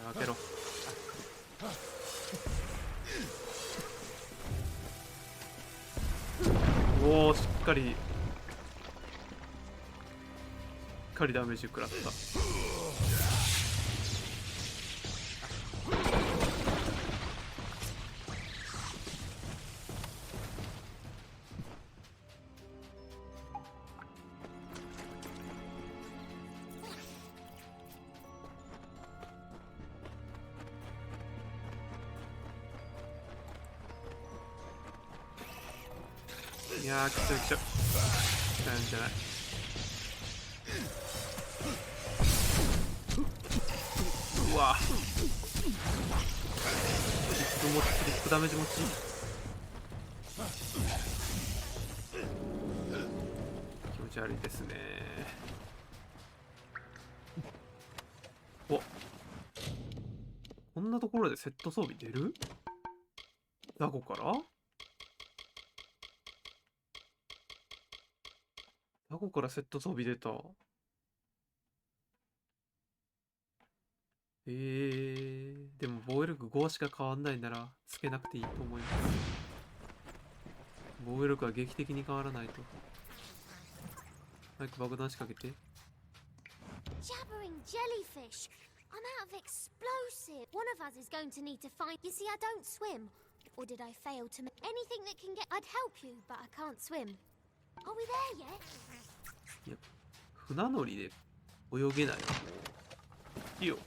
C: な。はい、開けろ。おお、しっかりダメージ食らった。いやー、来ちゃう来ちゃう。来たんじゃない。うわクリップダメージ持ち。気持ち悪いですね。お、こんなところでセット装備出る？ダゴからダゴからセット装備出た。でも防衛力5しか変わんないならつけなくていいと思います。防衛力は劇的に変わらないと。早く爆弾仕掛けて。
O: Jabbering jellyfish. I'm out of explosive. One of us is going to need to find. You see, I don't swim. Or did I fail to make anything that can get? I'd help you, but I can't swim. Are we there yet?
C: いや、船乗りで泳げないわ。いいよ。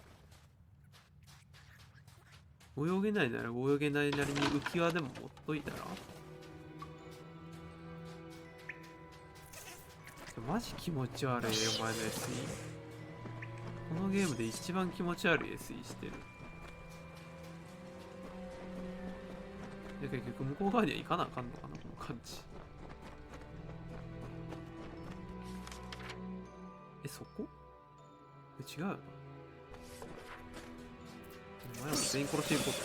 C: 泳げないなら泳げないなりに浮き輪でも持っといたら。マジ気持ち悪いよ、お前の SE。このゲームで一番気持ち悪い SE してる。で、結局向こう側には行かなあかんのかな、この感じ。そこ？違うよな。お前らも全員殺していくこと。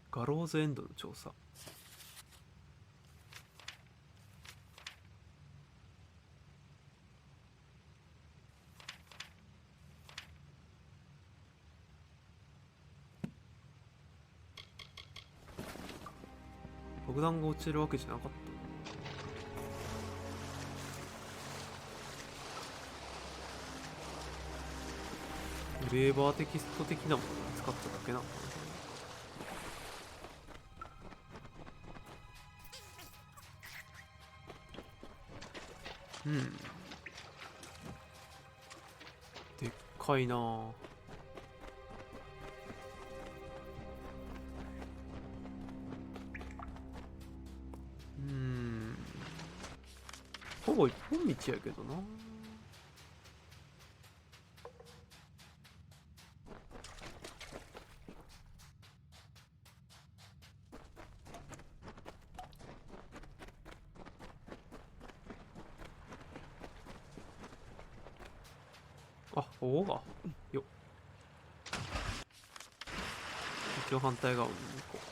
C: ガローズエンドの調査。爆弾が落ちるわけじゃなかった。レーバーテキスト的なものを使っただけなのかな。かいなぁ。ほぼ一本道やけどな。あ、ここがよっ。一応反対側に行こう。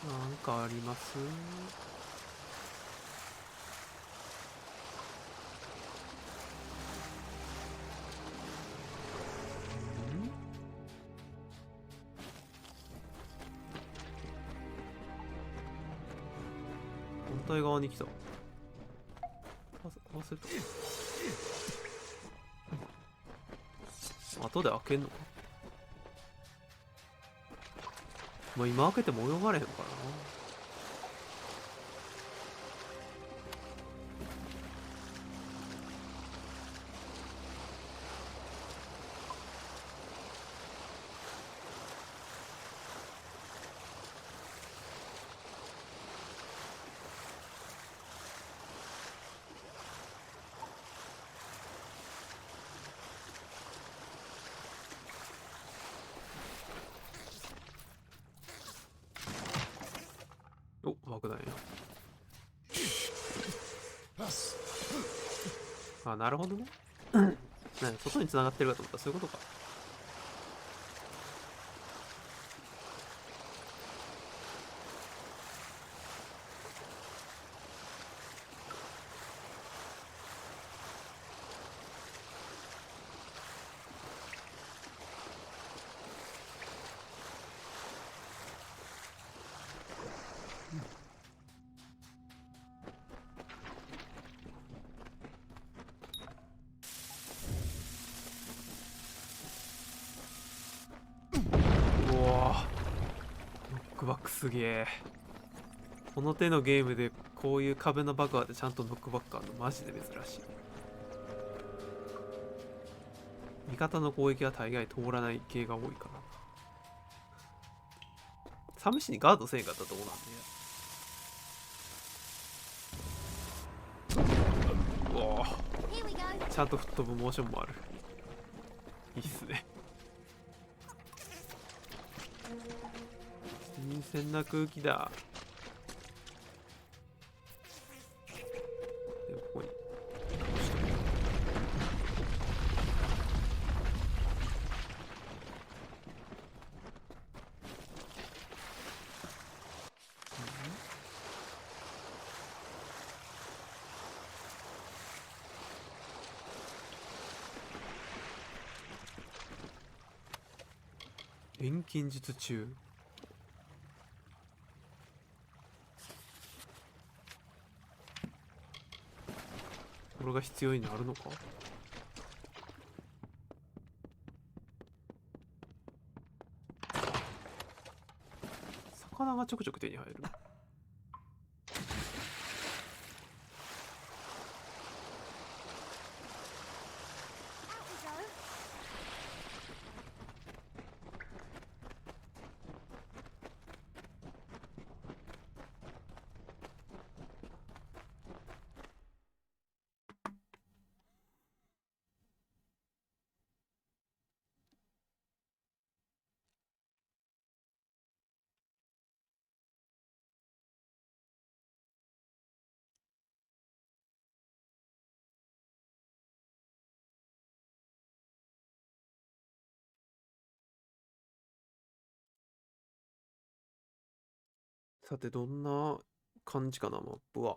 C: なんかあります？反対側に来た。忘れた。後で開けんのか。まあ今開けても泳がれへんからな。お、爆弾や。あ、なるほどね。なんか外に繋がってるかと思ったらそういうことか。ノックバックすげえ。この手のゲームでこういう壁の爆破でちゃんとノックバックあるのマジで珍しい。味方の攻撃は大概通らない系が多いかな。試しにガードせんかったとこなんで。うおー、ちゃんと吹っ飛ぶモーションもある。いいっすね。新鮮な空気だ。でここに隠しとく。錬金術中。これが必要になるのか。魚がちょくちょく手に入る。さて、どんな感じかな、マップは。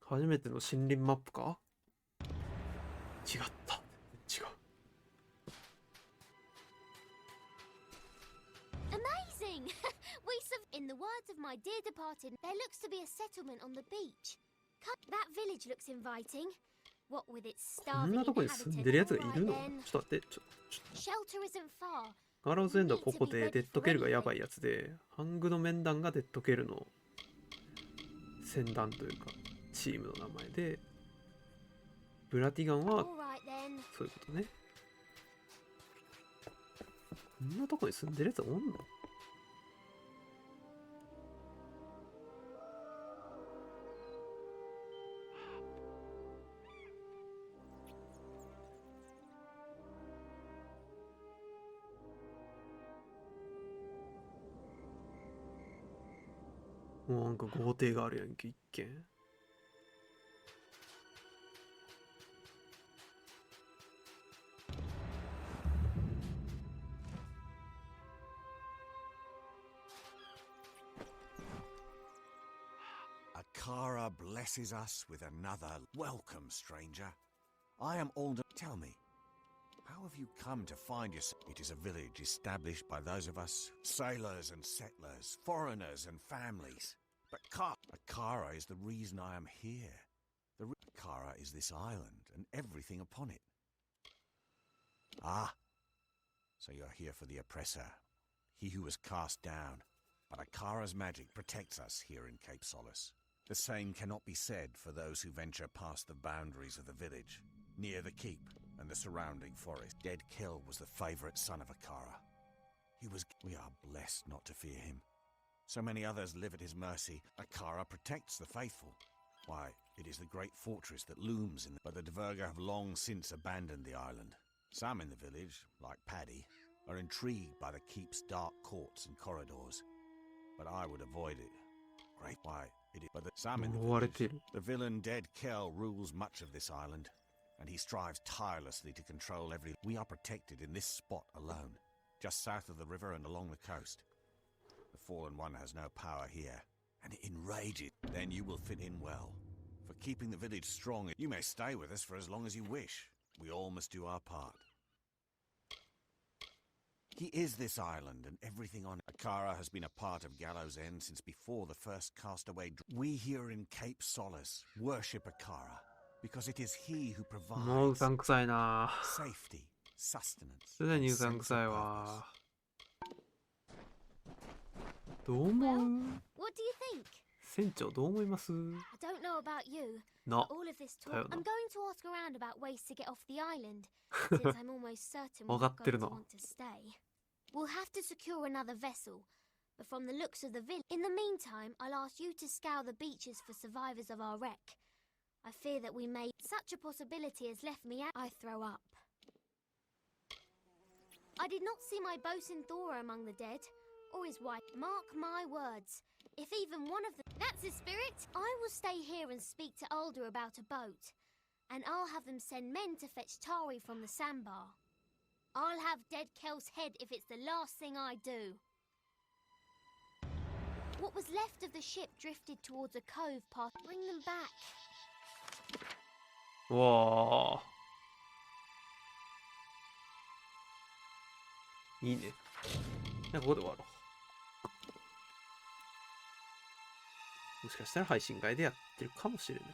C: 初めての森林マップか？違った。違う。
O: Amazing! In the words of my dear departed, there looks to be a settlement on the beach. That village looks inviting. What with its
C: こん
O: starving
C: なとこに住んでるやつがいるの？ちょっと待って。
O: Shelter isn't far.
C: ガローズエンドはここでデッドケルがやばいやつで、ハングの面談がデッドケルの船団というかチームの名前で、ブラティガンはそういうことね。こんなとこに住んでるやつおんの？もうなんか豪邸があるやんけ、一軒。
N: Akara blesses us with another welcome, stranger. I am Alden. Tell me, how have you come to find yourself? It is a village established by those of us, sailors and settlers, foreigners and families. But Akara is the reason I am here. Akara is this island and everything upon it. Ah, so you're here for the oppressor, he who was cast down. But Akara's magic protects us here in Cape Solace. The same cannot be said for those who venture past the boundaries of the village, near the keep and the surrounding forest. Dead Kill was the favorite son of Akara. We are blessed not to fear him. So many others live at his mercy. Akara protects the faithful. Why, it is the great fortress that looms in but the Dverga have long since abandoned the island. Some in the village, like Paddy, are intrigued by the keep's dark courts and corridors. But I would avoid it. Great why it is. But some in the village, the villain Dead Kel rules much of this island, and he strives tirelessly to control every. We are protected in this spot alone, just south of the river and along the coast. The Fallen One has no power here, and it enrages. Then you will fit in well. For keeping the village strong, you may stay with us for as long as you wish. We all must do our part. He is this island and everything on it. Akara has been a part of Gallows End since before the first castaway. We here in Cape Solace worship Akara because it is he who provides safety, sustenance.
C: すでにうさんくさいわ。どう思う？
O: What do you think?
C: 船長どう思います？
O: I don't know about you.
C: No.
O: All of this
C: だよ
O: talk,
C: な。
O: I'm going to ask around about ways to get off the island, since I'm almost certain we're
C: わか
O: not
C: ってる
O: going to
C: の。
O: want to stay. We'll have to secure another vessel, but from the looks of the village. In the meantime, I'll ask you to scour the beaches for survivors of our wreck. I fear that we may. Such a possibility has left me out. I throw up. I did not see my bosun Thora among the dead, or his wife. Mark my words. If even one of them. That's his spirit! I will stay here and speak to Alder about a boat. And I'll have them send men to fetch Tari from the sandbar. I'll have Dead Kel's head if it's the last thing I do. What was left of the ship drifted towards a cove past. Bring them back.
C: わあ。いいね。じゃあここで終わろう。もしかしたら配信外でやってるかもしれない。